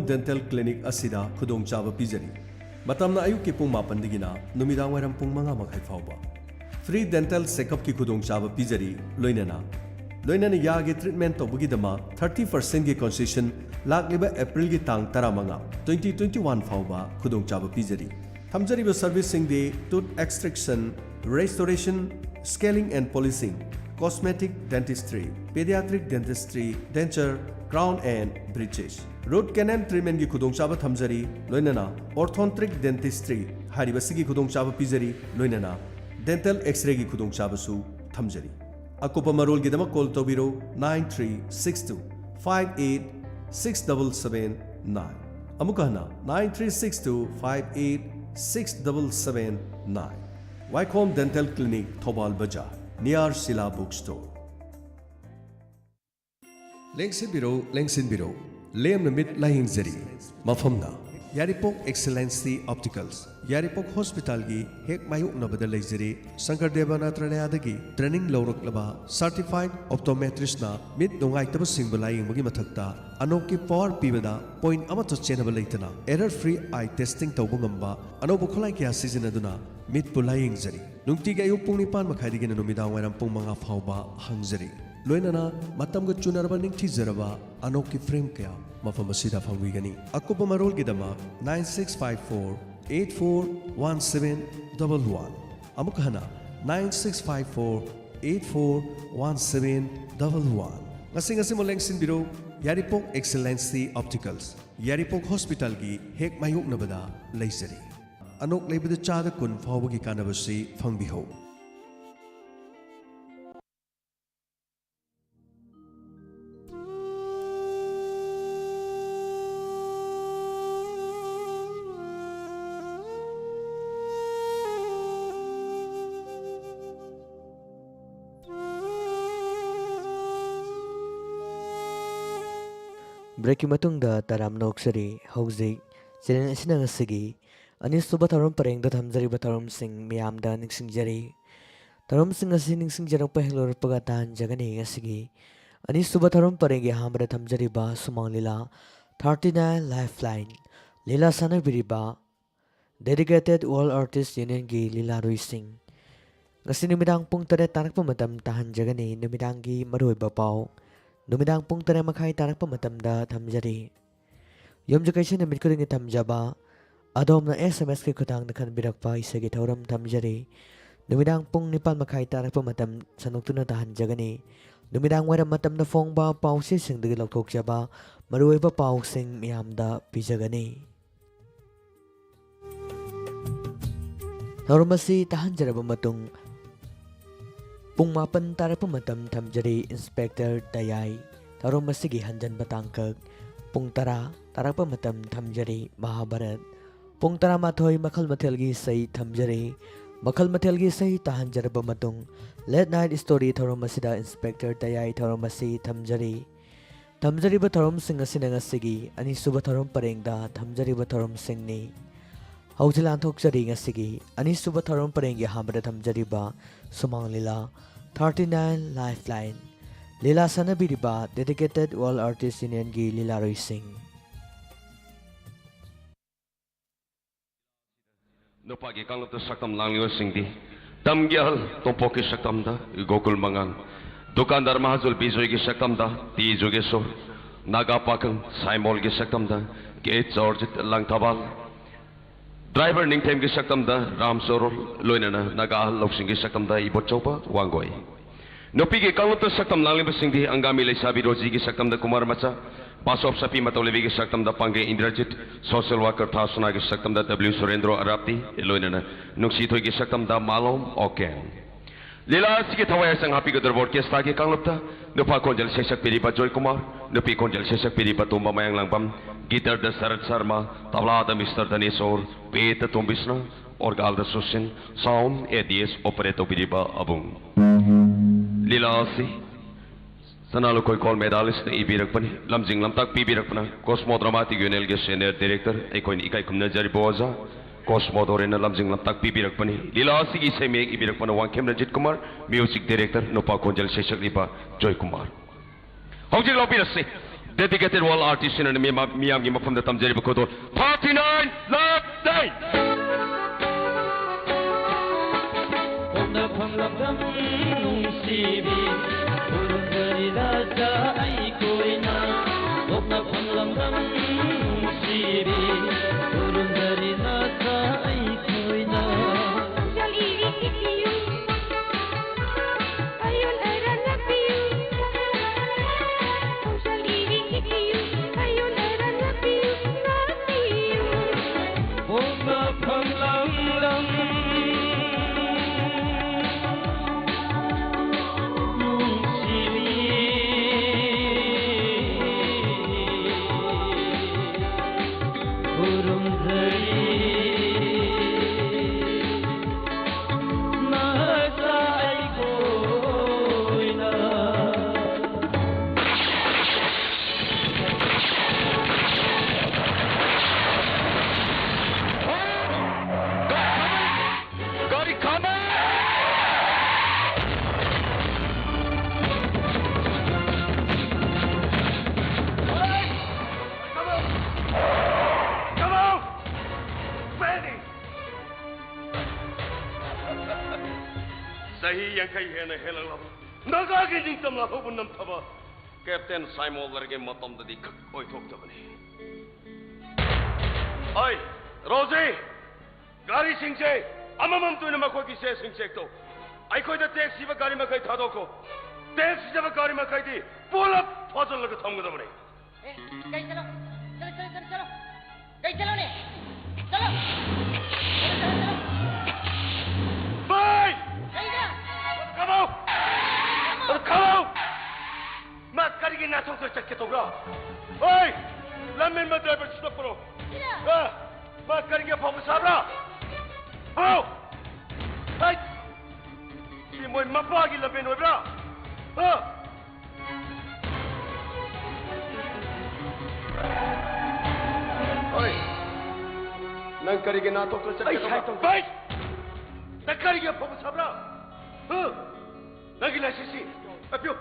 Dental Clinic asida khudong chaba pizari. Matamna ayuk ki pung mapandigina numidang waram pung mga makai fauba. Free dental checkup ki khudong chaba pizari loinana. Loinana yagi treatment to bugi dama 30% ki concession lakliba April ki tang taramanga 2021 fauba khudong chaba pizari. Thamjari ba service sing de tooth extraction, restoration, scaling and polishing, cosmetic dentistry, pediatric dentistry, denture, crown and bridges. Root canal treatment ki khudong chaba thamjari loinana orthodontic dentistry haribasi ki khudong chaba pizari loinana dental x-ray ki khudong chaba su thamjari. Akopa marol ki dama call tobiro 9362 586779 amukahna 9362 586779 Wycombe Dental Clinic Thobal Bazaar near Sila Bookstore. Lengsin biro lem namit lahing zari mafamna Yaripok Excellency Opticals Yaripok Hospital gi hek mayuk nabada leizari Sankardeva Natranayadagi training lawraklaba certified optometrist na mit dongai taba singbalaing magi mathakta anoki power pibada point amato chenaba leitana error free eye testing tawbungamba anobu kholai kya season aduna mit pulaying zari nungti ga ayuk pung nipan makhadi gi numidang waram pung manga phauba hangzari loinana matam ga chunarba ningthi zaraba anoki frame kya mafam asida phangwigani akupa marol gi dama 9654 841711 amukhana 9654 841711 ngasing moleng sinbiro Yaripok Excellency Opticals Yaripok Hospital gi hek mayuk nabada leizari anok leibada chada kun phawbagi kanabasi phangbiho Breaking matungda taram noksari hauzik channel asina ngasigi ani suba taram pareng da thamjari bataram sing miyam da ningsing jari taram sing asi ningsing jarang pahlor pagatan jagani ngasigi ani suba taram pareng ge hamra thamjari ba sumang lila 39 lifeline lila sana biriba dedicated all artists union gi lila rui sing ngasi numidang pung tare tarak pamatam tahan jagani numidang gi maroi ba pau numidang pung tare makai tarak pamatamda thamjari yomjakaisha namit ko ringi thamjaba adom na SMS ke khutang nakhan birakpa isagi thauram thamjari numidang pung nipal makai tarak pamatam sanuktuna tahan jagani numidang waram matam na phongba pausi singdagi lokthok jaba maroi ba pau sing miyamda pijagani thauramasi tahan jaraba matung Pung mapan tarak pamatam thamjari Inspector Dayai Taro masigi hanjan batangkag Pung tara tarak pamatam thamjari Mahabharat Pung tara mathoy makhal mathelgi say thamjari Makhal mathelgi say tahanjar pamatung Late night story taro masida Inspector Dayai taro masi thamjari Thamjari ba tarom sing ngasigi ani suba tarom parengda thamjari ba tarom singni Haujilan thokjari ngasigi ani suba tarom parenggi hamra thamjari ba sumang lila 39 lifeline lila sana biriba dedicated all artists union gi lila roi sing Nopagi kanglap ta sakam langyo singdi tamgyal tompoki sakam da gokul mangang dukandar mahazul bizoy gi sakam da ti jogesor naga pakang saimol gi sakam da ke george langtabal Driver ning time gi sakam da ram sorol loinana naga loksing gi sakam da ibochopa wangoi nopi gi kanglap ta sakam langlim singdi angami leisabi roji gi sakam da kumar macha pasop sapi matawlevi gi sakam da pange indrajit social worker thasuna gi sakam da w surendro arapti loinana nuksi thoi gi sakam da malom oken lila sigi thawaya sang happy gadar broadcast gi kanglap ta nopa konjal sesak piripa joy kumar nopi konjal sesak piripa tumba mayang langbam gitar da Sarat Sharma, tabla da Mr. Danisor, beat da Tombisna, orgal da Susin, sound ADS operato biriba abung. Lilasi, sanalo koi call medalist na ibirak pani, lamjing lamtak bibirak pana, Cosmo Dramatic Unel ge senior director, ikoin ikai kumna jari boza, Cosmo Dorena lamjing lamtak bibirak pani, Lilasi gi se meg ibirak pana Wangkem Rajit Kumar, music director, nopa konjal sesak lipa Joy Kumar. Haujil lopirasi. dedicated wall artist na miyamgi mafamda tamjari bakodo 39 love day Onda panglam nungsibi Urungari raja ai koina Onda panglam nungsibi Urungari raja ai koina Onda panglam Sahi yang kai hena helang labu. Naga ke jing tam lahu bunam thaba. Captain Simon large matam dadi kak oi thok tabani. Oi, Rosie. Gari sing se amamam tu na makoi ki se sing se to. Ai koi da taxi ba gari ma kai thado ko. Taxi jab gari ma kai di pola phajal lag tham ga bani. Eh, kai chalo. Chalo. Kai chalo ne. Chalo. Chalo. Bye. Come out! Come out! Mat kari ki nathok to chak ke to ga. Oi! Lamin ma driver stop karo. Mat kari ki phom sabra. Ao! Hai! Si moi mapa ki lamin oi bra. Ha! Oi! Nang kari ki nathok to chak ke to. Bai! Nang kari ki phom sabra. Lagi lah sisi. Piu.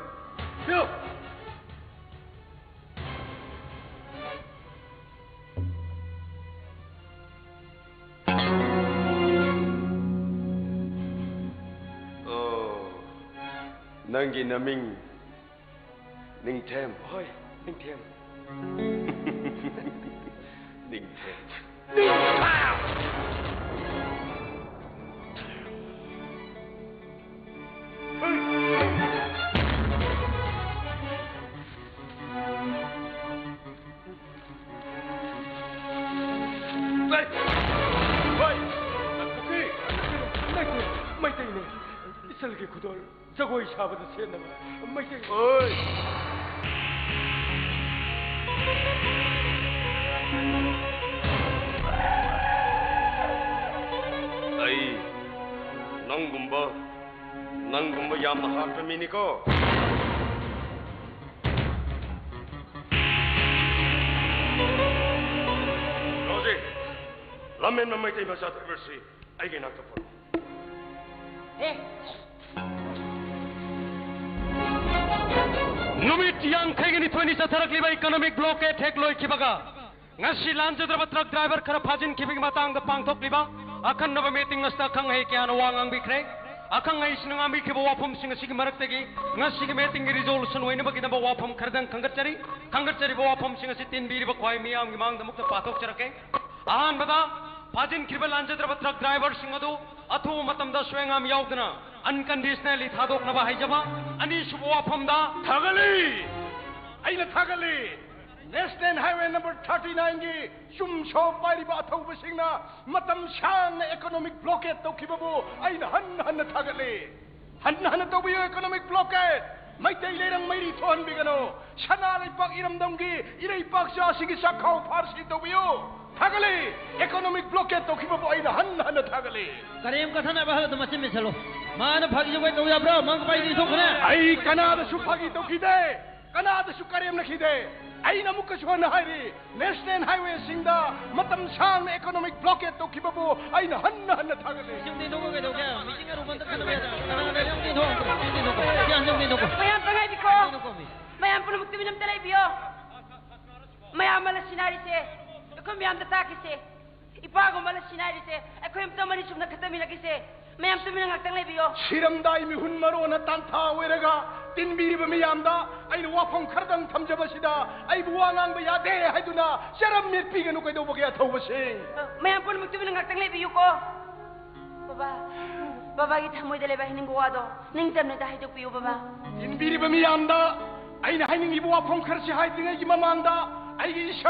Oh, nangi naming ning tem. Hoi, ning tem. Ning tem. Ning tem. Isalgi kudol, jagoi shabada sena ma. Mai te. Oi. Ai, nanggumba yamna harta mini ko. Rosie, lamen na mai te basa versi. Ai ge nakta po. Eh, Numit yang khaigani 20 sa tharak liba economic blockade hek loi kibaga. Ngasi lanjadraba truck driver khara phajin kibig matang da pangthok liba. Akan naba meeting nasta khang hei kya no wang ang bikre. Akang ngai sinanga mi kiba wapum singa sigi marak tegi. Ngasi ki meeting resolution hoine bagi naba wapum khardang khangarchari ba wapum singa si tin biri ba khwai miyam gi mang da mukta pathok charake. Ahan bada phajin kiba lanjadraba truck driver singadu athu matam da swengam yaudna unconditionally thadok naba haijaba ani subu wapamda Thagali! Aina Thagali! National Highway number 39 gi chumsho pairiba athauba singna matam sang economic blockade tawkibabu aina han Thagali! Han tawbiyo economic blockade! Maitai lerang mairi thohan bigano sana leipak iramdamgi ireipak jasigi sakhau farsi tawbiyo Thagali! Economic blockade tawkibabu aina han Thagali! Karim kathana bahal to machin misalo mana phagi jawai tawya bro mang pai di sokne Ai kanada su phagi tawkide kanada su karim nakhide aina mukka suhana hairi National Highway singda matam sang economic blockade tawkibabu aina han Thagali! jumdi dogo ge dogo meeting ru band kan ba kana jumdi dogo yan jumdi dogo mayam pangay biko. Mayam puno mukti minam talay biyo. mayam mala sinari se akoy mayam da taki se ipago mala sinari se akoy tamani sumna khatami lagi se mayam tumina ngaktang lay biyo 시름다이 미훈 마로나 단타 외래가 띵비리바 미얌다 아이는 와펑 카르당 탐자바시다 아이 부왕앙 바야데 하이두나 샤람 밀피게 누가도 보게 타오바싱 mayam pun tumina ngaktang lay biyo ko baba gi thamoy dele ba hining goado ning tamne da haidok biyo baba 띵비리바 미얌다 아이는 하이ning 이부 와펑 카르시 하이딩의 이마망다 아이기 이삭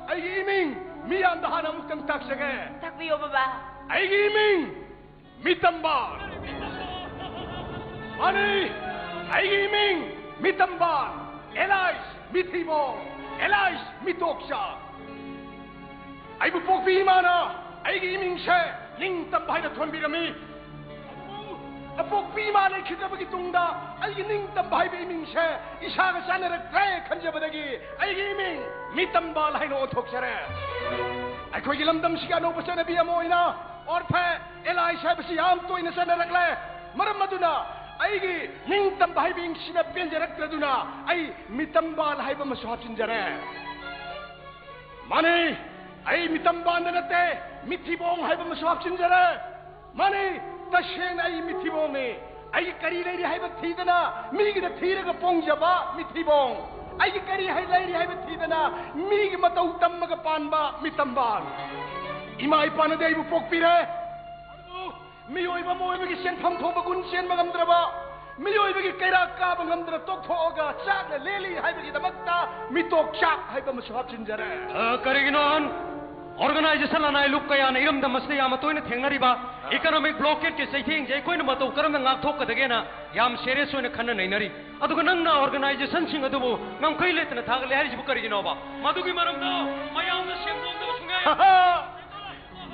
아이기 이밍 미얌다 하나 묵당 딱세게 tak biyo baba 아이기 이밍 미담바 아니 아이기 이밍 미담바 엘라이스 미티보 엘라이스 미톡샤 아이부 복비마나 아이기 이밍세 닝담바이다 톤비가미 복비마를 기다보기 뚱다 아이기 닝담바이비 이밍세 이사가 싸네르 그래 간자바다기 아이기 이밍 미담바 라이노 오톡샤레 아이고 이람담 시간 오버세네 비야모이나 और फिर एलाई साहब से आम तो इन सने रख ले मरम मधुना आएगी निंग तम भाई बिंग सिने पेंज रख ले दुना आई मितम बाल हाई बम सुहाब चिंजरे माने आई मितम बाल नते मिथी बोंग हाई बम सुहाब चिंजरे माने तशेन आई मिथी बोंग में आई करी ले हाई बम थी दना मीगी द थी रग पोंग जबा मिथी बोंग आई करी हाई ले हाई बम थी दना मीगी मतौ तम मग पानबा मितम बाल इमा इपान दे इबु पोकपिरे मियोइबा मोइबगी सेनफम थोबा गुन सेन मगमद्रबा मियोइबगी कैरा का बंगमद्र तोखोगा चाक लेली हाइबगी दमक्ता मितोक चाक हाइबा मसहाब चिनजरे करिगिनोन ऑर्गेनाइजेशन लानाय लुक कया न इरम दमसने याम तोइन थेंगनरिबा इकोनॉमिक ब्लॉकेट के सैथिंग जे कोइन मतौ करम ngaktho kadagena yam serious oina khanna nainari aduga nangna organization sing adubu ngamkhai letna thagale harijibu kariginoba madugi maramda mayamna semdongda sungai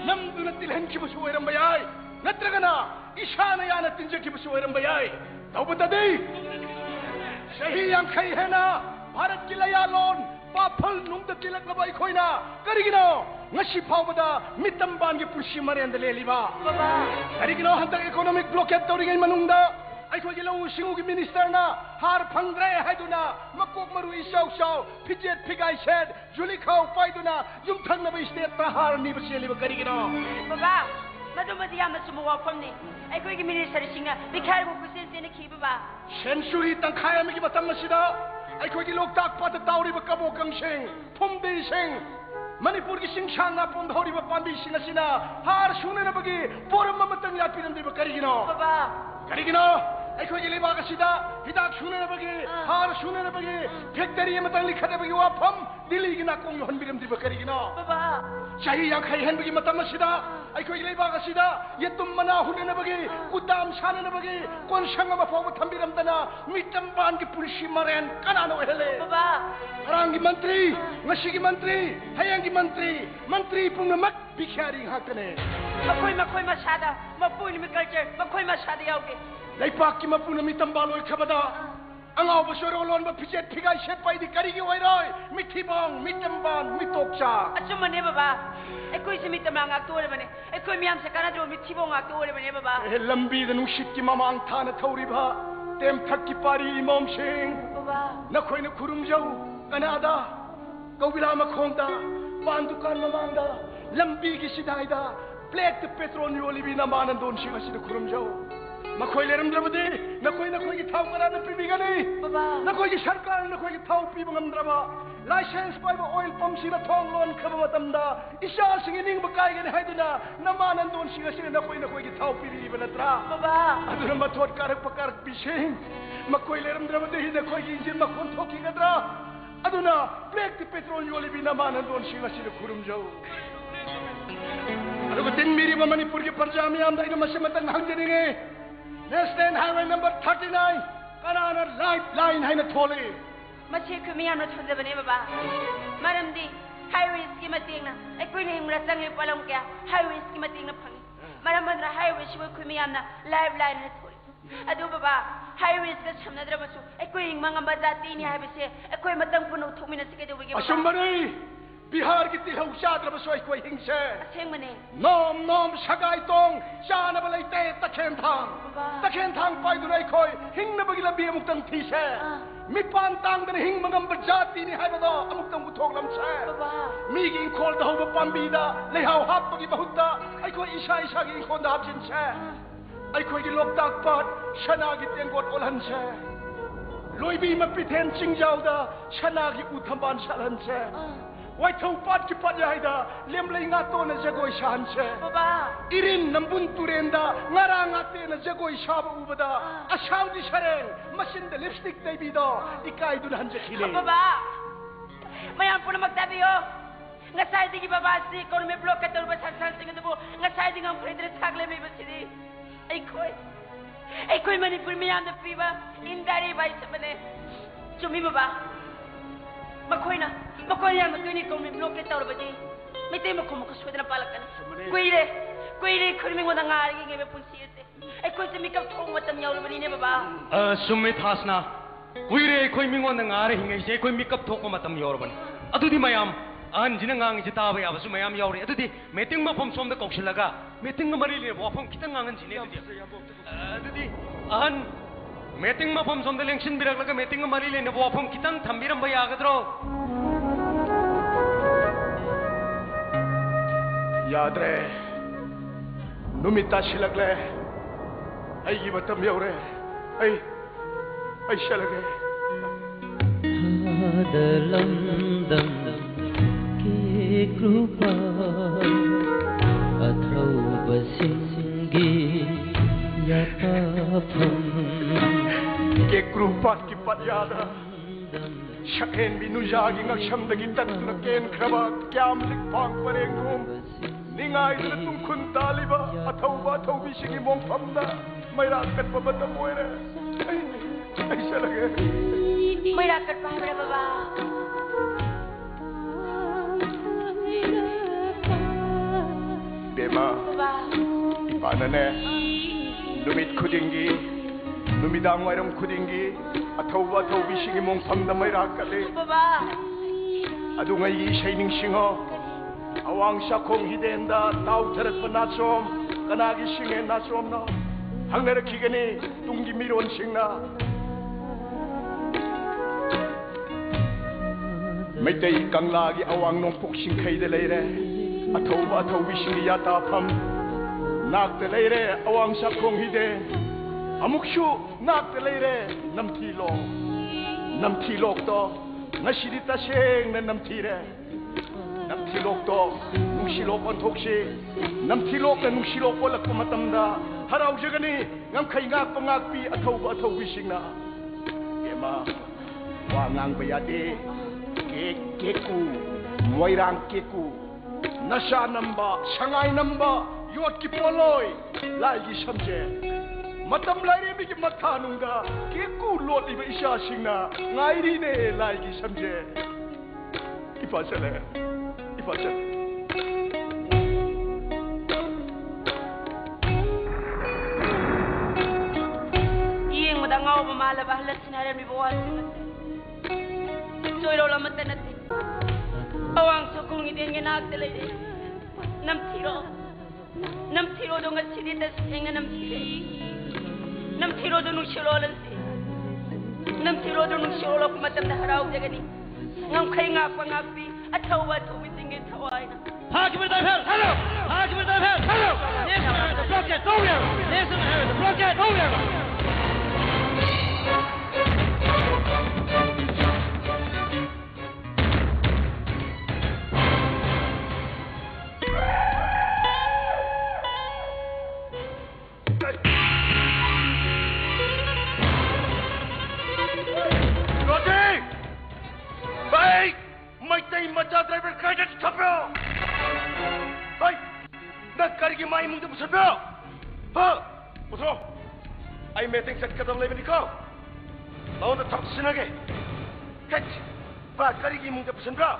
namduna tilhan kibusu oiramba yai natragana ishana yana tinje kibusu oiramba yai tawbadadi sahi yankhai hena bharat ki layalon पाफल नुंग तिलक लबाई खोइना करिगिनो ngasi phawbada mitam ban gi pulsi marian de leliba baba करिगिनो हंतक economic blockade तौरिगै मनुंगदा आइखो gi lau singu gi minister na har phangdre haiduna makok maru isau sau fijet figai shed juli khau paiduna yum thang na ba state ta har ni ba seliba karigino baba madu madi yam sumu wa famni aikoi gi minister singa bikhar bu kusen sen ki baba sensui tangkhai ami gi matam masida आइखोई की लोकताक पात ताउरी बकबो कंसें फुमदे सें मणिपुर की सिंगशांग ना पोंधौरी बपांबी सिंगसिना हार सुने न बगी पोरम ममतंग या पिरंदे बकरिगिनो बाबा करिगिनो आइखोई की लेबा कसिदा हिदाक सुने न बगी हार सुने न बगी फैक्टरी मतंग लिखदे बगी वाफम दिल्ली की ना कोंग हन बिरंदे बकरिगिनो बाबा चाही या खै हन बगी मतम सिदा आइखोई की लेबा कसिदा ये तुम मना हुने न बगी कुदाम साने न बगी कोन संग मफोग थंबिरमदना मितम बान की पुलिस मरेन कनानो हेले बाबा Rangi menteri, ngasigi menteri, hayangi menteri punamak bikhari hakane. makoi masada mapuni mi culture makoi masada yauke Laipak ki mapuna mitambaloi khabada. Angau basoro lon ba pijet phigai shepai di karigi oiroi, mithibong, mitamban, mitokcha. achuma ne baba ekoi se mitamang ak tore bane ekoi miam se kana jo mithibong ak tore bane baba Lambi da nushit ki mamang thana thauri bha, tem thak ki pari imam singh. baba Nakhoi na khurum jau, kanada, kaubila makhonda, pan dukan mamangda, lambi ki sidaida, plate petrol yoli bi na manan don sing asida khurum jau. Makhoi leram drabade, nakhoi ki thau kara na pibigani. baba Nakhoi ki sarkar nakhoi ki thau pibangam draba. License pa ba oil pump sina thong lon khaba matamda, isa sing ining bakai gani haiduna, na manan don sing asida nakhoi ki thau pibi banatra. baba Aduna mathot karak pakarak bising. Makhoi leram drabade hi nakhoi ki engine makhon thoki gadra. Aduna black the petrol yoli bi na manan don sing asida khurum jau. Aduga tin miri ba Manipur ki parjami amda ina masamatan hangjani. National Highway number 39 Kanana Lifeline haina thole. machi ku miam na thonde bane baba maramdi highway ki mating na ekoi ne himra changi palam kya highway ki mating na phangi maramandra highway shi ku miam na lifeline na thole adu baba highway ka chamna dra basu ekoi mangam bazati ni haibse ekoi matang puno thumina sike de wige Asumbani Bihar ki tilhau chadra basoi koi hingse Asengmane. nom nom sagai tong chana balai te takhen thang pai du nai khoi hing na bagila bi amuk tang thi se mi pan tang den hing mangam bajati ni hai bado amuk tang buthok lam se Baba. mi gi khol da hoba pambi da le hau hap bagi bahutta ai khoi isa gi khon da hap jin se ai khoi gi lok tak pat shana gi tengot olhan se loi bi ma pithen chingjau da shana gi uthamban salan se Wai thau pat ki pat yai da lem lei nga to na jagoi shan se Baba. irin nambun turen da ngara nga te na jagoi shab ubada ashaw di shareng masin da lipstick dai bi do ikai dun han je khile Baba. Mayam puna magtabiyo. Nga sai digi baba si economy block ka tor ba san sing do nga sai ding ang friend thagle me basidi. Ai koi Manipur miyam da piba indari bai sabane. Chumi baba. Makoina yan matuni economy block ka tor ba di. Mitay mo kumo kaswede na palakan. Kuire khurmi ngo da ngari gi ngebe punsi ese. Ai koi se mikap thong matam yaw ba ni ne baba. Sumit hasna. Kuire koi mingon na ngare hingai se koi mikap thok matam yorban. Adudi mayam an jina ngang ji taba ya basu mayam yawri. Adudi meeting ma phom som da koksilaga. Meeting ma mari le wa phom kitang ngangan jine adudi an meeting ma phom som da lengsin birak laga meeting ma mari le ne wa phom kitang thambiram ba yagadro. yadre numita shilagle ai gi batam yaure ai shalage dalam dam ke krupa athau basingi yatapam ke krupat ki pat yada shaken bi nujagi ngak sham dagi tat na ken kraba kyam lik phang pareng gum ningai na tum khun taliba athau bi sigi mong phamda maira kat babata moire ai shalage May rakat pa hai baba. Bema Baba. ipanane numit khudingi numidang wairam khudingi athau bi sigi mong phamda maira kale Baba. adu ngai shining singo awang shakhong hidenda tau tharat panasom kanagi singe nasom na hangner khigani tungi miron singna Maitai kanglagi awang nong puksing kay de leire athau bi singi yata pham nak de leire awang shakhong hide amukshu nak de leire namthi lok to ngasidi ta seng na namthi lok to nungsi lok on thokshi namthi lok na nungsi lok olak pa matamda harau jagani ngam khai ngak pangak pi athau bi singna ema wa ngang bayade keku moirang keku nasha namba shangai namba yot ki poloi lai gi samje matam lai re mi ki matha nunga keku lot iba isha singna ngai ri ne lai gi samje ifa chale Iyeng madangau mamala bahla sinare mi bawas. Soy lo lamatan natin. Awang sukong idin ginak talay din. Namtiro do nga sinitas nga namtiro do nung silolan si. Namtiro do nung silolok matam na haraw jagani. Ngam kay nga pangapi at hawa tumitingin haway na. Hakim David, hello! Hakim David, hello! Listen to the blockade, go here! Listen to the blockade, go here! driver kaya tapyo. Ay, nagkarigi mai mong tapos tapyo. Ha, muso. Ay meeting sa kadam level ikaw. Lawan na tapos sinage. Kat, ba karigi mong tapos tapyo.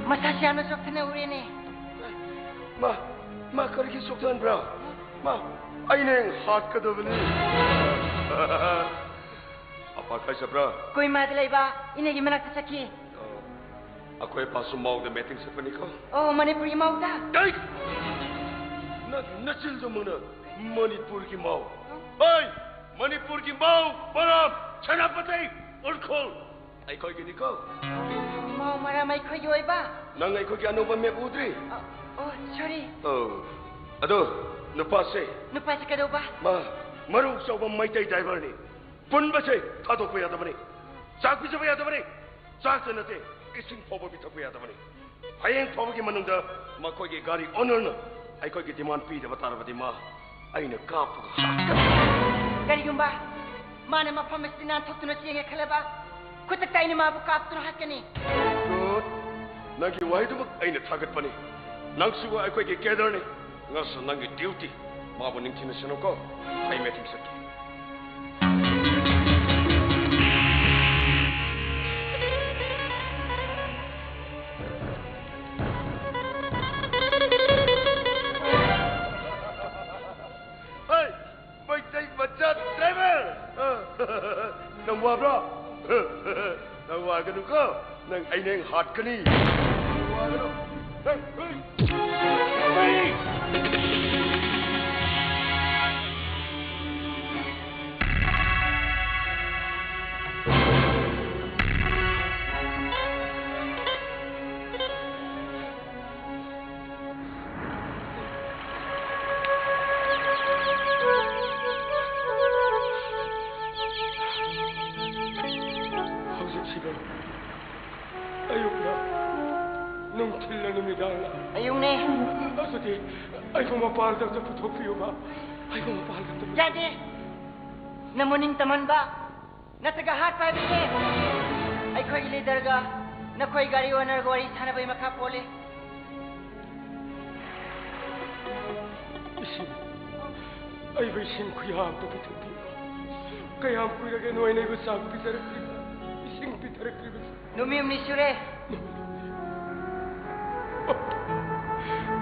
Masa siya na sok na uri ni. Ma karigi suktan bra. Ma, ay neng hat ka dobli. Apa kaya bra? Kuy madalay ba? Inagi manak kasaki. Ako ay pasumawag na meeting sa paniko. Oh, Manipuri mau ta. Dai! Nachil jo muna Manipur ki mau. Hey! Manipur ki mau! Parab! Chanapatay! Urkhol! Ay koy gini ko. Mau maramay ko yoy ba? Nang ay koy ano ba me udri? Oh, sorry. Oh. Ado, napase. Nupasa ka daw ba? Maruk sa ubang maitay driver ni. Pun ba siya? Tatok pa yata ba ni? Sak bisa pa yata ba ni? Sak sa nate. Ising pobo bitak pa yata ba ni? Hayang pobo ki manungda makoy ki gari owner na. Ay koy ki demand pi da batara ba di ma. Ay na kapu ka. Gari yung ba? Mana mapamas din ang tutuno siya nga kalaba? Kutak tayo ni mabukap tuno hat ka ni. Good. Nagi-wahay dumag ay natagat pa ni. Nang suwa ay koy ki gather ni. Nga sa nangi duty. Mabuning tinasino ko. Ay meeting sa ki. Nang wabra, nang wagan ko, nang ay nang hot ka ni. Wagan hey! Ayung ni. Asati, ay pumapahal daw sa putok ba? Ay pumapahal daw sa putok. Jadi, namuning taman ba? Natagahat pa bisi. Ay ko'y leader ga. Na ko'y gari owner ga wari sana ba'y makapole. Isin, ay ba isin kuya ang papitupi? Kaya ang kuya ganuay na iba sa ako pitarakriba. Ising pitarakriba. Numiyom ni Shure.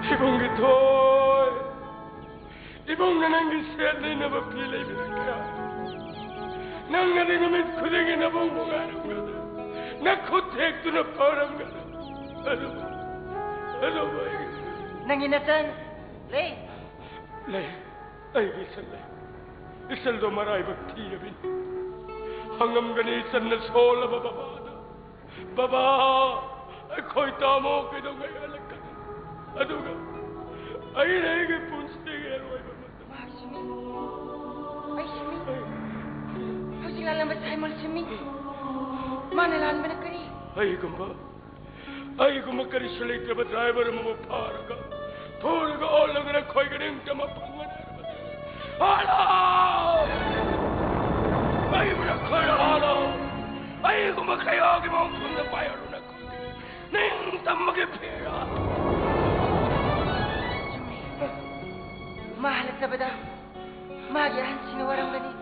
Ibang gitoy. Ibang nananggisyan na napapilay binagka. Nang naringamit ko na ginabang bungarang gana. Nakotek to na parang gana. Ano ba yun? Nanginatan. Lay. Lay. Ay, isan lay. Isan do maray bagtiya bin. Hangam ganisan na sola bababada. Baba! Ay, ko'y tamo kayo ngayon ka. Ano ka? Ay, naigay punstig. Ano ay mamata? Ay, Sumi. Ay, Sumi. Ay, sila lang ba sa himal, Sumi? Manalaan ba na kari? Ay, gamba. Ay, kumakarisulate ka ba driver mo para ka? Puro ka all na na ko'y ganing tamapangan. Halo! Ay, marakay na halo! Ay, kumakayagi mo ang punapayaro na ko. Nang tamagipira. Mahalat na ba daw? Magihan sinuwarang gani.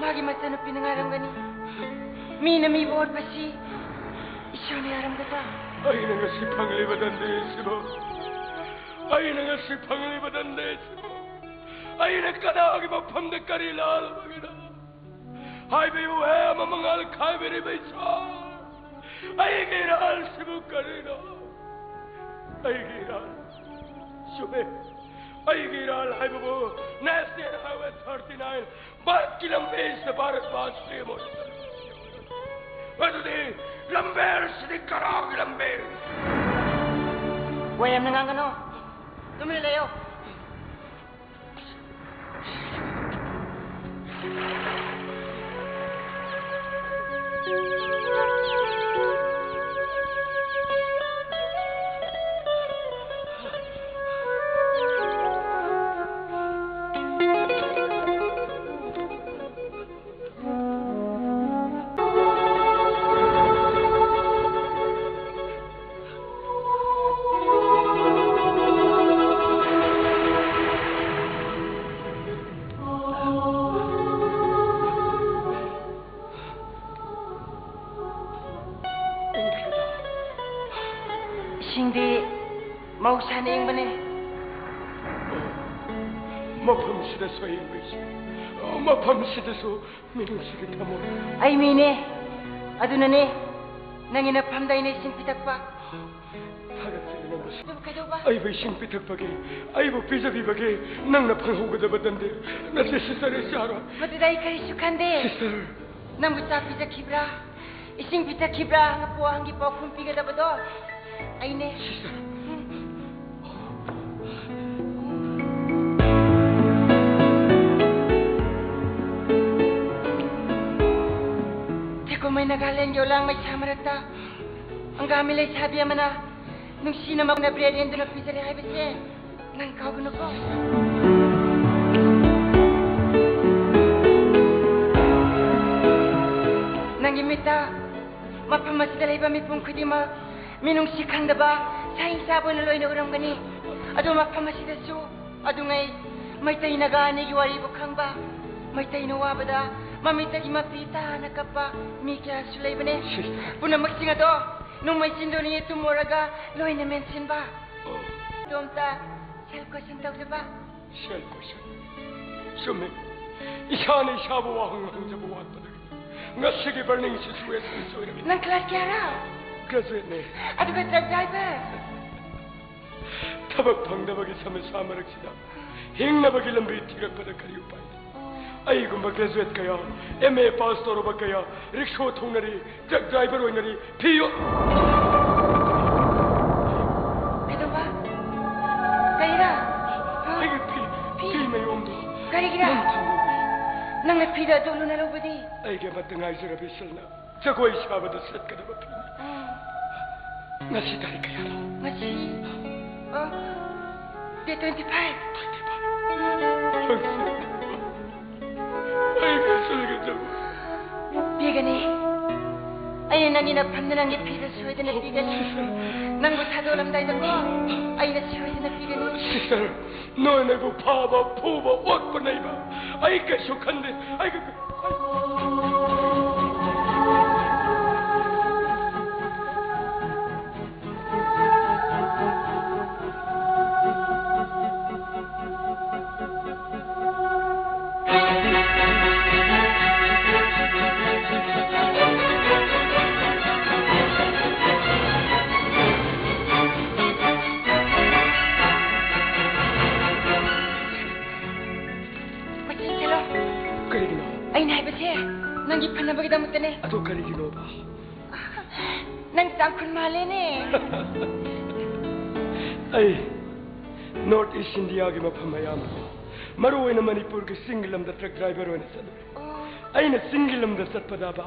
Magi matano pinangarang gani. Minami buod pa si. Isyo ni aram gata. Ay, nga si panglibadan desi mo. Ay, nga si panglibadan desi mo. Ay, nagkadagi mo pamdakarilal magina. Ay, bayo mamangal kay biribisar. Ay, giral si mo karina. Ay, giral. Sube. Ay, giral, ay babo. National Highway 39. Barat kilambes na barat baas primo. Ano di? Lamber, sinikarag lamber. Wayam nangangano. Tumilayo. 이싱디 마우사네 잉바네 마팜시대서 잉바시 마팜시대서 민웅식이 타모 아이미네 아두나네 낭이나 밤다이네 싱피탁바 좀 가져봐 아이고 싱피탁박에 아이고 비자비박에 낭나 방호가다봤던데 나 세시살에 샤라 마두다이 카리슈칸데 시스터 남부타 피자 키브라 이싱피탁 키브라 한가포 한기포 쿰피가다바도 아이네 may nagalan yo lang may samarata ang kami lay sabi amana nung sinama na bread and na pizza hay bese nang kauguno ko nang imita mapamasdalay ba mi pong kudima minung sikanda ba saing sabon na loy na urang gani ado mapamasidasu ado ngay may tayo nagaani yuwari bukang ba may tayo nawabada Mamita imapita nakapa mikya sulay bane puna magsinga do nung may sindo niya tumoraga loy na mention ba domta selko sentag ba selko sume isane shabuwa hang jabuwa pada ngasige burning situation so ina nang class kyara graduate ne aduga truck driver tabak phangdabagi samay samarakida hingnabagi lambi tigak pada kari upay 아이고 graduate kaya, MA pass toro ba kaya, rickshaw thongnari, truck driver oinari, piyo. Kado ba? Kaya Ay pi may omdo. Kaya nang napida dolo na lobadi. Ay kaya matangay sa rabisal na, sa ko'y sabado set ka na ba pi? Nasi tayo kaya no? Nasi? Day 25. 25. Ay, kasulga jago. Bigani. Ay, nangina pandanang ipida suwede na bigani. Nang butadolam dahi dako. Ay, na suwede na bigani. Sister, noy na bu paba, puba, wag pa na iba. Ay, kasukande. Ay, Ato karigino ba? Nang tangkul malene. Ay, North East India ki maphamayam. Maruoy na Manipur ki singlam da truck driver oy na sadu. Ay na singlam da satpada ba.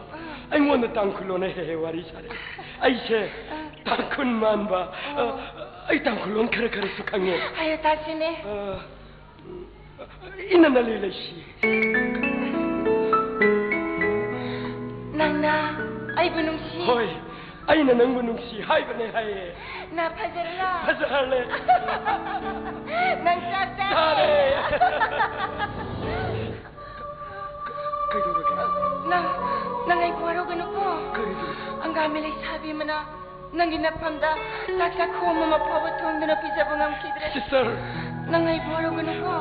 Ay mo na tangkulo na wari sare. Ay she tangkun man ba. Ay tangkulon kara kara sukangye. Ayo tasine. Ina nalilay shi. Nana, ay bunungsi. Hoy, ay na nang bunungsi. Hay ba ne hay? Na pajarla. Pajarle. Nang sasa. Sare. Kayo Nang ay kuwaro gano ko. Kayo. Ang gamit ay sabi mo na nang ginapanda takak ko mo mapawatong na napisa bang ang kidre. Sister. Nang ay kuwaro gano ko.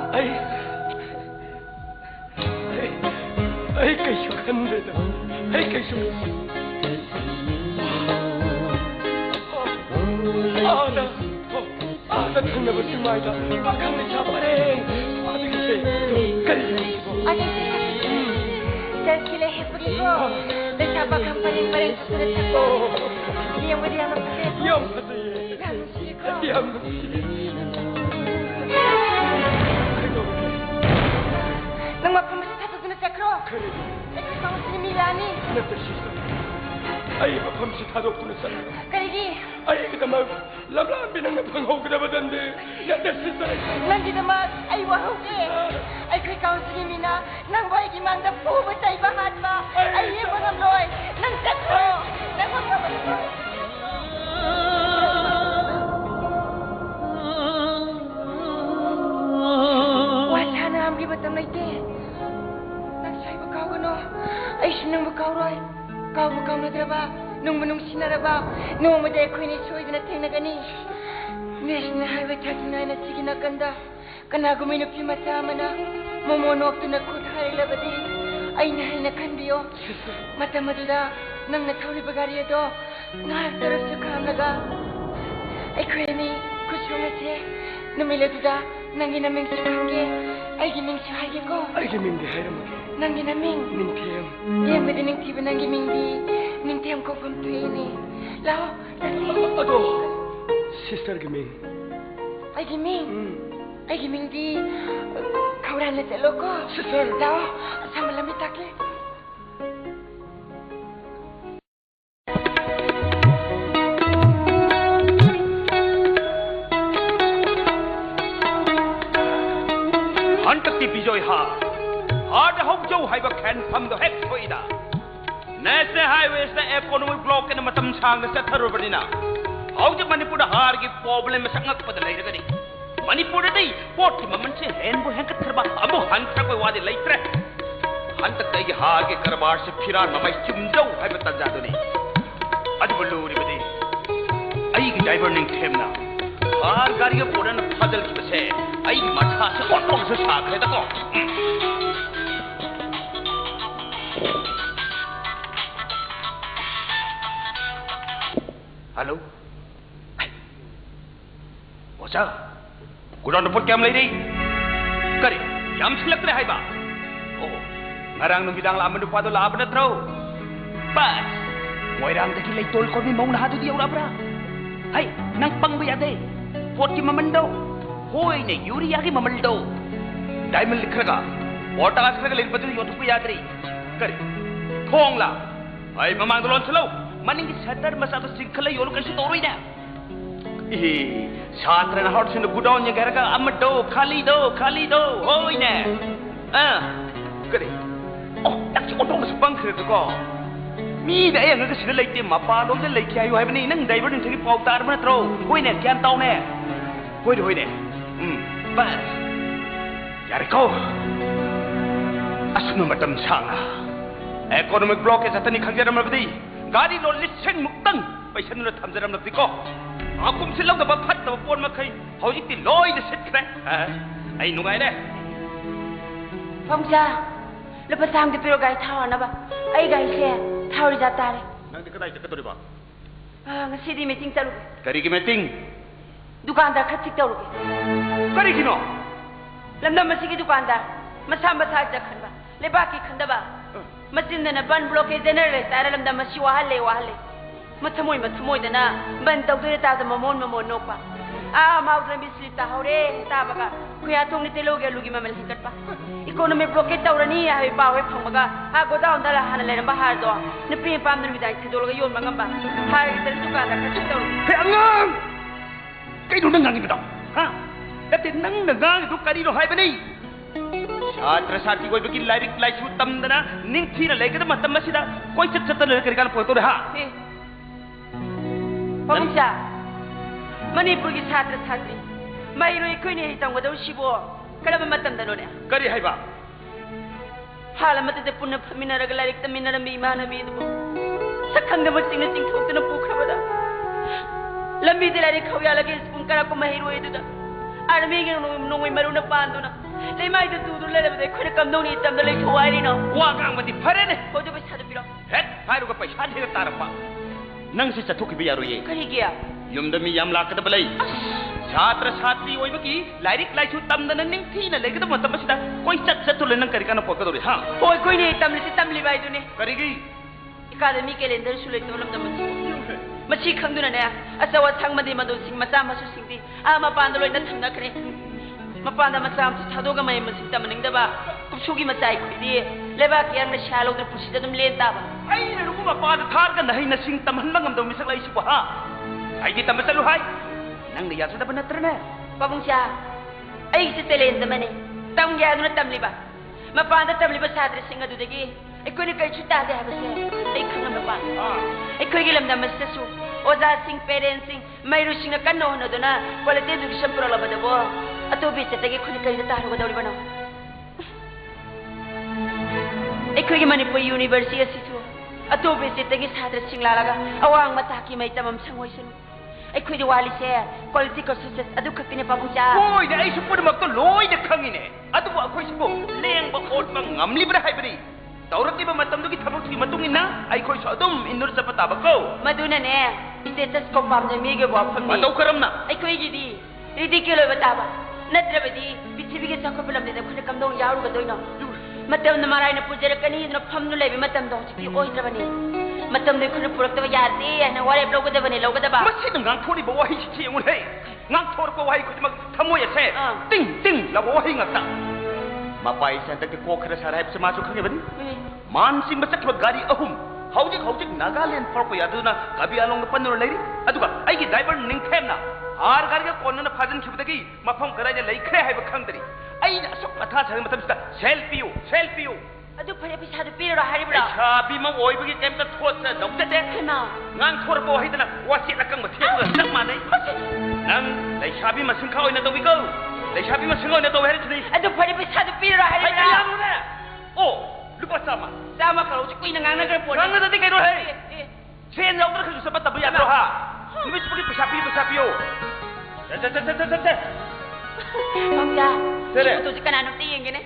Ay kayo kanda daw. Ay kayo. Ada tanda ba si Maida? Bakang na siya pa rin. Ate kasi, kayo. Ate kasi, dahil sila hepagi ko. Dahil siya bakang pa rin susunod sa ko. Iyang mo diyan mapatid. Iyang patay. Iyang sili ko. Iyang sili. Nang mapamasitado doon sa kro. Kayo. Ay kasama si Milani. Natasisa. Ay mapamasitado doon sa kro. Karigi. Ay kita mag lamlam binang napanghaw ka na ba dandi? Natasisa. Nandi naman ay wahugi. Ay kay kaon si Mina. Nang boy gimanda po ba sa ibahan ma? Ay hibo ng loy. Nang sakro. Nang mapamasitado. Wala na ang gibatang naiti. Nang sa'y bakaw gano. Ay sinang bakaw roy. Kau bakaw na draba. nungbu nungsinaraba nongmada akhoi soidana thengnagani National Highway 39 asigi nakanda kanagumai nupi macha amana momo noktuna khut harilabadi aina haina khanbiyo matam aduda nangna thauliba gari ado ngar tarafsu khamnaga akhoi ni khusungase numiladuda nangi naming sukhange aigi ming su haige ko aigi ming de hairamage nangi naming ningthem yemgadi ningtiba nangi mingdi ningthem ko pumtuini lao lasi ado sister gi ming aigi ming di kaurana chalo ko sister lao samalami takle Hantak ti bijoy ha hard hok jo haiba khan pham do hek thoida national highways na economic block na matam sang na satharu badina hauj manipur har gi problem sangak pad lai ragani manipur dai port ki maman se hen bu hen katharba amu hantra koi wade laitre hantak dai gi har gi karbar se phiran mamai chumjau haiba tanja do ni adu bulu ri badi ai gi driver ning themna har gari ge poran phadal ki base ai matha se otong se sa khe ta ko hello ocha gudon report kam lai dei kari yam silak le hai ba oh ngarang nung bidang la amandu pado la abna tro bas moirang daki lai tol ko mi mau na hadu di ora bra hai nang pang bi ade pot ki mamando hoi ne yuria ki mamaldo diamond likhraga potash khraga len padu yotu ku yadri kari thong la ai mamang dolon selo maning ki satar masa to sinkhala yolu kashi toroi na छात्र ना हॉट सिंह गुडाउन ये घर का अम्मडो खाली दो होई ने करे ओ तक ऑटो में बंक करे तो को मी दे यंग का सिन लेते मपा लोग जे लेके आयो है बनी नंग ड्राइवर दिन थकी पाउतार में त्रो होई ने क्या ताऊ ने होई ने बस यार को असनु मतम सांगा इकोनॉमिक ब्लॉक के सतनी खंजरम रबदी गाड़ी लो लिसन मुक्तंग पैसा न थमजरम रबदी को आकुम से लग दबा फट दबा पोन मखई हौजिति लोय de sit khre ai nungai de Pamja lupa sang de piro gai thaw na ba ai gai se thaw ri jata re nang de kadai te kadori ba ngasi di meeting taru kari ki meeting dukandar khatik taru kari ki no lamda masi ki dukandar masa jakhan ba leba ki khanda ba masin na ban blockade general tara lamda masi wahale mathamoy dana ban tawdure ta da mamon nokpa maudran bisli ta hore ta baga kuya thong ni teloge lugi mamal hikat pa economic blockade tawrani ai ba we phamaga go down dala hana leramba har do ni pri pam ni bidai thidolga yon mangam ba har tel tu ka da ka taw he angam kai du nang ngi bidau ha ate nang na du kari ro hai bani छात्र साथी कोई बकी लाइरिक लाइसु तमदना निंग थीना लेके त मतम मसिदा कोई चत न करि काल पोतो रे हा Pamja Manipur ki chhatra chhatri mai roi koi ne hitang wadau shibo kada matam da no ne kari haiba hala mate de punna phamina raga larik tamina mi mana bi du sakhang de maching na ching thok na pukha bada lambi de larik khawya lage spun kara ko mai roi du da army ge no ngoi maru na pan du na le mai du du le le de khoi kam no ni tam da le thwai ri no wa gang mati phare ne ko de paisa de piro het phairu ga paisa de tarapa nang si chathuk bi yaro ye kari gya yum da mi yam la ka da balai छात्र छात्री ओइ बकी लाइरिक लाइसु तमदन निंग थीना लेके त मतम सिदा कोई चत ले नंग करि काना पोकदोरे हा होय कोई ने तमली bai du ne करिगी academy calendar su le to lam da machi khangduna ne asawa thangmadi madu sing macha masu singdi ama panda loi na thamna kre mapanda macha am thado ga mai masin tamning da ba kupsugi machai khudi leba kyang na shalo da pusi da dum le ta ba ai ne ruku ma pa da thar ga nahi na sing tamhan mangam do misak lai su ha ai di tamasalu hai nang ne ya sa da banatra ne babungcha ai se telen da mane tam ya nu tamli ba mapanda tamli ba sadri singa du degi ekoi ne kai chuta de ha ba se ai khanga ba ekoi gi lam da masta su oza sing parents sing mai ru sing kan no na do na quality education pro la ba da bo ato bi se tegi khuni kai da ta ro ga dawli bana ekoi gi Manipur university asisu ꯑꯇꯣꯞꯄ ꯁꯦꯠꯇꯒꯤ ꯁꯥꯇ꯭ꯔꯁꯤꯡ ꯂꯥꯛꯂꯒ ꯑꯋꯥꯡꯕ ꯊꯥꯛꯀꯤ ꯃꯍꯩ ꯇꯝꯐꯝ ꯁꯪꯉꯣꯏꯁꯅꯨ ꯑꯩꯈꯣꯏꯗ ꯋꯥꯠꯂꯤꯁꯦ ꯄꯣꯂꯤꯇꯤꯀꯦꯜ ꯁꯣꯁꯦꯁ ꯑꯗꯨ ꯈꯛꯇꯅꯦ ꯄꯥꯕꯨꯡꯆꯥ ꯍꯣꯏꯅꯦ ꯑꯩꯁꯨ ꯄꯨꯝꯅꯃꯛꯇꯣ ꯂꯣꯏꯅ ꯈꯪꯉꯤꯅꯦ ꯑꯗꯨꯕꯨ ꯑꯩꯈꯣꯏꯁꯤꯕꯨ ꯂꯦꯡꯕ ꯑꯣꯠꯄ ꯉꯝꯂꯤꯕ꯭ꯔꯥ ꯍꯥꯏꯕꯅꯤ ꯇꯧꯔꯛꯂꯤꯕ ꯃꯇꯝꯗꯨꯒꯤ ꯊꯕꯛꯁꯤꯒꯤ ꯃꯇꯨꯡ ꯏꯟꯅ ꯑꯩꯈꯣꯏꯁꯨ ꯑꯗꯨꯝ ꯏꯟꯗꯨꯅ ꯆꯠꯄ ꯇꯥꯕ ꯀꯣ ꯃꯗꯨꯅꯅꯦ ꯁ꯭ꯇꯦꯇꯁ ꯀꯣ ꯄꯥꯝꯖ ꯃꯤꯒꯤ ꯋꯥꯐꯝꯅꯤ ꯃꯇꯧ ꯀꯔꯝꯅ ꯑꯩꯈꯣꯏꯒꯤꯗꯤ ꯔꯤꯗꯤꯀꯦꯜ ꯑꯣꯏꯕ ꯇꯥꯕ ꯅꯠꯇ꯭ꯔꯕꯗꯤ ꯄ꯭ꯔꯤꯊꯤꯕꯤꯒꯤ ꯆꯥꯎꯈꯠꯄ ꯂꯝꯗ ꯑꯩꯈꯣꯏꯅ ꯀꯝꯗꯧꯅ ꯌꯥꯎꯔꯨꯒꯗꯣꯏꯅꯣ ꯃꯇꯝꯅ ꯃꯔꯥꯏꯅ ꯄꯨꯖꯔꯛꯀꯅꯤ ꯑꯗꯨꯅ ꯐꯝꯗꯨ ꯂꯩꯕ ꯃꯇꯝꯗꯣ ꯍꯧꯖꯤꯛꯇꯤ ꯑꯣꯏꯗ꯭ꯔꯕꯅꯤ ꯃꯇꯝꯗꯣ ꯑꯩꯈꯣꯏꯅ ꯄꯨꯔꯛꯇꯕ ꯌꯥꯗꯦ ꯍꯥꯏꯅ ꯋꯥꯔꯦꯞ ꯂꯧꯒꯗꯕ ꯃꯁꯤꯅ ꯉꯥꯡꯊꯣꯔꯤꯕ ꯋꯥꯍꯩꯁꯤ ꯌꯦꯡꯉꯨꯅꯦ ꯉꯥꯡꯊꯣꯔꯛꯄ ꯋꯥꯍꯩ ꯈꯨꯗꯤꯡꯃꯛ ꯊꯃꯣꯏ ꯑꯁꯦ ꯇꯤꯡ ꯇꯤꯡ ꯂꯥꯎꯕ ꯋꯥꯍꯩ ꯉꯥꯛꯇ ꯃꯄꯥꯏꯁꯦ ꯍꯟꯗꯛꯇꯤ ꯀꯣꯛ ꯈꯔ ꯁꯥꯔꯦ ꯍꯥꯏꯕꯁꯤ ꯃꯥꯁꯨ ꯈꯪꯉꯤꯕꯅꯤ ꯃꯥꯟ ꯆꯤꯡꯕ ꯆꯠꯈꯤꯕ ꯒꯥꯔꯤ ꯑꯍꯨꯝ ꯍꯧꯖꯤꯛ ꯅꯥꯒꯥꯂꯦꯟ ꯐꯥꯎꯔꯛꯄ ꯌꯥꯗꯨꯅ ꯀꯕꯤ ꯑꯂꯣꯡꯗ ꯄꯟꯗꯨꯅ ꯂꯩꯔꯤ ꯑꯗꯨꯒ ꯑꯩꯒꯤ ꯗ꯭ꯔꯥꯏꯚꯔ ꯅꯤꯡꯊꯦꯝꯅ ꯍꯥꯔ ꯒꯥꯔꯤꯒ ꯀꯣꯟꯅꯅ ꯐꯥꯖꯤꯟꯈꯤꯕꯗꯒꯤ ꯃꯐꯝ ꯀꯗꯥꯏꯗ ꯂꯩꯈ꯭ꯔꯦ ꯍꯥꯏꯕ ꯈꯪꯗ꯭ꯔꯤ ꯑꯩꯅ ꯑꯁꯨꯛ ꯃꯊꯥ ꯁꯥꯕ ꯃꯇꯝꯁꯤꯗ ꯁꯦꯜ ꯄꯤꯌꯨ ꯑꯗꯨ ꯐꯔꯦ ꯄꯩꯁꯥꯗꯨ ꯄꯤꯔꯣ ꯍꯥꯏꯔꯤꯕ꯭ꯔꯥ ꯂꯩꯁꯥꯕꯤꯃ ꯑꯣꯏꯕꯒꯤ ꯀꯩꯝꯇ ꯊꯣꯠꯆꯗꯧꯖꯗꯦ ꯍꯩꯃꯥ ꯉꯥꯡꯊꯣꯔꯛꯄ ꯋꯥꯍꯩꯗꯅ ꯋꯥꯆꯦꯠ ꯑꯀꯪꯕ ꯊꯦꯛꯄꯒ ꯆꯞ ꯃꯥꯟꯅꯩ ꯅꯪ ꯂꯩꯁꯥꯕꯤ ꯃꯁꯤꯡ ꯈꯛ ꯑꯣꯏꯅ ꯇꯧꯕꯤꯀꯣ ꯂꯩꯁꯥꯕꯤ ꯃꯁꯤꯡ ꯑꯣꯏꯅ ꯇꯧꯕ ꯍꯥꯏꯔꯤꯁꯤꯅꯤ ꯑꯗꯨ ꯐꯔꯦ ꯄꯩꯁꯥꯗꯨ ꯄꯤꯔꯣ ꯍꯥꯏꯔꯤꯕ꯭ꯔꯥ ꯌꯥꯝꯅꯦ ꯑꯣ ꯂꯨꯄꯥ 100 ꯆꯥꯝꯃ ꯈꯔ ꯀꯨꯏꯅ ꯉꯥꯡꯅꯈ꯭ꯔ ꯄꯣꯠ ꯉꯥꯡꯅꯗꯗꯤ ꯀꯩꯅꯣ ꯍꯦ ꯁꯦꯟ ꯌꯥꯎꯗ꯭ꯔꯒꯁꯨ ꯆꯠꯄ ꯇꯝꯕ ꯌꯥꯗ꯭ꯔꯣ ꯍꯥ ꯅꯨꯃꯤꯠ ꯆꯨꯞꯄꯒꯤ ꯄꯩꯁꯥ ꯄꯤꯌꯣ ꯆꯠ ꯄꯥꯕꯨꯡꯆꯥ ꯀꯔꯤ? ꯁꯤ ꯐꯣꯇꯣꯁꯤ ꯀꯅꯥꯅꯣ ꯑꯝꯇ ꯌꯦꯡꯒꯦꯅꯦ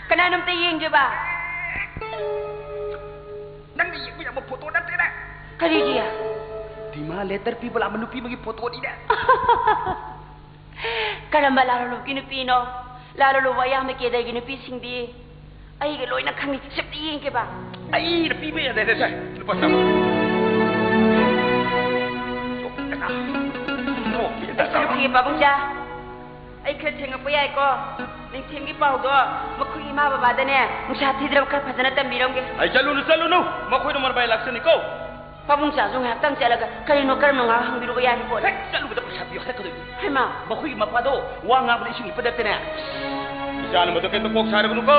ꯀꯅꯥꯅꯣ ꯑꯝꯇ ꯌꯦꯡꯒꯦꯕ ꯅꯪꯅ ꯌꯦꯡꯕ ꯌꯥꯕ ꯐꯣꯇꯣ ꯅꯠꯇꯦꯅꯦ ꯀꯔꯤꯒꯤ ꯗꯤꯃꯥ ꯂꯦꯇꯔ ꯄꯤꯕ ꯂꯥꯛꯕ ꯅꯨꯄꯤ ꯑꯃꯒꯤ ꯐꯣꯇꯣꯅꯤꯅꯦ ꯀꯔꯝꯕ ꯂꯥꯂꯣꯂꯨꯞꯀꯤ ꯅꯨꯄꯤꯅꯣ ꯂꯥꯂꯣꯂꯨꯞ ꯑꯌꯥꯝꯕ ꯀꯦꯗꯔꯒꯤ ꯅꯨꯄꯤꯁꯤꯡꯗꯤ ꯑꯩꯒ ꯂꯣꯏꯅ ꯈꯪꯉꯤ ꯁꯤꯞꯇ ꯌꯦꯡꯒꯦꯕ ꯑꯩꯅ ꯄꯤꯕ ꯌꯥꯗꯦ ꯁꯦ ꯂꯨꯄꯥ 100 ꯁꯤꯔꯨꯛꯀꯤ ꯄꯥꯕꯨꯡꯆꯥ ꯑꯩ ꯈꯔ ꯊꯦꯡꯉꯛꯄ ꯌꯥꯏꯀꯣ ꯅꯤꯡꯊꯦꯝꯒꯤ ꯄꯥꯎꯗꯣ ꯃꯈꯣꯏ ꯏꯃꯥ ꯕꯕꯥꯗꯅꯦ ꯅꯨꯡꯁꯥ ꯊꯤꯗ꯭ꯔꯕ ꯈꯔ ꯐꯖꯅ ꯇꯝꯕꯤꯔꯝꯒꯦ ꯑꯩ ꯆꯠꯂꯨꯅꯨ ꯃꯈꯣꯏꯅ ꯃꯔꯕꯥꯏ ꯂꯥꯛꯆꯅꯤꯀꯣ ꯄꯥꯕꯨꯡꯆꯥꯁꯨ ꯉꯥꯏꯍꯥꯛꯇꯪ ꯆꯠꯂꯒ ꯀꯔꯤꯅꯣ ꯀꯔꯝꯅ ꯉꯥꯏꯍꯥꯛ ꯍꯪꯕꯤꯔꯨꯕ ꯌꯥꯅꯤ ꯄꯣꯠ ꯍꯦꯛ ꯆꯠꯂꯨꯕꯗ ꯄꯩꯁꯥ ꯄꯤꯌꯣ ꯍꯥꯏꯔꯛꯀꯗꯣꯏꯅꯤ ꯍꯩꯃꯥ ꯃꯈꯣꯏꯒꯤ ꯃꯄꯥꯗꯣ ꯋꯥ ꯉꯥꯡꯕꯗ ꯏꯁꯤꯡ ꯂꯨꯞꯄꯗꯛꯇꯅꯦ ꯏꯆꯥꯅ ꯃꯗꯨ ꯀꯩꯝꯇ ꯀꯣꯛ ꯁꯥꯔꯒꯅꯨꯀꯣ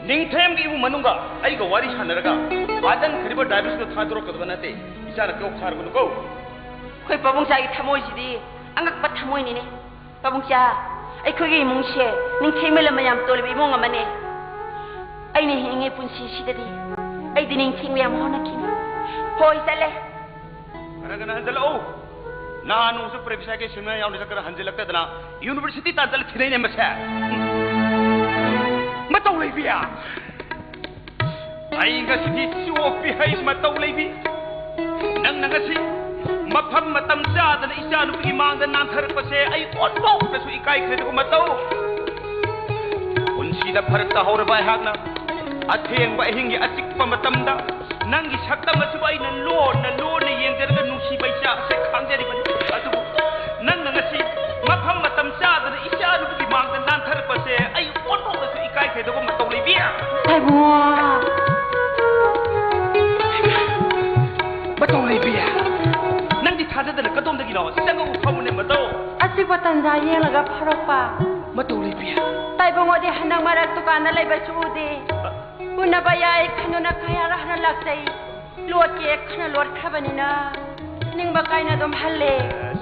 ꯅꯤꯡꯊꯦꯝꯒꯤ ꯏꯃꯨꯡ ꯃꯅꯨꯡꯒ ꯑꯩꯒ ꯋꯥꯔꯤ ꯁꯥꯟꯅꯔꯒ ꯄꯥꯖꯟꯈ꯭ꯔꯤꯕ ꯗ꯭ꯔꯥꯏꯚꯔꯁꯤꯡꯗꯣ ꯊꯥꯗꯣꯔꯛꯀꯗꯕ ꯅꯠꯇꯦ ꯏꯆꯥꯅ ꯀꯣꯛ ꯁꯥꯔꯒꯅꯨꯀꯣ ꯑꯩꯈꯣꯏ ꯄꯥꯕꯨꯡꯆꯥꯒꯤ ꯊꯃꯣꯏꯁꯤꯗꯤ ꯑꯉꯛꯄ ꯊꯃꯣꯏꯅꯤꯅꯦ ꯄꯥꯕꯨꯡꯆꯥ ꯑꯩꯈꯣꯏꯒꯤ ꯏꯃꯨꯡꯁꯦ ꯅꯤꯡꯊꯦꯝ ꯂꯝ ꯌꯥꯝ ꯇꯣꯜꯂꯤꯕ ꯏꯃꯨꯡ ꯑꯃꯅꯦ ꯑꯩꯅ ꯍꯤꯡꯉꯤ ꯄꯨꯟꯁꯤꯁꯤꯗꯗꯤ ꯑꯩꯗꯤ ꯅꯤꯡꯊꯦꯝ ꯌꯥꯝ ꯍꯣꯠꯅꯈꯤꯅꯤ ꯍꯣꯏ ꯆꯠꯂꯦ ꯈꯔ ꯍꯟꯖꯤꯜꯂꯛꯎ ꯅꯍꯥꯟ ꯅꯣꯡꯁꯨ ꯄ꯭ꯔꯦꯞꯁꯥꯏꯒꯤ ꯁꯤꯡꯅ ꯌꯥꯎꯅ ꯆꯠꯀꯔ ꯍꯟꯖꯤꯜꯂꯛꯇꯗꯅ ꯌꯨꯅꯤꯚꯔꯁꯤꯇꯤ ꯇꯥꯟꯖꯜ ꯊꯤꯅꯩꯅꯦ ꯃꯁꯦ ꯃꯇꯧ ꯂꯩꯕꯤꯌꯥ ꯑꯩ ꯉꯁꯤꯗꯤ ꯆꯣꯞꯄꯤ ꯍꯩ ꯃꯇꯧ ꯂꯩꯕꯤ ꯅꯪꯅ ꯉꯁꯤ ꯃꯐꯝ ꯃꯇꯝ ꯆꯥꯗꯅ ꯏꯆꯥꯅꯨꯄꯤꯒꯤ ꯃꯥꯡꯗ ꯅꯥꯟꯊꯔꯛꯄꯁꯦ ꯑꯩ ꯑꯣꯟꯊꯣꯛꯅꯁꯨ ꯏꯀꯥꯏꯈ꯭ꯔꯦꯗꯨꯒ ꯃꯇꯧ ꯄꯨꯟꯁꯤꯗ ꯐꯔꯛ ꯇꯥꯍꯧꯔꯕ ꯑꯩꯍꯥꯛꯅ ꯑꯊꯦꯡꯕ ꯑꯍꯤꯡꯒꯤ ꯑꯆꯤꯛꯄ ꯃꯇꯝꯗ ꯅꯪꯒꯤ ꯁꯛꯇꯝ ꯑꯁꯤꯕꯨ ꯑꯩꯅ ꯂꯣꯟꯅ ꯌꯦꯡꯖꯔꯒ ꯅꯨꯡꯁꯤꯕ ꯏꯆꯥ ꯑꯁꯦ ꯈꯥꯡꯖꯔꯤꯕꯅꯤ ꯑꯗꯨꯕꯨ ꯅꯪꯅ ꯉꯁꯤ ꯃꯐꯝ ꯃꯇꯝ ꯆꯥꯗꯅ ꯏꯆꯥꯅꯨꯄꯤꯒꯤ ꯃꯥꯡꯗ ꯅꯥꯟꯊꯔꯛꯄꯁꯦ ꯑꯩ ꯑꯣꯟꯊꯣꯛꯅꯁꯨ ꯏꯀꯥꯏꯈ꯭ꯔꯦꯗꯨꯒ ꯃꯇꯧ ꯂꯩꯕꯤ ꯃꯇꯧ ꯂꯩꯕꯤ ꯅꯪꯗꯤ ꯊꯥꯖꯗꯅ ꯀꯗꯣꯝꯗꯒꯤꯅꯣ ꯆꯪꯉꯛꯎ ꯐꯝꯃꯨꯅꯦ ꯃꯇꯧ ꯑꯁꯤꯕꯨ ꯇꯟꯖꯥ ꯌꯦꯡꯂꯒ ꯐꯔꯛꯄ ꯃꯇꯧ ꯂꯩꯕꯤ ꯇꯥꯏꯕꯪꯉꯣꯗꯤ ꯍꯟꯗꯛ ꯃꯔꯛ ꯗꯨꯀꯥꯟꯗ ꯂꯩꯕꯁꯨ ꯎꯗꯦ ꯎꯅꯕ ꯌꯥꯏ ꯈꯟꯗꯨꯅ ꯀꯌꯥꯔ ꯍꯟꯅ ꯂꯥꯛꯆꯩ ꯂꯣꯠꯀꯦ ꯈꯟꯅ ꯂꯣꯠꯈ꯭ꯔꯕꯅꯤꯅ ꯅꯤꯡꯕ ꯀꯥꯏꯅ ꯑꯗꯨꯝ ꯍꯜꯂꯦ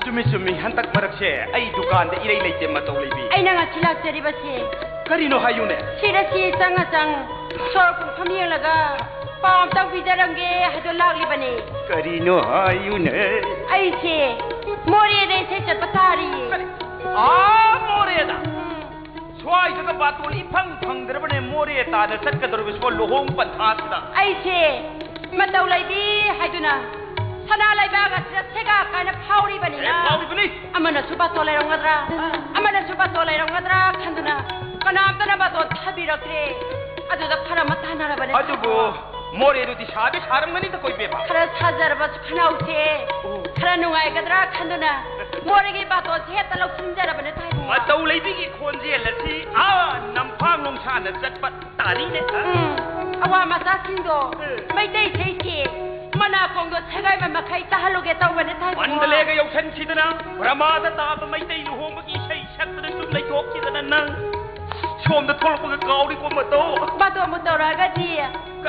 ꯆꯨꯝꯃꯤ ꯍꯟꯗꯛ ꯃꯔꯛꯁꯦ ꯑꯩ ꯗꯨꯀꯥꯟꯗ ꯏꯔꯩ ꯂꯩꯇꯦ ꯃꯇꯧ ꯂꯩꯕꯤ ꯑꯩꯅ ꯉꯁꯤ ꯂꯥꯛꯆꯔꯤꯕꯁꯦ ꯀꯔꯤꯅೋ ꯍꯥꯏꯌꯨꯅꯦ ꯁꯤꯗ ꯁꯤ ꯆꯪ ꯁꯣꯔꯣꯛ ꯄꯨꯡꯐꯝ ꯌꯦꯡꯂꯒ ꯄꯥꯎ ꯑꯝꯇꯪ ꯄꯤꯖꯔꯝꯒꯦ ꯍꯥꯏꯗꯣ ꯂꯥꯛꯂꯤꯕꯅꯦ ꯀꯔꯤꯅꯣ ꯍꯥꯏꯌꯨꯅꯦ ꯑꯩꯁꯦ ꯃꯣꯔꯦꯗ ꯏꯁꯩ ꯆꯠꯄ ꯇꯥꯔꯤꯌꯦ ꯃꯣꯔꯦꯗ ꯁ꯭ꯋꯥꯏꯗꯒ ꯕꯥꯇꯣꯟ ꯏꯐꯪ ꯐꯪꯗ꯭ꯔꯕꯅꯦ ꯃꯣꯔꯦ ꯇꯥꯅ ꯆꯠꯀꯗꯧꯔꯤꯕꯁꯤꯕꯣ ꯂꯨꯍꯣꯡ ꯄꯟꯊꯥꯁꯤꯗ ꯑꯩꯁꯦ ꯃꯇꯧ ꯂꯩꯕꯤ ꯍꯥꯏꯗꯨꯅ ꯁꯅꯥ ꯂꯩꯕꯥꯛ ꯑꯁꯤꯗ ꯁꯦꯒꯥ ꯀꯥꯏꯅ ꯐꯥꯎꯔꯤꯕꯅꯤꯅ ꯐꯥꯎꯔꯤꯕꯅꯤ ꯑꯃꯅꯁꯨ ꯕꯥꯇꯣꯟ ꯂꯩꯔꯝꯒꯗ꯭ꯔꯥ ꯑꯃꯅꯁꯨ ꯕꯥꯇꯣꯟ ꯂꯩꯔꯝꯒꯗ꯭ꯔꯥ ꯈꯟꯗꯨꯅ ꯀꯅꯥꯝꯇꯅ ꯕꯥꯇꯣꯟ ꯊꯥꯕꯤꯔꯛꯇ꯭ꯔꯦ ꯑꯗꯨꯗ ꯈꯔ ꯑꯃ ꯇꯥꯟꯅꯔꯕꯅꯦ ꯑꯗꯨꯕꯨ ꯃꯣꯔꯦꯗꯨꯗꯤ ꯁꯥꯔꯝꯒꯅꯤꯗ ꯀꯣꯏꯕꯦꯕꯈꯔ ꯁꯥꯖꯔꯕꯁꯨ ꯈꯟꯅꯧꯁꯦ ꯈꯔ ꯅꯨꯡꯉꯥꯏꯒꯗ꯭ꯔꯥ ꯈꯟꯗꯨꯅ ꯃꯣꯔꯦꯒꯤ ꯕꯥꯇꯣꯟꯁꯦ ꯍꯦꯛꯇ ꯂꯧꯁꯤꯟꯖꯔꯕꯅꯦ ꯊꯥꯏꯕꯨꯡ ꯃꯇꯧ ꯂꯩꯕꯤꯒꯤ ꯈꯣꯟꯖꯦꯜ ꯑꯁꯤ ꯅꯝꯐꯥꯡ ꯅꯨꯡꯁꯥꯅ ꯆꯠꯄ ꯇꯥꯔꯤꯅꯦ ꯑꯋꯥ ꯃꯆꯥꯁꯤꯡꯗꯣ ꯃꯩꯇꯩ ꯏꯁꯩꯁꯦ ꯃꯅꯥꯀꯣꯡꯗꯣ ꯁꯦꯒꯥꯏꯕ ꯃꯈꯩ ꯇꯥꯍꯜꯂꯨꯒꯦ ꯇꯧꯕꯅꯦ ꯊꯥꯏꯕꯨꯡ ꯃꯟꯗꯂꯦꯒ ꯌꯧꯁꯟꯈꯤꯗꯅ ꯕ꯭ꯔꯍ꯭ꯃꯥꯗ ꯇꯥꯕ ꯃꯩꯇꯩ ꯂꯨꯍꯣꯡꯕꯒꯤ ꯏꯁꯩ ꯁꯛꯇꯅ ꯁꯨꯝ ꯂꯩꯊꯣꯛꯈꯤꯗꯅ ꯅꯪ ꯁꯣꯝꯗ ꯊꯣꯛꯂꯛꯄꯒ ꯀꯥꯎꯔꯤꯀꯣ ꯃꯇꯧ ꯕꯥꯇꯣꯟꯕꯨ ꯇꯧꯔꯛꯑꯒꯗꯤ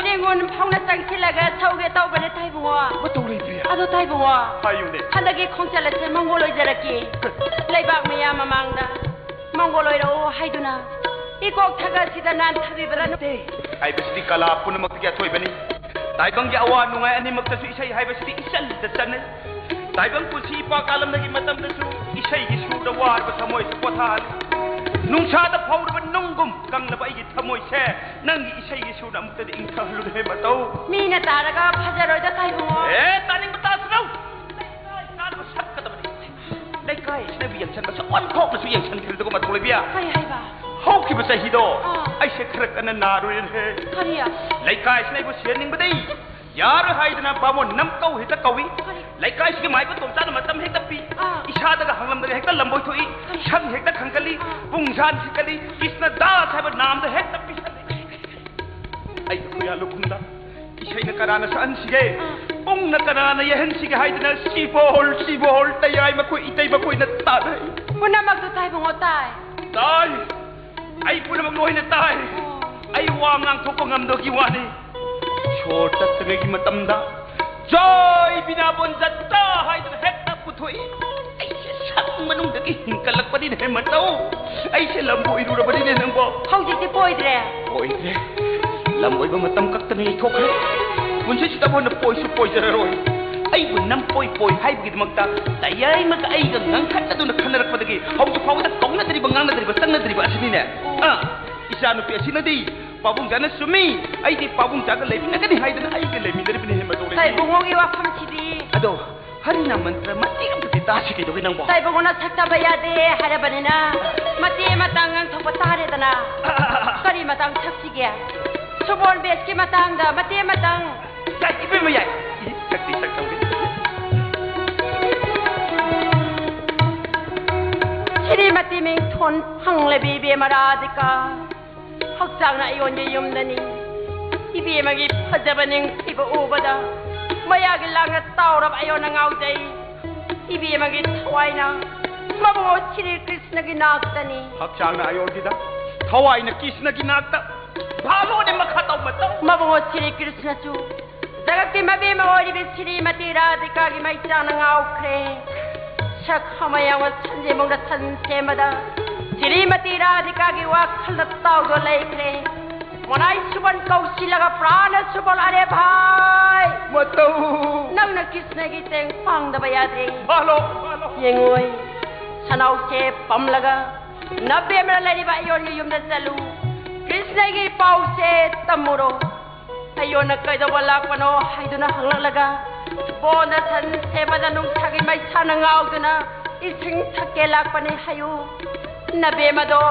ꯔꯦꯡꯒꯣꯟ ꯐꯥꯎꯅ ꯆꯪꯁꯤꯜꯂꯒ ꯁꯧꯒꯦ ꯇꯧꯕꯅꯦ ꯊꯥꯏꯕꯨꯡ ꯃꯇꯧ ꯂꯩꯕꯤ ꯑꯗꯣ ꯊꯥꯏꯕꯨꯡ ꯍꯥꯏꯌꯨꯅꯦ ꯍꯟꯗꯛꯀꯤ ꯈꯣꯡꯆꯠ ꯑꯁꯦ ꯃꯪꯒꯣꯜ ꯑꯣꯏꯖꯔꯛꯀꯦ ꯂꯩꯕꯥꯛ ꯃꯌꯥꯝ ꯃꯃꯥꯡꯗ ꯃꯪꯒꯣꯜ ꯑꯣꯏꯔꯛꯑꯣ ꯍꯥꯏꯗꯨꯅ 이곡 타가시다 난 탑이보다 네. 하이버시티 칼라 punamakti athoibani taibang gi awa nungai ani maktasu isai haibasiti isal da sanne taibang pusi pa kalam nagi matam da su isai gi su da war ba thamoi se pothal nungsa da phawr ba nungum kang na ba gi thamoi se nang gi isai gi su da amta de ingthal lu he matau 미나 따라가 파자로이다 타이고 taning bata srau kal ba sak ka da bani dai kai se bi yang chan ba sa on khok na su yang chan khil da ko ma thole bia 하이 하이바 hau ki ba sa hido ai se khrak kana naru he 하리야 laikai snai bu sian ning badai yar haidna pamo nam kau hita kawi laikai sigi mai bu tom tan matam hekta pi isha daga hanglam daga hekta lamboi thoi shang hekta khangkali pungsan sikali kisna da sab naam da hekta pi ai ku ya lukunda isai na karana san sige pung na karana yahan sige haidna sibol tayai ma ko itay ma ko na ta पुनः मग तो ताई बंगो ताई tai ai punamag loy na tai ai wang ang thok ngam do ki wani short at gi matamda joy binabon jatta hai da hekta puthoi ai se sak manung da ki hinkalak pa din he matau ai se lamboi ru ra pa din nang bo हौजिति पोइद्रे oi re lamboi ba matam kak ta ni thok re mun se sta bon poi su poi jara roi ai bu nam poi hai bi makta tayai mak ai ga ngang khat atu na khanak pa dagi hau ju pau da kong na dari bangang na dari ba sang na dari ba asini ne isa nu pe asina di pabung jana sumi ai di pabung jaga lebi na kani hai da ai ga lebi dari bini he ma ताई dole बंगो की वाफम छिदी ado hari na mantra mati am ti ta si ki do nang bo ताई बंगो ना सकता भया दे हरे बनेना मते मतंग अंग थोप तारे दना करी मतंग छक्सी गया सुबोल बेस की मतंग दा मते Matang kai ibe ma yai sakti sakta wi Shrimati में थोन हंगले बीबी मरादिका हक्चांगना इयोन युमदनी इबी मगी फजबनिंग इबो उबदा मयागी लांग तावरब अयोन ngaudai इबी मगी थवाइना मबो श्री कृष्ण की नागतनी hakchang na ayor gi da thawai na kisna gi nak ta bhalo ne makha taw ma taw मबो श्री कृष्ण चु जगत की मबी मोरी बे श्रीमती राधिका की मैचान ngaukre sak hamayawa sanje mongda sanse mada Shrimati राधिका की वाखल ताव दो लेखरे मोनाई सुबन कौशी लगा प्राण सुबल अरे भाई matau नंग न किसने की तेंग पांग दबया दे bhalo येंगोई सनाव से पम लगा नब्बे में लड़ी बा योन युम न चलू कृष्ण की पाव से तमुरो अयो न कई दो वाला पनो हाइदो न हंग लगा बोन सन से मदनुंग थागी मै छानंगाव दुना इसिंग थके लाक पने हायु नबे मदो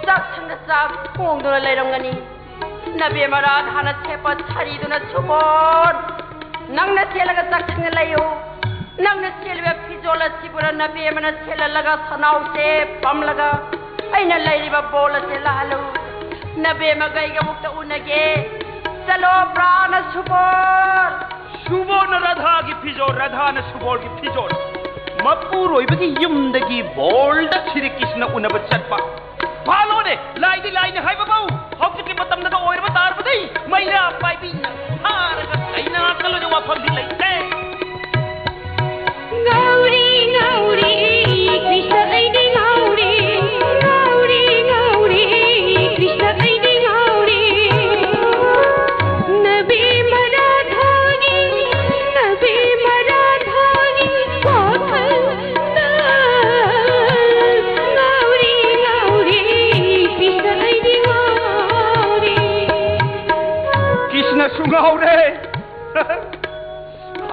sak संग sak पोंग दुना लेरंगनी नबे मरा धाना छेप छारी दुना छुबोन नंग न छेलगा sak संग लयो नंग न छेलवे फिजोला सिपुरा नबे मन छेल लगा सनाव से पम लगा ऐना लैरिबा बोल से लालो नबे मगई गा मुक्त उनगे चलो प्राण छुबोन subon radha gi pijor radha na subol gi pijor mapuroi bagi yum dagi bol da sri krishna unaba chatpa bhalo ne lai ni hai ba bau hok ki matam na oir ba tar ba dai maira pai bi na har ga kaina kalo jo wa phang di lai te Gauri, Gauri, Krishna Lady Gauri, Gauri, Gauri, Krishna Lady Gauri. Nabi Maradhani, Nabi Maradhani, Kothal Gauri, Gauri, Krishna Lady Gauri. krishna sungau re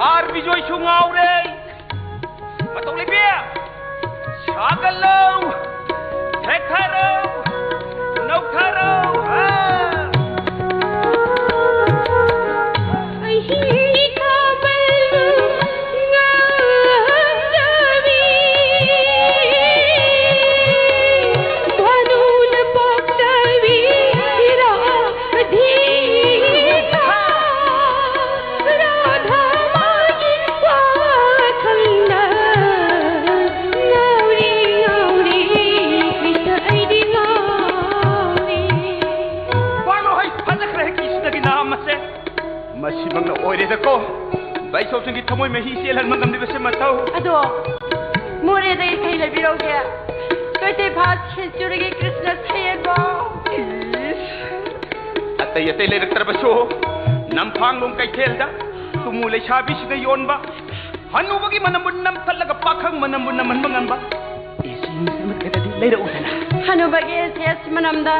har bijoy sungau re matau le bia sagalo thekaro nokaro masibang na oire da ko bai so singi thamoi me hi sel han mangam de se matau अदो मोरे दे कई लबिरोगे कते भात छेचुरगे कृष्ण छेगो ꯑꯇꯩ ꯑꯇꯩ ꯂꯩꯔꯛꯇ꯭ꯔꯕꯁꯨ ꯅꯝꯐꯥꯡꯂꯣꯡ ꯀꯩꯊꯦꯜꯗ ꯇꯨꯃꯨ ꯂꯩꯁꯥꯕꯤꯁꯤꯡꯅ ꯌꯣꯟꯕ ꯍꯅꯨꯕꯒꯤ ꯃꯅꯝꯕꯨ ꯅꯝꯊꯠꯂꯒ ꯄꯥꯈꯪ ꯃꯅꯝꯕꯨ ꯅꯝꯍꯟꯕ ꯉꯝꯕ ꯑꯦꯁꯤꯃꯈꯩꯗꯗꯤ ꯂꯩꯔꯛꯎꯗꯅ ꯍꯅꯨꯕꯒꯤ ꯑꯦꯁꯦꯁ ꯃꯅꯝꯗ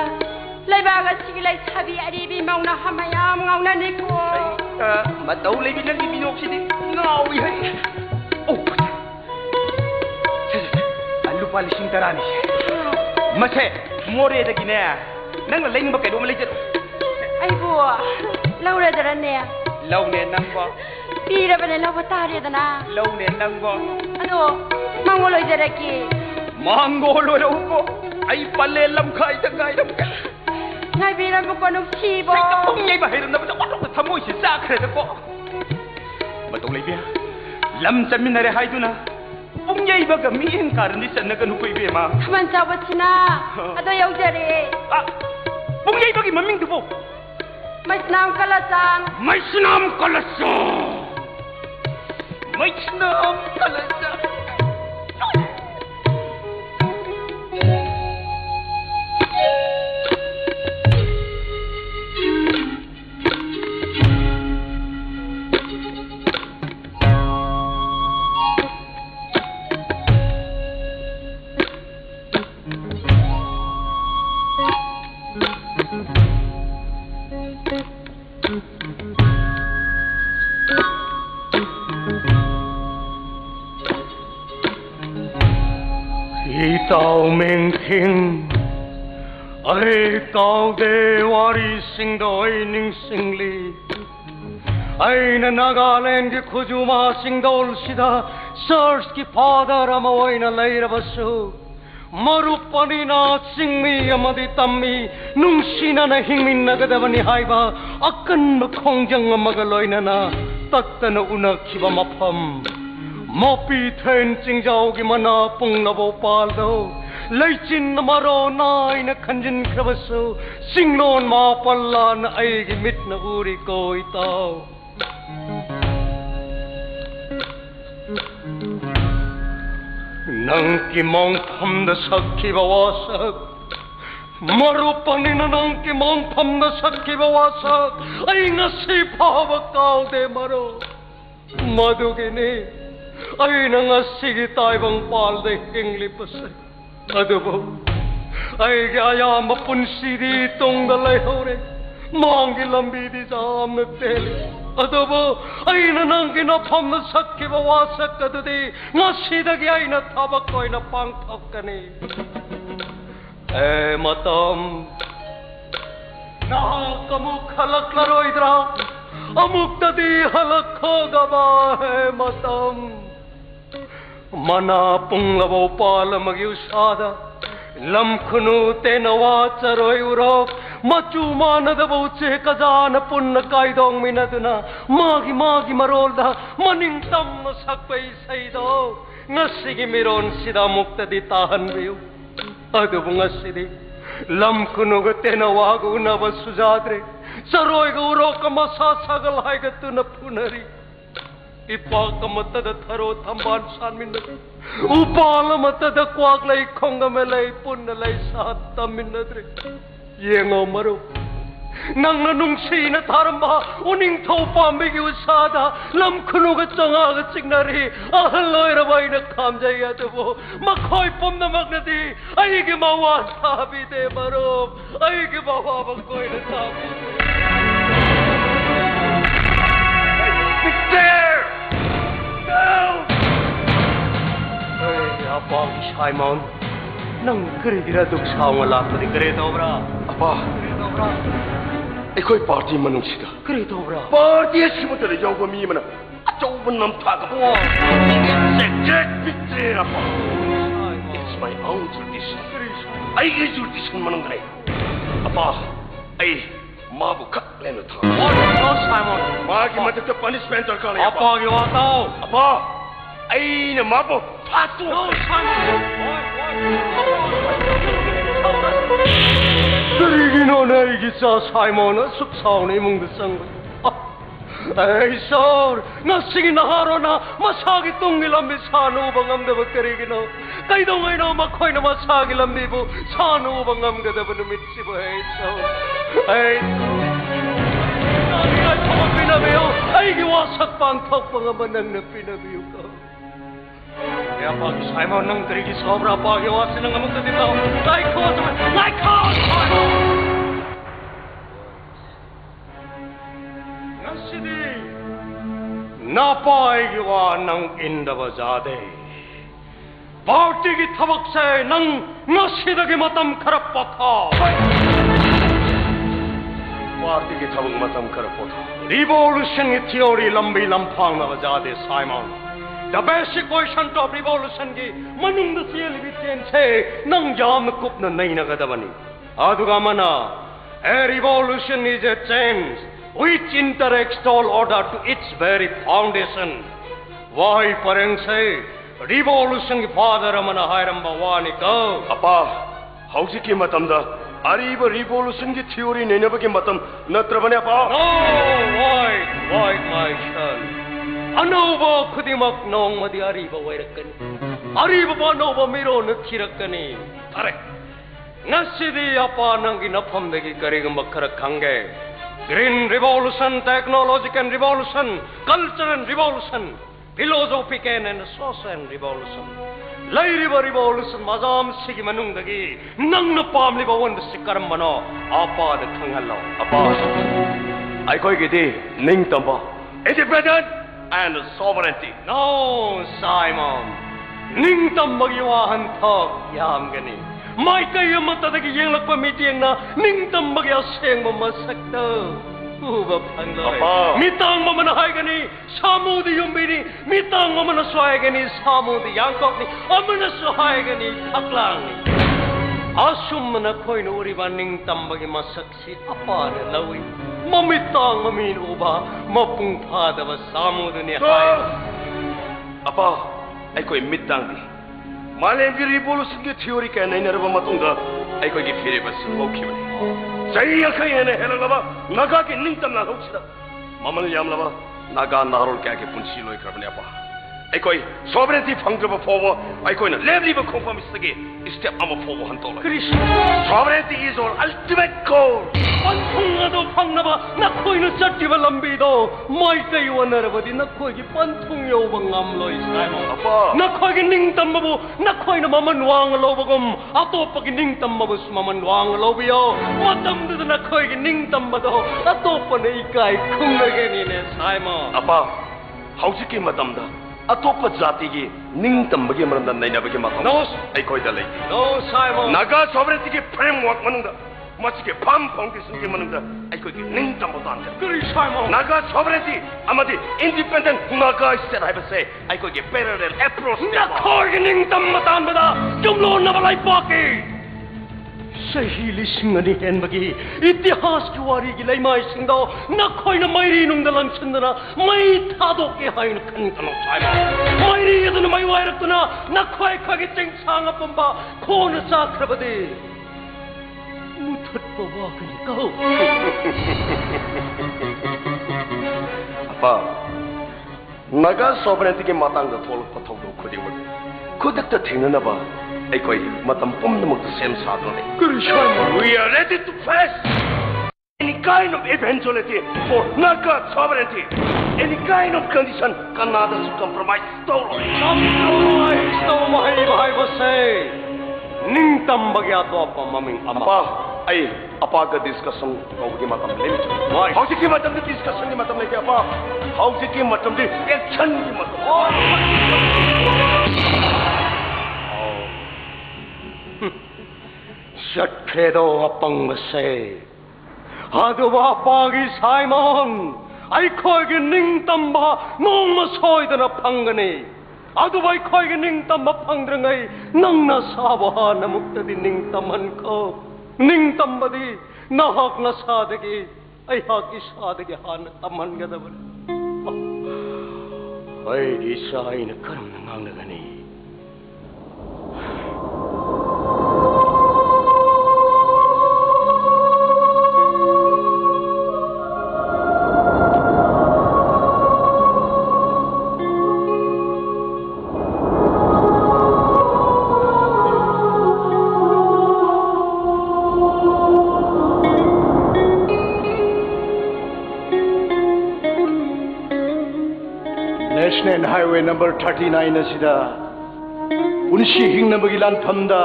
ꯂꯩꯕꯥꯛ ꯑꯁꯤꯒꯤ ꯂꯩꯁꯥꯕꯤ ꯑꯔꯤꯕꯤ ꯃꯧꯅ ꯃꯌꯥꯝ ꯉꯥꯎꯅꯅꯤꯀꯣ ꯃꯇꯧ ꯂꯩꯕꯤ ꯅꯪꯒꯤ ꯃꯤꯅꯣꯛꯁꯤꯗꯤ ꯉꯥꯎꯏ ꯍꯩ ꯑꯣ ꯂꯨꯄꯥ 10,000ꯅꯤ ꯃꯁꯦ ꯃꯣꯔꯦꯗꯒꯤꯅꯦ ꯅꯪꯅ ꯂꯩꯅꯤꯡꯕ ꯀꯩꯅꯣꯝ ꯂꯩꯖꯔꯣ ꯑꯩꯕꯨ ꯂꯧꯔꯗꯔꯅꯦ ꯂꯧꯅꯦ ꯅꯪꯕꯣ ꯄꯤꯔꯕꯅꯦ ꯂꯧꯕ ꯇꯥꯔꯦꯗꯅ ꯂꯧꯅꯦ ꯅꯪꯕꯣ ꯑꯗꯣ ꯃꯥꯡꯒꯣꯜ ꯑꯣꯏꯖꯔꯛꯀꯦ ꯃꯥꯡꯒꯣꯜ ꯑꯣꯏꯔꯛꯎꯀꯣ ꯑꯩ ꯄꯜꯂꯦ ꯂꯝꯈꯥꯏꯗ ꯉꯥꯏꯔꯝꯒꯦ ꯉꯥꯏꯕꯤꯔꯝꯃꯨꯀꯣ ꯅꯨꯡꯁꯤꯕꯣ ꯑꯩ ꯄꯨꯡ ꯌꯩꯕ ꯍꯩꯔꯝꯗꯕꯗ ꯋꯥꯠꯂꯨꯕ ꯊꯃꯣꯏꯁꯤ ꯆꯥꯈ꯭ꯔꯦꯗꯀꯣ ꯃꯇꯧ ꯂꯩꯕꯤ ꯂꯝ ꯆꯠꯃꯤꯟꯅꯔꯦ ꯍꯥꯏꯗꯨꯅ ꯄꯨꯡ ꯌꯩꯕꯒ ꯃꯤꯠꯌꯦꯡ ꯀꯥꯔꯟꯗꯤ ꯆꯠꯅꯒꯅꯨ ꯏꯕꯦꯝꯃ ꯊꯃꯟ ꯆꯥꯎꯕꯁꯤꯅ ꯑꯗꯣ ꯌꯧꯖꯔꯦ ꯄꯨꯡ ꯌꯩꯕꯒꯤ ꯃꯃꯤꯡꯗꯨꯕꯨ ꯃꯩꯁꯅꯥꯝ ꯀꯂꯆꯥꯟ ꯃꯩꯁꯅꯥꯝ ꯀꯂꯆꯥꯟ ꯃꯩꯁꯅꯥꯝ ꯀꯂꯆꯥꯟ Tao Meng Thing Ai tao de wari sing doi ning singli Ai na Nagaland ki khujuma sing dol sida Sirs ki father amawai na laira basu Marupani na singmi amadi tammi Nungsina na hingmin nagadavani haiba Akan makhongjang amagaloi na na Takta na una kiba mapam Mopi then chingjao gi mana pung na bopal do Leichin na maro nai na khanjin krabaso Singlon ma palla na ai gi mit na uri koi tao Nang ki mong pham da sakhi bawasak Marupani na nang ki mong pham da sakhi bawasak Ai ngasi phawa kaw de maro Madugini Ay nang asigi taibang palde hingli pasay Adubo Ay gaya mapunsidi tong dalay hore Mangi lambi di saam na teli Adubo Ay nanang kinapam na sakki bawasak kadudi Ngasidagi ay na tabak ko'y na pangtok kani matam Nahakamuk halak laroy dra Amuk tadi halak ko gaba matam Mana punglabo pala magyusada Lam khunu te nawa charoy urok Machu manada bauche kazana punna kaidong minaduna Magi marolda maning tam sakpay saydo Ngasigi miron sida mukta di tahan biyu Adubo ngasidi Lam khunu te nawa guna basujadre Charoy urok kamasa sagal haigatuna punari Ipakamatada tharo thamban sanminadre Upalamatada kwaglay kongamelay punnalay sahat taminadre Yengo maro Nang nanungsi na tharamba uning thau pambigi usada Lam khunuga changaga chignari ahaloy rabay na khamjaya tubo Makhoy pum na magnadi Aigi mawa sabi de maro Aigi mawa magkoy na sabi Victor! Apa Simon nang kare-kare duk sao nga lang pati kare to bra Apa Ako'y party manung sida kare to bra Party asimo tada yawba mi mana Achaw nam taga po Secret victory apa It's my own tradition Ay kay tradition manung kare Apa Ay mabu kak leno ta Oh Simon Magi matata punishment ar kala apa giwa tao Apa Ay na mabu Pato Darigino na igisa Simon suksaw na imong dasang Ay sir Nasige naharo na masagi tong ilambi sano bang amda bagkarigino Kaido ngay na makoy na masagi lambi po Sano bang amda da ba numitsi po ay sir Ay pinabiyo, ay giwasak pa ang pagpangaman ng napinabiyo ka. Kaya pag Simon ng drigi sobra pa, giwasin ang among dito. Like Simon! Nasidi, napay giwa ng indabazade. Partigi tabakse ng nasidagi matam karapata. Partigi tabak matam karapata. Revolution की theory लंबी लंफांग में वजादे Simon. The basic version of revolution की मनुंग दसियल बिचेन से नंग जाम कुप न नहीं नगदबनी. आदुगा मना. A revolution is a change which interacts all order to its very foundation. Why pareng say revolution की father मना हायरम बवानी को. अपा हाउसी की मतमदा अरीब revolution की theory नेनब की मतम नत्रबने अपा. No, why, my son? Anoba kudimak nong madi ariba wairakani. Ariba ba noba miro nuthirakani. Tare. Nasidi apa nangi napamdegi karigam bakarakange. Green revolution, technological revolution, cultural revolution, philosophical and social revolution. Lairiba revolution mazam sigi manungdagi nang napamli ba wanda sikaram mano apa da kangalo. अपा आई कोई गिदी निंग तंबा independent and sovereignty. No, Simon. Ningtam magiwahan thok yam gani. Mai kayo matadagi yang lakpa meeting na ningtam magyaseng mamasakta. Uba pangloy. Apa? Mitang mamanahay gani samudi yumbini. Mitang mamanasway gani samudi yangkok ni. Amanasway gani aklang ni. Asum na koy no uriban ningtam bagi masaksi apa na lawi. Mamitang mamin uba mapungpada ba samud ni hay. अपा आई कोई मितांग दी मालेम की revolution की theory का नहीं नरबा मतुंगा आई कोई की फिरे बस होकी बने सही अखै है ने हेला लबा नगा की निंग तम ना होक्सदा ममल याम लबा नगा नारोल क्या के पुंसी लोई करबने अपा आई कोई sovereignty फंगद्रबा फोवो आई कोई न लेवली बा conformistगी step ama फोवो हंतोला sovereignty is our ultimate goal. Panthungado pangnaba nakoy na chatiba lambido mai kayo narabadi nakoy gi panthung yo bangamloy Simon. Apa? Nakoy gi ningtam mabu nakoy na mamanwang lobagom ato pag ningtam mabu mamanwang lobiyo matam du nakoy gi ningtam mado ato pa na ikay kung nagani ne Simon. अपा हाउसी की मतमदा अतोप जाति की निंग तंबगी मरंदा नहीं नबगी मतम No. आई कोई दले No, Simon. नागा sovereignty की framework मनुंदा मचिके फम फाउंडेशन की मनुंदा आई कोई की निंग तंबदान Kuri Simon. नागा sovereignty अमदी independent नागा स्टेट है बसे आई कोई की parallel approach Nakoy gi ningtam matan bada jumlo na balay paki. Sahi lising ani hen bagi itihas ki wari gi laymay singdo nakoy na mayri nung dalang sindana may thado ki hain kan tanong Simon. Mayri yadun may wairak tuna nakoy kagi ting sanga pamba khona sakrabade. Mutat pawagani kau. अपा नागा sovereignty की मातांग थोल पथौ दो खुदी बने खुदक त थिंगनबा आई कोई मतम पुमनमक सेम साधने Kuri Simon. We are ready to face any kind of eventuality for Naga sovereignty. Any kind of condition cannot compromise stolen. Compromise to mahay base. Ningtam bagya to apa maming ama. Apa, ay apa ka discussion kau ki matam limit. Why? How ki matam di discussion ni matam lagi apa? How ki matam di action ki matam. Shatkedo apang base. Aduwa pagi Simon. Ay koy gi ningtam ba nong masoy da na pangani. Aduwa ay koy gi ningtam ba pangdrangay nang nasawa na mukta di ningtaman ko. Ningtam ba di nahak na sadagi ay haki sadagi han taman gadaban. Ay isa ay nakaram na ngang nagani. National Highway number 39 asida unsi hingnabagi lanphamda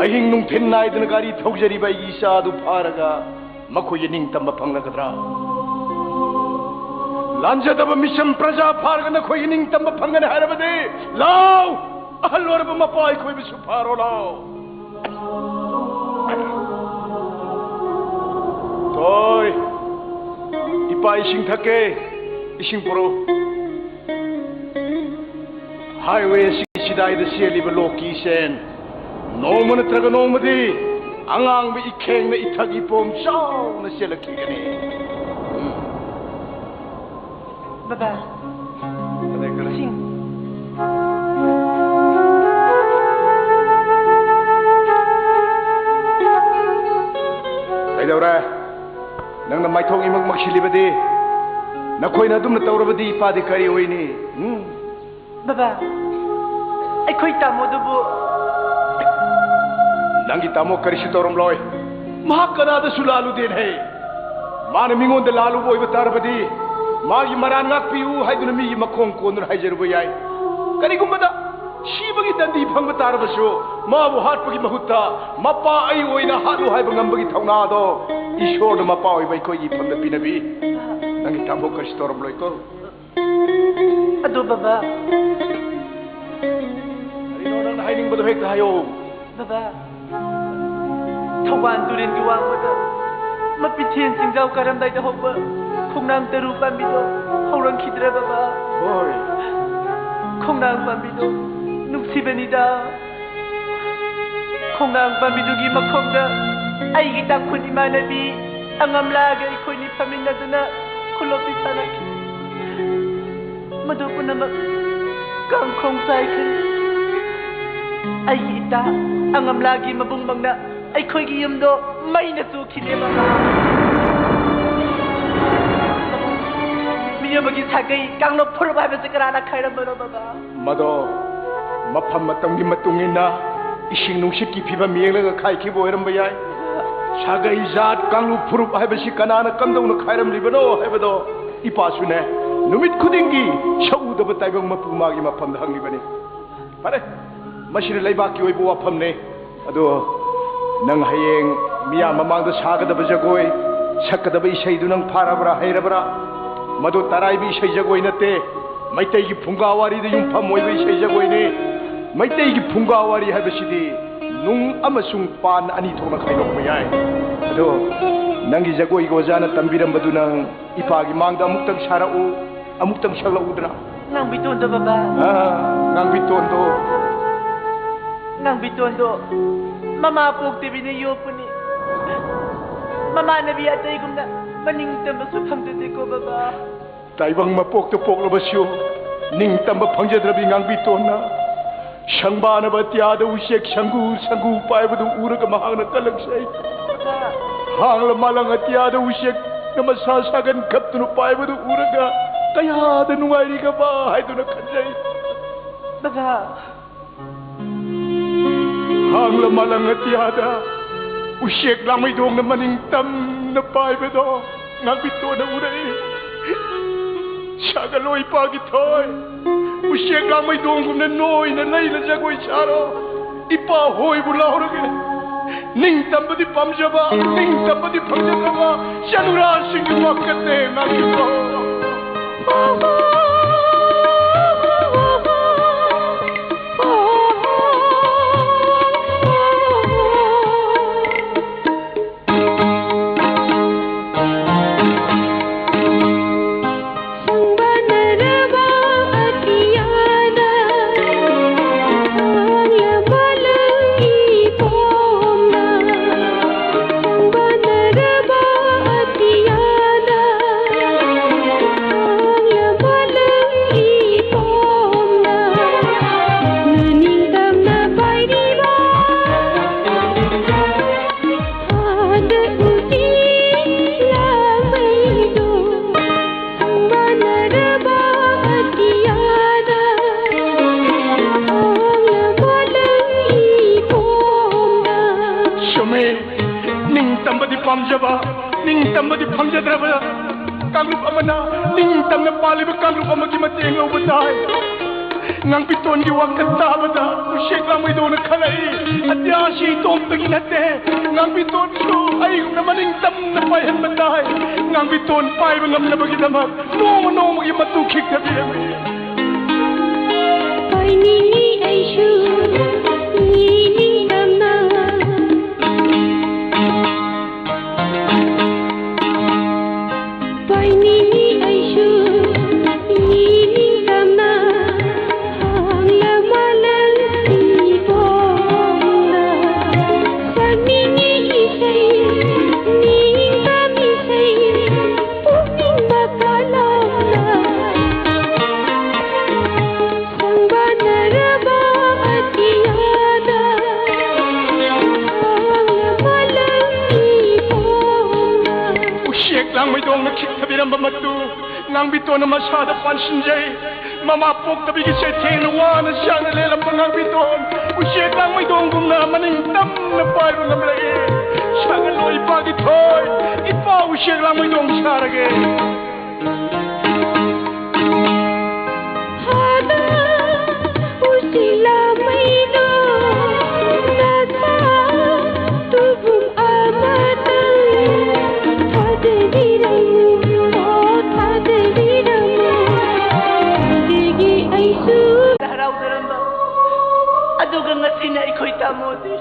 ahing nungthen naidana gari thaujari bai isa du pharaga makhoi ning tamba phangnagadra lanjadaba mission praja pharaga na khoi ning tamba phangana harabade law ahalorba mapai khoi bisu pharo law toy ipa ising thake ising poro highway sidai da sialiba loki sen noma natraga nomadi angang bi ikheng na ithagi pom chaw na sialaki gani Baba. Sing. Ay daw ra nang na mai thong imang magsilibadi nakoy na dum na tawrabadi ipadi kari hoy ni Baba. Ay koy tamo dubo. Nangi tamo kari si torom loy mahakana da sulalu din hai man mingon da lalu boy batarabadi magi maran ngak piu haiduna mi makhong konur haijerbu yai kani gumbada shibagi dandi phang batarabasho ma bu hatpagi mahutta mapa ai oina hatu haiba ngambagi thauna do ishor da mapa oi bai koi phang da pinabi nangi tamo kari si torom loy ko Ado Baba. Arino nang haining bado hek hayo Baba. Thawan turin gi wangmada mapithen singjau karamdai da hobba khongnang taru pambido hauran khidra Baba. boy Khongnang pambido nuksibani da khongnang pambido gi makhongda ai gi takhun imanabi angamlaga ikhoini phaminaduna khulopi sanaki madu punamak kang khong sai khan ai gi ta angamlagi mabung mangna ai khoi gi yumdo mai na tu khine Baba. Miyamagi sagai kanglo phurba ba sakara khaira baro Baba. mado mafam matamgi matungina ising nungsit ki phiba miyenglaga khai ki boiram bayai sagai zat kanglu phurup haibasi kanana kamdong khairam libano haibado ipasune numit khudingi shaudaba taibang mapumagi mafam hangi bani pare masine laibaki oibo wafam ne ado nang hayeng miya mamangda sagadaba jagoi sakadaba isai du nang pharabra hairabra madu tarai bi isai jagoi nate maitai gi phungawari de yum pham oiba isai jagoi ne maitai gi phungawari habasidi nung amasung pan ani thona khaidok mayai ado nangi jagoi go jana tambiram badu nang ipagi mangda amuktang sarau amuktang saglaudra Nang bitondo Baba. nang bitondo Nang bitondo mama pok tibi ni yopuni mama nabi atay gumna maning tambasu phangde ko Baba. taibang mapok to pok labasyo ning tamba phangjadrabi ngang bitonna sangbana batyada usek sangu paibadu uraga mahangna kalangsai hangla malang atyada usek namasa sagan kaptunu paibadu uraga kayada nungairi ka ba haiduna khanjai Baba. hangla malang atyada usek lamai dong na maning tam na paibado ngang bitonna urai Shagaloi pagi toy usek lamai dong na noi na laila jagoi charo ipa hoi bulaurage ning tambadi pamjaba ning tambadi pamjaba shanura sing wakate ngakito kanglup amana ningtam na paliba kanglup amagi mateng lo batay ngang piton gi wakat tabada ushek lang may do na kalai at yasi tong tagin hate ngang piton su ay na maningtam na payan batay ngang piton pay bangam na bagi damak no magi matukik na biya ni ay shu ni namna ni ay shu ni namna hang la malang ibo na sani ni isay ni kami say puning makalam na Naraba atiyada ushek lang may dong nakik tabiram bamatu ngang bito na masada pansinjay mama pok tabi kisay tenawa na siya na lelam pangang biton ushek lang may dong gumna maningtam na payo ng malay siya nga loy pagitoy ipa ushek lang may dong sarage sila may do nasa tubong amatan tadiriram digi ay su haraw daramba aduga nga sina iko'y tamodi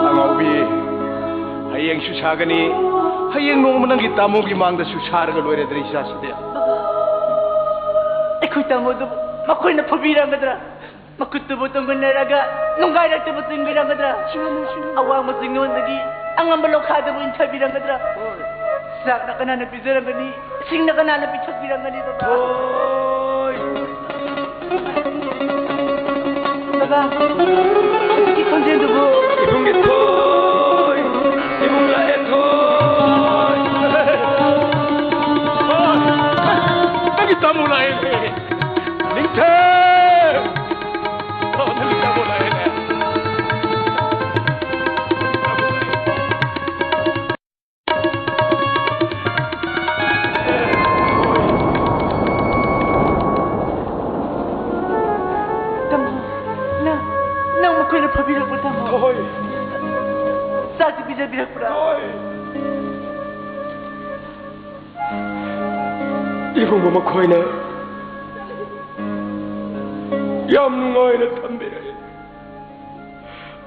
ang aubi hayang susagani hayang nung manang kita mo gimang da susara ka loire diri sa sida iko'y tamodo mako'y napabirang kadra makutubotong gunaraga nung gaya tubotong birang kadra awang mo singnuan lagi ang amalokada mo intabirang kadra sak na kanana pizarang gani sing na kanana pichak birang gani baba Hoy baba di kontento po ibong itoy ibong lahat hoy nakita mo lahat ningte nakita mo lahat nang mako'y napabilang po tamo hoy sa si bilang po hoy ibong mamakoy na yam nungay na tambire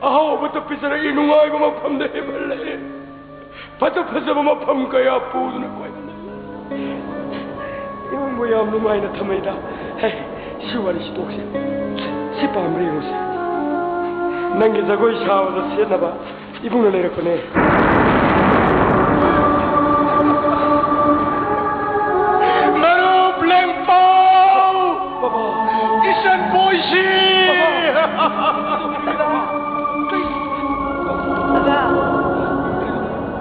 ahaw batapisa na inungay mamapam na hibala patapasa mamapam kaya puso na koy ibong mo yam nungay na tamay na hey siwari si Toksin si Pamri mo siya nangi zagoy siya wala siya na ba ibong nalera ko na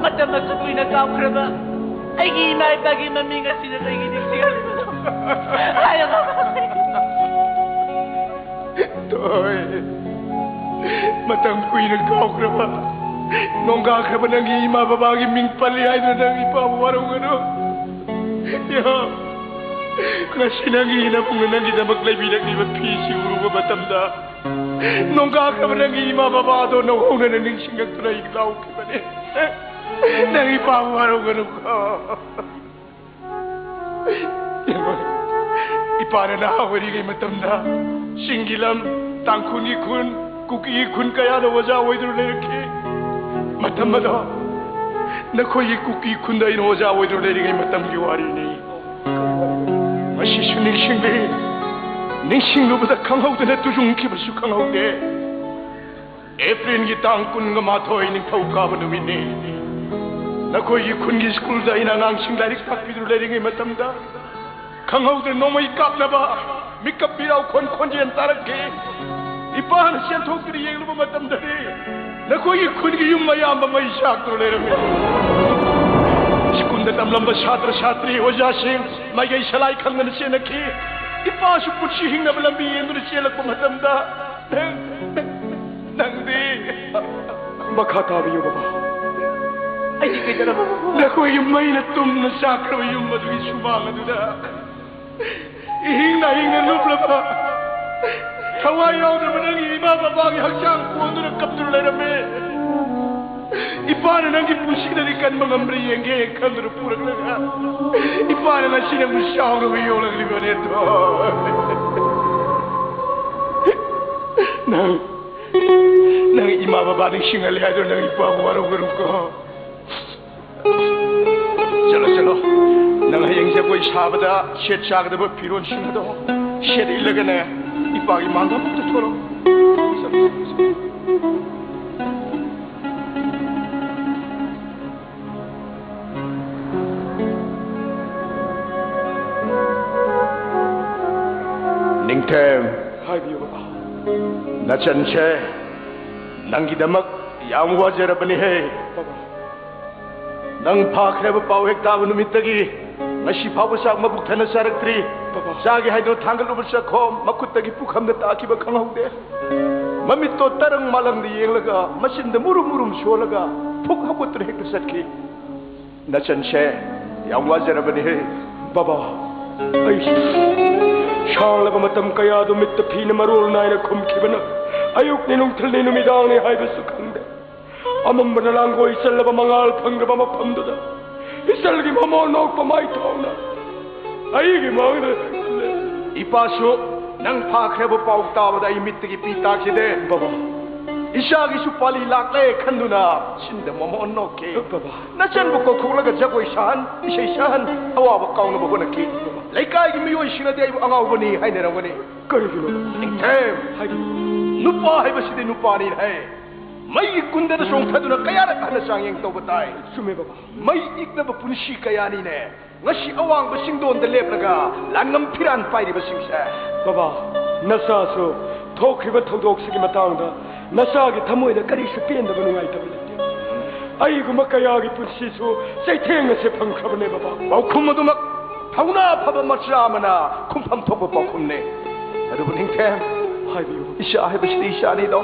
Matamat sa ko'y nagkakraba ay gimay pagi mamingas sila sa iginig-sigal ayaw ka Toy matang ko'y nagkakraba nung kakraba nang ima babagi ming paliyay na nang ipawarong ano kasi nang ihinap kung nang kita maglaybilang ni mapisi uro mabatamda nung kakraba nang ima babado na una na ning singag tunay iglaw kiba ni nang ipawarong ano ka ipana na hawari kay matamda singgilam tangkun ikun kuki ikun kaya na wajaway duro lerke matamada na ko'y kuki ikun na ino wajaway duro lerke kay matam giwari ni masisyo ningsingli ningsinglo bada kanghawda na tujung kibasu kanghawde Efren gitangkun nga matoy ning tawka manumin ni na ko'y ikun gi school da inangang singlarik takpidro lerke kay matamda kanghawda no may kap na ba mikapiraw kon-konjen taragke ipahan siya thokri yeng lupa matamdari na ko'y ikun gi yung mayamba may syakro lerke Sikunda tamlamba shatra-shatri oja sing may gay salay kang na siya naki ipasok po sihing na malambihin na siya nagpamatamda nang di Makatabiyo baba. Ay di kay dara. Nako yung may natum na sakra yung madui subang aduda. Ihing na lubla ba. Kawayaw na manang imababang hagsang puno ng kaptulay na me. Ipana nang ipusik na ikan mga mriyang kan na purag na nga. Ipana na sinang musyang na wiyong lang liba nito. Nang imababa ng singalihado ng ipabuwarong ko. Salo. Nang hayang siya ko'y sabada, siyat siya ka na ba piron siya do. Siyat ilaga na ipagimanga mo tuturo. Ningtem. Hai biyo ba? Nachan siya. Nanggidamak yang wajar ba ni hey? Nang pakreba pawhek tawo numitagi ngasi pawsak mabukthana saraktri sagi haido thangal ubsa khom makuttagi pukhamda takiba khangaude mamitto tarang malang di yenglaga masinda murum solaga phuk hakutre hek satki nachan she yang wajara bani he baba ai shanglaga matam kaya do mitta phina marul naina khumkhibana ayuk ninung thalne numidang ne haiba sukhangde Amang manalang ko isal na pamangal panggaba mapamdoda. Isal ki mamonok pamaitaw na. Ay gimang na. Ipaso nang pakrebo pauktawa da imitigi pitak side. Baba. Isagi supali lakle kanduna sinda mamonok ke. Baba. Nachan buko kulaga jago isahan isahan awa kaw na bako naki. Laikay gimiyo isina di ay angaw bani hay na wani. Kari gino. Ingtem. Hay. Nupa hay baside nupa ni hay. May kunda na song kaduna kaya na kanasang yung tawbatay. Sume baba. May ikna ba punsi kaya ni ne. Ngasi awang basing doon dalep naga. Langam piran pay di basing sa. Baba, nasa so. Tokriba tawdok sige matangda. Nasa gi tamoy na kari sa penda ba nungay tabalati. Ay gumakaya gi punsi so. Say tenga se pangkraba ne baba. Wow kumadumak. Tauna pa ba matsama na. Kumpam tokba pa kumne. Ano ba ningtem? Hay biyo. Isya ay basti isya ni daw.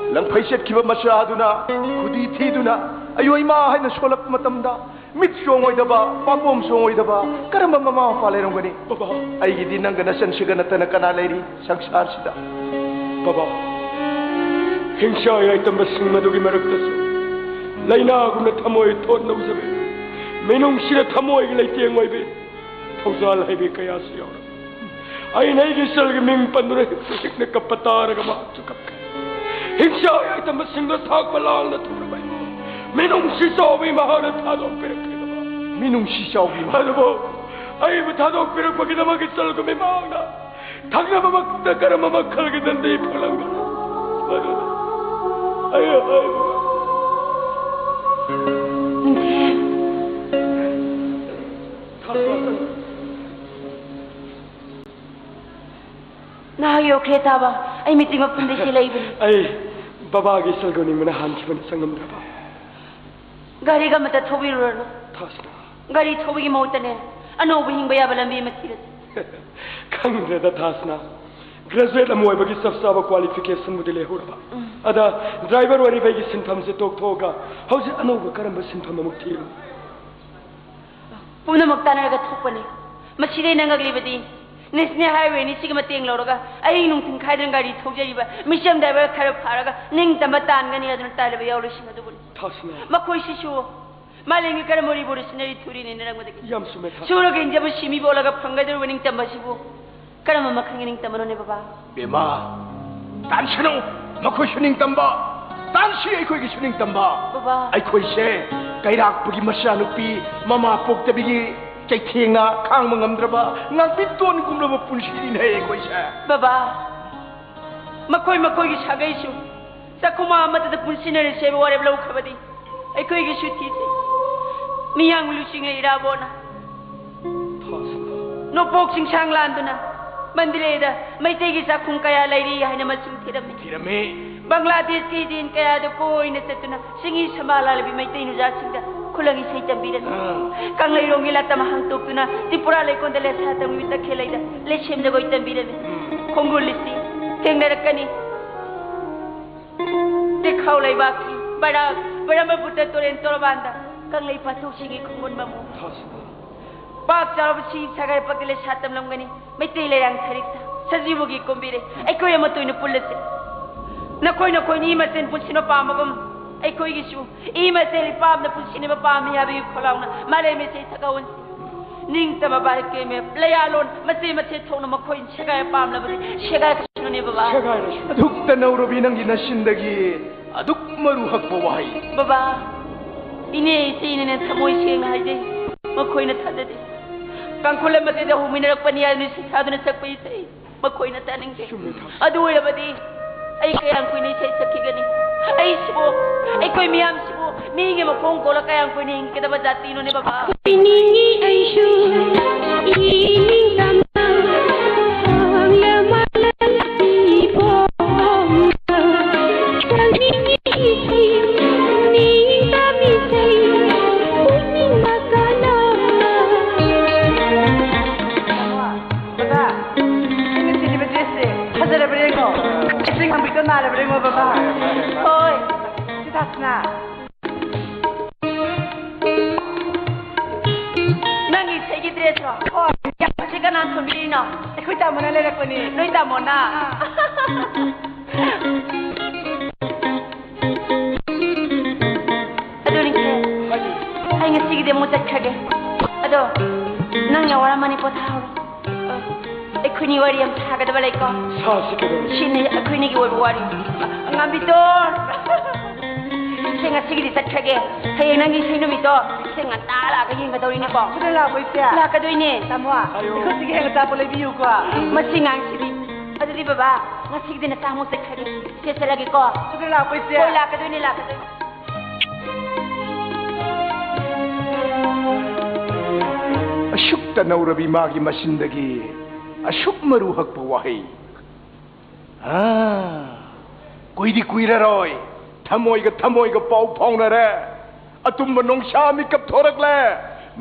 Lang paiset kiba masyaduna, kudi tiduna, ayoy mahay na solap matamda, mit songoy daba, papom songoy daba, karamba mama palerong gani. Baba, ay gidi nang ganasan siya ganata na kanalay ni sagsar sida. Baba, hingsay ay tambasing madugi maragtaso. Layna ako na tamoy tod na usabi. Minong sila tamoy gilay tiyang waybe. Tauzal ay be kaya siya. Ay naigisal gaming panurahit susik na kapatara ka matsukap ka. Hingsay ay tamasing na sagmalang na turabay. Minong sisawi mahanat hadong pinagkita ba? Minong sisawi mahanat? Ano mo? Ay matadong pinagpagkita magisal ko may mahang na. Tag na mamagdagara mamagkalagatan di palang na. Ano na? Ay. Nahayo kreta ba? Ay miting mapundi sila ibon. Ay, babagi salgo ni manahan ki man sangam na ba? Gari ka mata thobi rurno. Tasna. Gari thobi ki mauta ne. Ano ubing baya balambi matirat. Kang reda tasna. Graduate amoy bagi safsaba qualification mudile hurba. Ada driver wari bagi sintham se tok thoga. Hausi ano ba karamba sintham amukti. Puna magtana ga thopane. Masire nangaglibadi. National Highway ni sigma teng loroga ai nung tin khaidan gari thojari ba mission driver khara pharaga ning tamba tan gani adun talaba yawlo singa dubun Tasna. Makoi sisu malengi kar mori bori sinari thuri ni narang madaki Yam sume tasna. suro ge jab simi bolaga phangadur winning tamba sibu karama makhangi ning tamano ne baba Bema. Tan shano makoi shuning tamba. Tan shi ai koi gi shuning tamba. baba Ai koi se kairak pugi masya nupi mama pok tabigi cai thiengna khang mangamdraba ngang piton kumlaba punsirin hai koi se. baba makoi gi sagai su sakuma mata da punsinare se wore blau khabadi ai koi gi suti se miyang lusing ai rabona Tasna. no pok sing sang landuna mandile da mai te gi sakhum kaya lairi haina masung thirami Tirame. Bangladesh ki din kaya da koi na tatuna singi samala labi mai te nu ja singda kulangi sai tambiran kang lai rongi la tamahang topuna tripura lai kon dele sa tam mita khelai da le shem da goi tambiran khongul lisi tengna rakani dekhau lai baki Barama puta toren torabanda kang lay patuk sigi kungun mamu pak jarabu si sagai pakile satam lamgani mai tele yang tharikta sajibugi kombire ai koi amatoina pullase na koi ni maten pulsino pamagam ai koi gisu I maten pam na pulsino pam ya bi kholauna male me sei thakawon ning tama ba ke me playalon mate thona makoi sagai pam la bari sagai kuno ne baba aduk tanawrobi nang ginasindagi aduk maru hakpo wahai baba ine ne thamoi seng haide makoi na thadade kangkule mate da humina paniya ni saduna sakpai sei makoi na taning de adu labadi ai kayang kui ni sei sakigani ai sibo ai koi miam sibo mingi makong kola kayang kui ni kita ba jati no ne baba Piningi aishu ini lama ang lamalan ipo Piningi isi ni kami say kuning makana baba ini sini bejese hazara berengo sing ambil kenal berengo baba oi sitasna nangi segi dreso oh ya chicken an thumino ekoi ta mona le rakoni noi ta mona ado ni ke ai ngi sigi de mo takhage ado nang ya wara mani pothauro ekoi ni wari am thaga da balai ko sa sikero shine ekoi ni gi wari ngambi dor senga sigi di takhage hay nang gi sino mi to senga tala ga yin ga dori ni ko Sila boy siya. la ka doi ne Tamwa. Ikaw sige nga tapo lay biyo ko. masingang siri adri baba ngasig din na tamo takhage kesa lagi ko Sila boy siya. la ka doi ni la ka doi ashuk tanawrabi magi masindagi ashuk maru hakpo wahai kuidi kuiraroy thamoiga pau phaunare atumba nongsa mi kap thorakle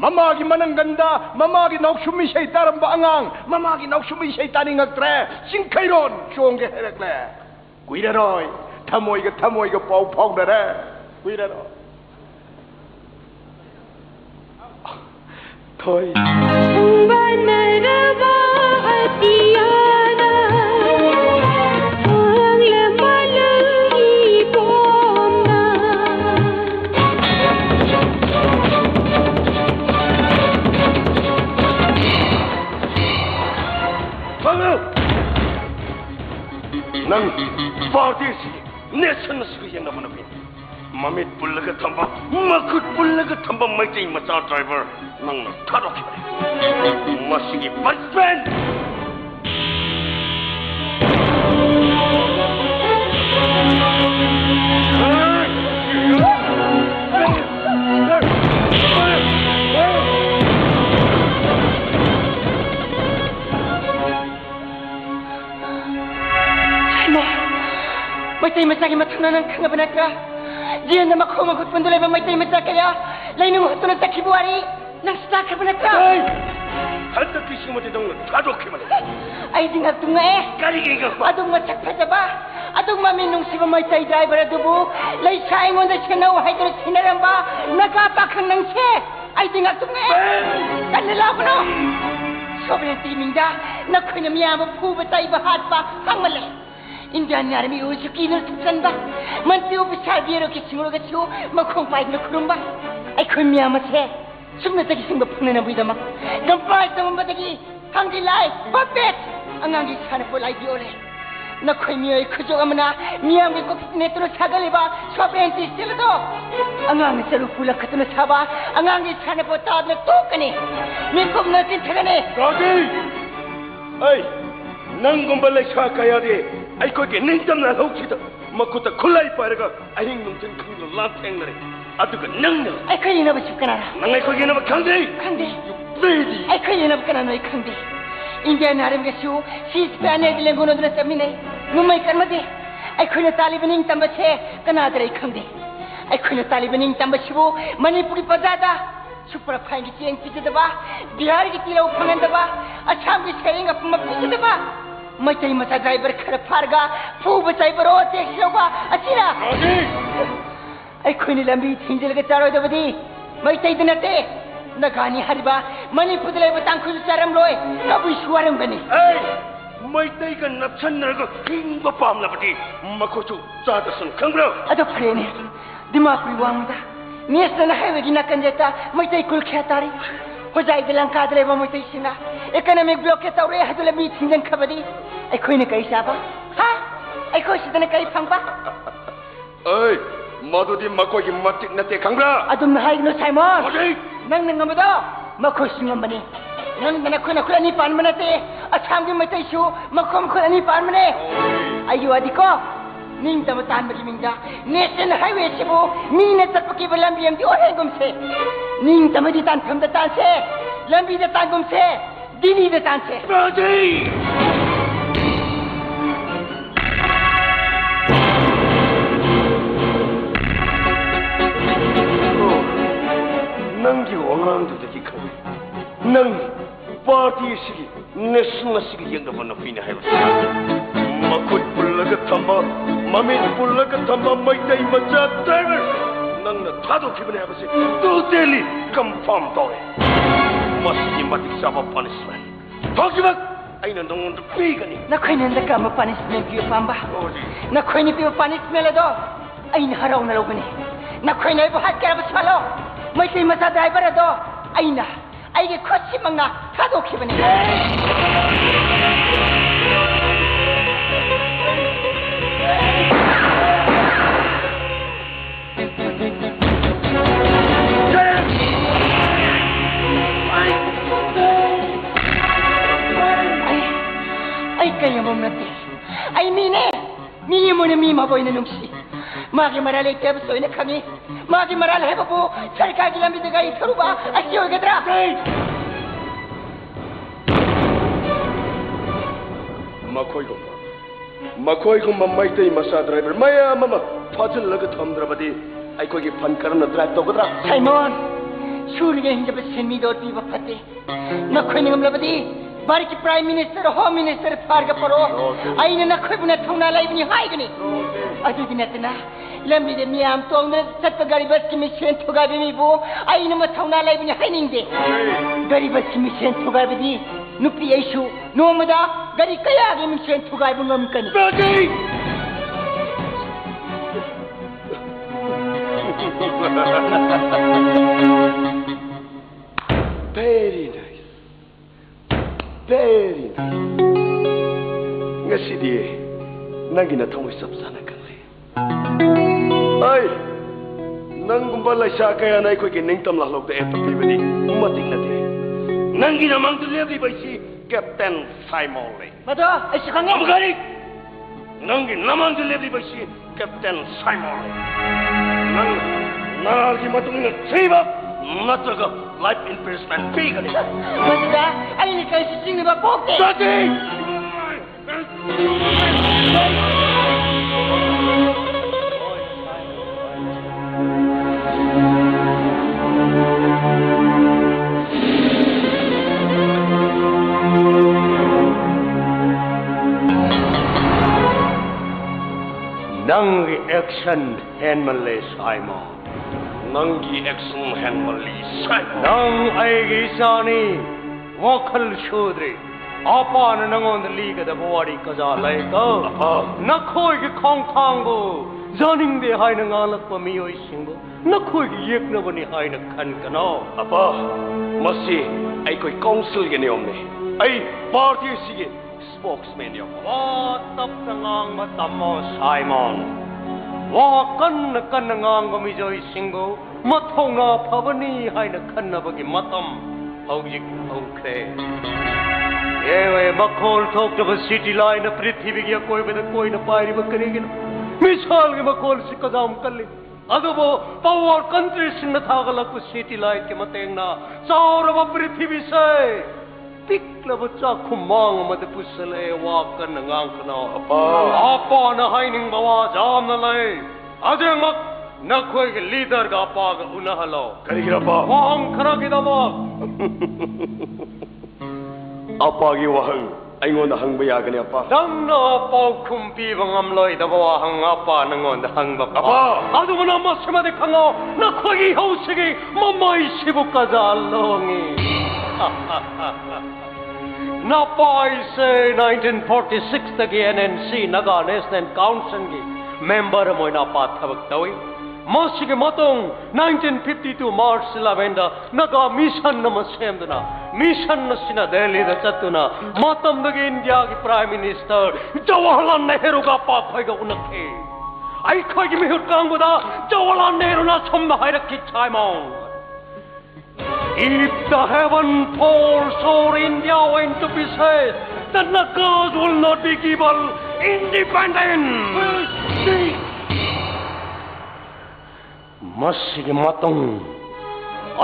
mamagi manangganda mamagi nauksumi sei taramba angang mamagi nauksumi sei tani ngaktre singkhairon chongge herakle kuiraroy thamoiga pau phaunare kuiraroy thôi Banaraba atiyana ang lamalan ipomna nang parties nation sugiyang naman na mamit pullaga thamba makut pullaga thamba maitai macha driver nang na tharo khibare masigi husband Maitai masagi matuna nang kanga banaka Diyan na makong magkutpundulay ba maitai masakaya Lay nung huto na takibuari Nang stakar banaka handa kisi mo tidong tharo khibare Ay di nga tunga eh kali giga Adong matsakpa ba Adong maminong si maitai driver adubo Lay sa ingon da siya na uhay ko na sinaramba Nagapakang nang siya Ay di nga tunga eh Kanila ko no Sobrang timing da Nakoy na miyama po ba tayo bahat pa Ang mali Indian Army usuki nul tuksanba mantiu besar biaro ki singuro ga chu makong pai na kurumba ai khoi mya ma se sumna ta ki singba phune na buida ma gampai ta mamba ta ki hangi lai puppet angangi sana po lai biole na khoi mya ai khujo amna mya mi ko netro sagale ba swapenti stil do angangi saru pula khatna saba angangi sana po ta na tokane mi ko na tin thagane Gadi! Ay! Nang gumbalay sa kaya di, ay ko ginindam na hukita, makuta kulay paraga, aying nung tin kong lanteng na rin. Ato ka nang na. ai khoi na ba chukana Nang ay ko ginama kandi! khande Lady! ai khoi na ba kana noi khande India naram ga su si spane dile gono dra samine numai karmade ai khoi na talibaning tamba che kana drai khande ai khoi na talibaning tamba chibo manipuri padada Supra phangi tiang pijadaba bihar ki tilau phangandaba acham ki seringa puma pijadaba maitai mata driver khara farga fu bachai baro te shoba achira Gadi! ꯑꯩꯈꯣꯏꯅ ꯂꯝꯕꯤ ꯊꯤꯡꯖꯤꯜꯂꯒ ꯆꯥꯔꯣꯏꯗꯕꯗꯤ ꯃꯩꯇꯩꯗ ꯅꯠꯇꯦ ꯅꯒꯥꯅꯤ ꯍꯥꯏꯔꯤꯕ ꯃꯅꯤꯄꯨꯔꯗ ꯂꯩꯕ ꯇꯥꯡꯈꯨꯜꯁꯨ ꯆꯥꯔꯝꯂꯣꯏ ꯀꯕꯨꯏꯁꯨ ꯋꯥꯔꯝꯒꯅꯤ ꯃꯩꯇꯩꯒ ꯅꯞꯁꯟꯅꯔꯒ ꯍꯤꯡꯕ ꯄꯥꯝꯂꯕꯗꯤ ꯃꯈꯣꯏꯁꯨ ꯆꯥꯗꯁꯨ ꯈꯪꯕ꯭ꯔꯣ ꯑꯗꯣ ꯐꯔꯦꯅꯦ ꯗꯤꯃꯥꯄꯨꯔꯤ ꯋꯥꯡꯃꯗ ꯅꯦꯁꯅꯦꯜ ꯍꯥꯏꯋꯦꯒꯤ ꯅꯥꯀꯟꯖꯦꯠꯇ ꯃꯩꯇꯩ ꯈꯨꯜ ꯀꯌꯥ ꯇꯥꯔꯤ ꯍꯣꯖꯥꯏꯗ ꯂꯪꯀꯥꯗ ꯂꯩꯕ ꯃꯩꯇꯩꯁꯤꯡꯅ ꯏꯀꯣꯅꯣꯃꯤꯛ ꯕ꯭ꯂꯣꯀꯦꯠ ꯇꯧꯔꯦ ꯍꯥꯏꯗꯨ ꯂꯝꯕꯤ ꯊꯤꯡꯖꯤꯟꯈ꯭ꯔꯕꯗꯤ ꯑꯩꯈꯣꯏꯅ ꯀꯔꯤ ꯆꯥꯕ ꯍꯥ ꯑꯩꯈꯣꯏ ꯁꯤꯗꯅ ꯀꯔꯤ ꯐꯪꯕ ꯃꯗꯨꯗꯤ ꯃꯈꯣꯏꯒꯤ ꯃꯇꯤꯛ ꯅꯠꯇꯦ ꯈꯪꯕ꯭ꯔꯥ ꯑꯗꯨꯝꯅ ꯍꯥꯏꯒꯅꯨ ꯁꯥꯏꯃꯣꯟ ꯅꯪꯅ ꯉꯝꯕꯗꯣ ꯃꯈꯣꯏꯁꯨ ꯉꯝꯕꯅꯤ ꯅꯪꯗꯅ ꯑꯩꯈꯣꯏꯅ ꯈꯨꯠ ꯑꯅꯤ ꯄꯥꯟꯕ ꯅꯠꯇꯦ ꯑꯁꯥꯝꯒꯤ ꯃꯩꯇꯩꯁꯨ ꯃꯈꯣꯏ ꯈꯨꯠ ꯑꯅꯤ ꯄꯥꯟꯕꯅꯦ ꯑꯩꯒꯤ ꯋꯥꯗꯤꯀꯣ ꯅꯤꯡꯇꯝꯕ ꯇꯥꯟꯕꯒꯤ ꯃꯤꯡꯗ ꯅꯦꯁꯅꯦꯜ ꯍꯥꯏꯋꯦꯁꯤꯕꯨ ꯃꯤꯅ ꯆꯠꯄ ꯀꯤꯕ ꯂꯝꯕꯤ ꯑꯃꯗꯤ ꯑꯣꯏꯍꯟꯒꯨꯝꯁꯦ ꯅꯤꯡꯇꯝꯕꯗꯤ ꯇꯥꯟꯐꯝꯗ ꯇꯥꯟꯁꯦ ꯂꯝꯕꯤꯗ ꯇꯥꯟꯒꯨꯝꯁꯦ ꯗꯤꯜꯂꯤꯗ ꯇꯥꯟꯁꯦ ꯅꯪꯒꯤ ꯋꯥꯉꯥꯡꯗꯨꯗꯒꯤ ꯈꯪꯉꯦ ꯅꯪ ꯄꯥꯔꯇꯤ ꯑꯁꯤꯒꯤ ꯅꯦꯁꯟ ꯑꯁꯤꯒ ꯌꯦꯡꯅꯕ ꯅꯨꯄꯤꯅꯤ ꯍꯥꯏꯕꯁꯤ ꯃꯈꯨꯠ ꯄꯨꯜꯂꯒ ꯊꯝꯕ ꯃꯃꯤꯠ ꯄꯨꯜꯂꯒ ꯊꯝꯕ ꯃꯩꯇꯩ ꯃꯆꯥ ꯗ꯭ꯔꯥꯏꯚꯔ ꯅꯪꯅ ꯊꯥꯗꯣꯛꯈꯤꯕꯅꯤ ꯍꯥꯏꯕꯁꯤ ꯇꯣꯇꯦꯂꯤ ꯀꯟꯐꯥꯔꯝ ꯇꯧꯔꯦ ꯃꯁꯤꯒꯤ ꯃꯇꯤꯛ ꯆꯥꯕ ꯄꯥꯅꯤꯁꯃꯦꯟ ꯍꯧꯖꯤꯛꯃꯛ ꯑꯩꯅ ꯅꯉꯣꯟꯗ ꯄꯤꯒꯅꯤ ꯅꯈꯣꯏꯅ ꯀꯔꯝꯕ ꯄꯥꯅꯤꯁꯃꯦꯟ ꯄꯤꯕ ꯄꯥꯝꯕ ꯅꯈꯣꯏꯅ ꯄꯤꯕ ꯄꯥꯅꯤꯁꯃꯦꯟ ꯑꯗꯣ ꯑꯩꯅ ꯍꯔꯥꯎꯅ ꯂꯧꯒꯅꯤ ꯅꯈꯣꯏꯅ ꯑꯩꯕꯨ ꯍꯥꯠꯀꯦꯔꯕ ꯁꯥꯂꯣ ꯃꯩꯇꯩ ꯃꯆꯥ ꯗ꯭ꯔꯥꯏꯚꯔ ꯑꯗꯣ ꯑꯩꯅ ꯑꯩꯒꯤ ꯈꯨꯠꯁꯤꯃꯛꯅ ꯊꯥꯗꯣꯛꯈꯤꯕꯅꯤ ꯑꯩ ꯀꯩ ꯑꯃ ꯅꯠꯇꯦ ꯑꯩ ꯃꯤꯅꯦ ꯃꯤ ꯑꯃꯅ ꯃꯤ ꯑꯃꯕꯨ ꯑꯣꯏꯅ ꯅꯨꯡꯁꯤ ꯃꯥꯒꯤ ꯃꯔꯥꯜ ꯂꯩꯇꯦ ꯍꯥꯏꯕꯁꯨ ꯑꯩꯅ ꯈꯪꯉꯤ ꯃꯥꯒꯤ ꯃꯔꯥꯜ ꯍꯥꯏꯕꯕꯨ ꯁꯔꯀꯥꯔꯒꯤ ꯂꯝꯕꯤꯗ ꯒꯥꯔꯤ ꯊꯧꯔꯨꯕ ꯑꯁꯤ ꯑꯣꯏꯒꯗ꯭ꯔꯥ ꯃꯈꯣꯏꯒꯨꯝꯕ ꯃꯩꯇꯩ ꯃꯆꯥ ꯗ꯭ꯔꯥꯏꯚꯔ ꯃꯌꯥꯝ ꯑꯃ ꯐꯥꯖꯤꯜꯂꯒ ꯊꯝꯗ꯭ꯔꯕꯗꯤ ꯑꯩꯈꯣꯏꯒꯤ ꯐꯟ ꯀꯔꯝꯅ ꯗ꯭ꯔꯥꯏꯚ ꯇꯧꯒꯗ꯭ꯔꯥ ꯁꯥꯏꯃꯣꯟ ꯁꯨꯔꯤꯒ ꯍꯤꯡꯖꯕ ꯁꯦꯟꯃꯤꯗꯣ ꯄꯤꯕ ꯐꯠꯇꯦ ꯅꯈꯣꯏꯅ ꯉꯝꯂꯕꯗꯤ ꯚꯥꯔꯠꯀꯤ ꯄ꯭ꯔꯥꯏꯝ ꯃꯤꯅꯤꯁꯇꯔ ꯍꯣꯝ ꯃꯤꯅꯤꯁꯇꯔ ꯐꯥꯔꯒ ꯄꯣꯔꯛꯑꯣ ꯑꯩꯅ ꯅꯈꯣꯏꯕꯨꯅ ꯊꯧꯅꯥ ꯂꯩꯕꯅꯤ ꯍꯥꯏꯒꯅꯤ ꯑꯗꯨꯗꯤ ꯅꯠꯇꯅ ꯂꯝꯕꯤꯗ ꯃꯤꯌꯥꯝ ꯇꯣꯡꯗꯨꯅ ꯆꯠꯄ ꯒꯥꯔꯤ ꯕꯁꯀꯤ ꯃꯤꯁꯦꯟ ꯊꯨꯒꯥꯏꯕ ꯃꯤꯕꯨ ꯑꯩꯅ ꯊꯧꯅꯥ ꯂꯩꯕꯅꯤ ꯍꯥꯏꯅꯤꯡꯗꯦ ꯒꯥꯔꯤ ꯕꯁꯀꯤ ꯃꯤꯁꯦꯟ ꯊꯨꯒꯥꯏꯕꯗꯤ ꯅꯨꯄꯤ ꯑꯩꯁꯨ ꯅꯣꯡꯃꯗ ꯒꯥꯔꯤ ꯀꯌꯥꯒꯤ ꯃꯤꯁꯦꯟ ꯊꯨꯒꯥꯏꯕ ꯉꯝꯒꯅꯤ Very nice. Very nice. Ngasidi nangina thongoi sab sana kanle. Ai nangumba laisa kaya nai koi ke ningtam la lok de epapi bani matik nate. Nangina mang tu lebri baisi Captain Simon le. Mado ai sikang Amgari. Nangi namang tu lebri baisi Captain Simon le. Nang nargi matung na chiba natraga life imprisonment pigani. Mada ai ni kai sing ba pokte. Sati. Nangi action handmale Simon. Nangi action handmale Simon. Nang aigi sani wakal shodre apan nangon liga da body kaza laika nakhoi ki khong thang bo zaning de hai na ngalak pa mi oi singbo nakhoi ki yek na bani hai na khan kano Apa masi ai koi council ge ne omne ai party sige spokesman yo wa tap ngang ma tammo Simon wa kan ngang ga mi joi singbo mathong na phabani hai na khan na bagi matam haujik haukre yewe makhol thok to city line prithvi gi koi be koi na pairi bakri gi misal gi makhol si kadam kalli adubo power country sin na thagala ku city line ke mateng na saura ba prithvi se tikla bacha khumang mad pusale wa kan ngang khna apa na haining bawa jam na lai ajeng nakhoi ge leader ga pa ga unahalo karigira pa wang khara gi da ba apa gi wahang ꯑꯩꯉꯣꯟꯗ ꯍꯪꯕ ꯌꯥꯒꯅꯤ ꯑꯄꯥ ꯅꯪꯅ ꯄꯥꯎꯈꯨꯝ ꯄꯤꯕ ꯉꯝꯂꯣꯏꯗꯕ ꯋꯥꯍꯪ ꯑꯄꯥ ꯅꯪꯉꯣꯟꯗ ꯍꯪꯕ ꯑꯄꯥ! ꯑꯗꯨꯕꯨ ꯃꯁꯤꯃꯗꯤ ꯈꯪꯉꯣ ꯅꯈꯣꯏꯒꯤ ꯏꯍꯧꯁꯤꯒꯤ ꯃꯃꯩꯁꯤꯕꯨ ꯀꯖꯥꯜꯂꯣꯡꯉꯤ ꯅꯄꯥꯏꯁꯦ 1946ꯗꯒꯤ NNC ꯅꯥꯒꯥ ꯅꯦꯁꯅꯦꯜ ꯀꯥꯎꯟꯁꯤꯜꯒꯤ ꯃꯦꯝꯕꯔ ꯑꯃ ꯑꯣꯏꯅ ꯑꯄꯥ ꯊꯕꯛ ꯇꯧꯏ ꯃꯁꯤꯒꯤ ꯃꯇꯨꯡ 1952 ꯃꯥꯔꯆ 11ꯗ ꯅꯥꯒꯥ ꯃꯤꯁꯟ ꯑꯃ ꯁꯦꯝꯗꯨꯅ ꯃꯤꯁꯟ ꯑꯁꯤꯅ ꯗꯦꯜꯂꯤꯗ ꯆꯠꯇꯨꯅ ꯃꯇꯝꯗꯒꯤ ꯏꯟꯗꯤꯌꯥꯒꯤ ꯄ꯭ꯔꯥꯏꯝ ꯃꯤꯅꯤꯁꯇꯔ ꯖꯋꯥꯍꯔꯂꯥꯜ ꯅꯦꯍꯔꯨꯒ ꯑꯄꯥ ꯈꯣꯏꯒ ꯎꯅꯈꯤ ꯑꯩꯈꯣꯏꯒꯤ ꯃꯤꯍꯨꯠ ꯀꯥꯡꯕꯨꯗ ꯖꯋꯥꯍꯔꯂꯥꯜ ꯅꯦꯍꯔꯨꯅ ꯁꯨꯝꯅ ꯍꯥꯏꯔꯛꯈꯤ ꯁꯥꯏꯃꯣꯟ If the heaven falls or India went to pieces, the Nagas will not be given independence. Masigi matong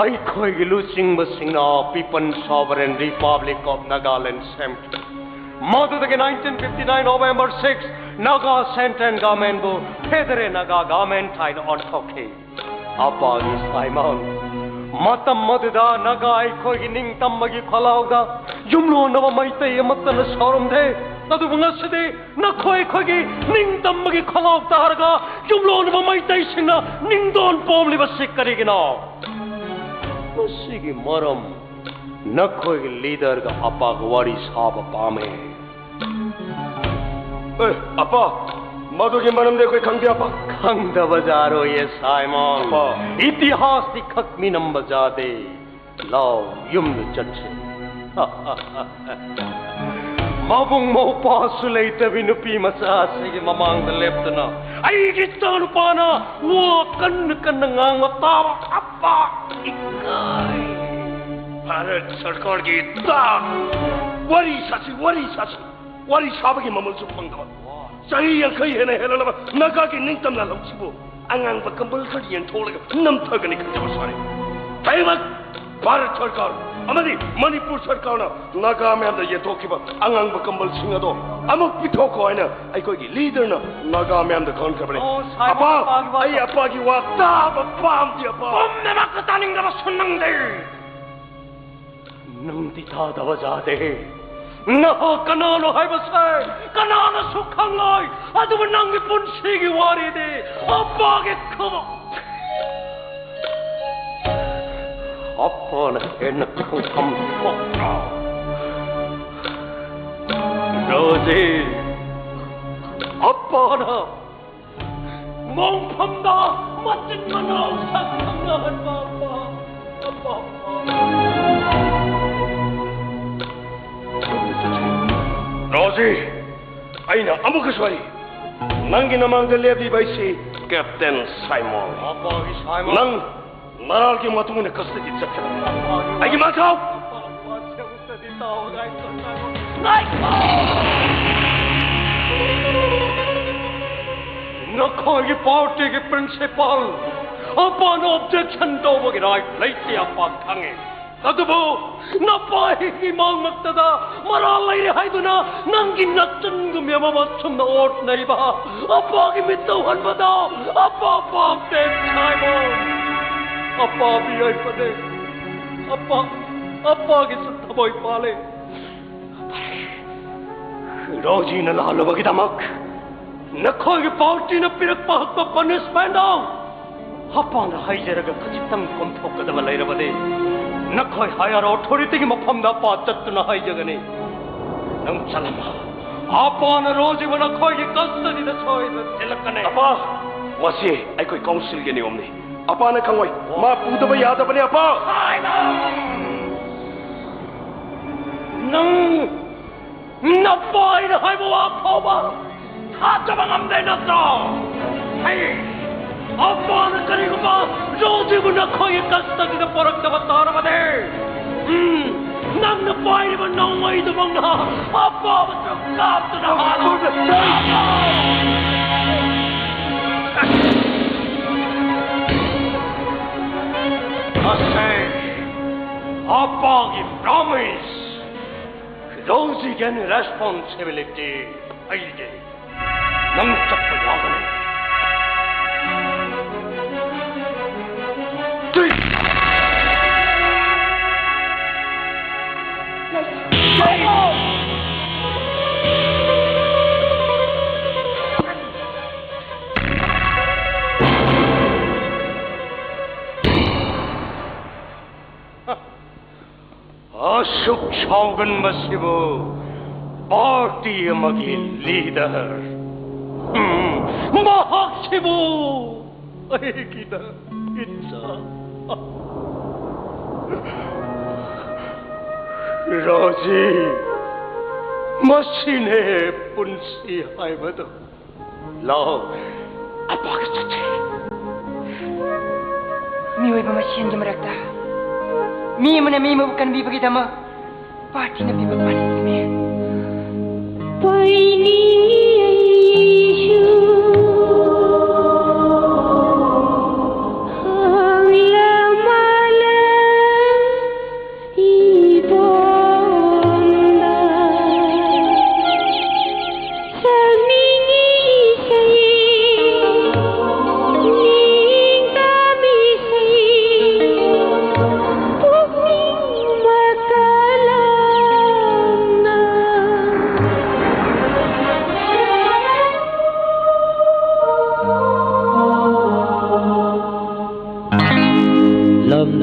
ꯑꯩꯈꯣꯏꯒꯤ ꯂꯨꯆꯤꯡꯕꯁꯤꯡꯅ People's Sovereign Republic of Nagaland ꯁꯦꯝꯈꯤ ꯃꯗꯨꯗꯒꯤ 1959 November 6 Naga Central Governmentꯕꯨ Federal Naga Government ꯍꯥꯏꯅ ꯑꯣꯟꯊꯣꯛꯈꯤ ꯑꯄꯥꯒꯤ ꯁꯥꯏꯃꯣꯟ matam madida naga aikhoigi ningtammagi khalauga yumlonaba maitai amattana saurumde tadu bungaside nakhoi khoigi ningtammagi khalau targa yumlonaba maitai singna ningdon pomli basikkarigina masigi maram nakhoi leader ga apa wari saba pame apa मधुगी मरम दे कोई खंगे अपा खंग बजारो ये साइमन इतिहास दी खत्मी नम बजा दे लाओ युम चचे मबुंग मोपा सुलै तबि नुपी मसा से ममांग द लेफ्टना आई गितानु पाना वो कन्न कन्न ngang मता अपा इकाई भारत सरकार की ता वरी साबगी ममल सु फंगवा Sahi yang kaya hena hela lama naga ki ningtam na lau sibo angang ba kambal khadi yang tholaga nam thagani khanja basare taimak Bharat Sarkar amadi Manipur Sarkar na naga me amda ye thokiba angang ba kambal singa do amuk pitho ko aina ai koi ki leader na naga me amda kon kabare apa ai apa ki wa ta ba pam ti apa omne ma kataning da sunnang de nang ti tha da baja de Naho kanano hai basai, kanano sukhangai, adu nangi punsigi wari de, appa ke kama. Appa na henna kam pokka. Rosie, appa na, mong phamda, machin manao sakhanga han papa, appa. Rosie, aina amuka swari. Nangi namang delebi baisi Captain Simon. Apa Simon? Nang naral ki matung ne kaste di chakha. Ai ma khao. Nakhoi ki party ki principal. Apa no objection do bogi right late apa khange. Adubo napai ki mang maktada maralai re haiduna nangi natchan gumyama machum na ot nai ba apa ki mitau han bada apa te Simon apa bi ai pade apa ki sutta boy pale roji na lalo bagi damak nakhoi ki party na pirak pahak pa punishment dong apa na haijeraga kachitang komthok kada balai rabade Nakhoi higher authority ki mafamda patat na hai jagane nang chalama apa na roji wana khoi ki custody da choi da tilakane apa wasi ai koi council ge ni omni apa na khangoi ma puda ba yada bane apa nang na pai na hai bo apa ba tha jabang am de na to hey apa na kari ko ba roji wana khoi custody da parak da batar bade nang na pai ba nong mai da bang na apa ba to kap to na hala asay apa ki promise roji gen responsibility ai de nang chap yagane ꯑꯁꯨꯛ ꯁꯥꯎꯒꯟꯕꯁꯤꯕꯨ ꯄꯥꯔꯇꯤ ꯑꯃꯒꯤ ꯂꯤꯗꯔ ꯃꯍꯥꯛꯁꯤꯕꯨ ꯑꯩꯒꯤꯗ ꯏꯠꯆꯥ ꯔꯣꯖꯤ ꯃꯁꯤꯅꯦ ꯄꯨꯟꯁꯤ ꯍꯥꯏꯕꯗꯣ ꯂꯥꯎ ꯑꯄꯥꯒ ꯆꯠꯁꯦ 미오이바 마시엔게 말았다. 미에문에 미모부간 미부기다마 파티나 비부 파니스메.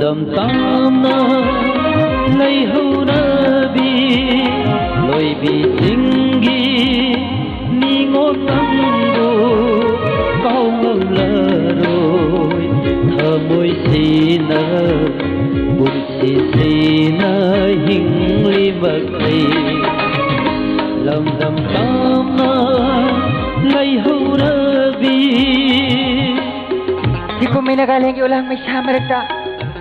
Dam tamna lay hunabi loi bi singi ni ngotandu kau nglaroi thamoi sina bunsi sina hingli bakai lam dam tamna lay hunabi Di ko may nagaling ulang may samaragda.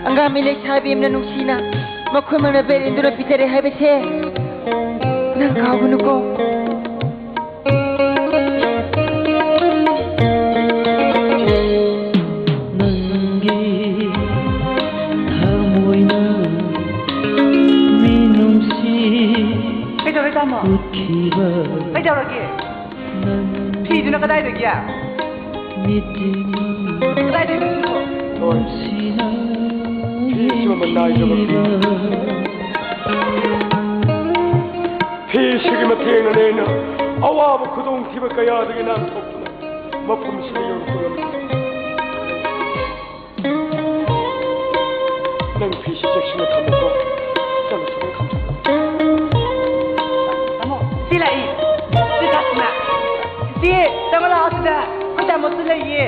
Ang gamilay sabi na nung sina, makumang na berin doon na pitari habise. Nang kaguno ko. Nanggi thamoy na minumsi utkiba Ay, daw lagi. Pili na kaday na kya. mitima Kaday na kya. sina 피식이 마태는 아와부 그동 티브 가야되게 난 덕분에 머품시에 연구를 난 피시 섹시를 타먹고 쌍수를 감사합니다 Sila i. Sila sina. Si, tama na ako sila. Kuta mo sila i.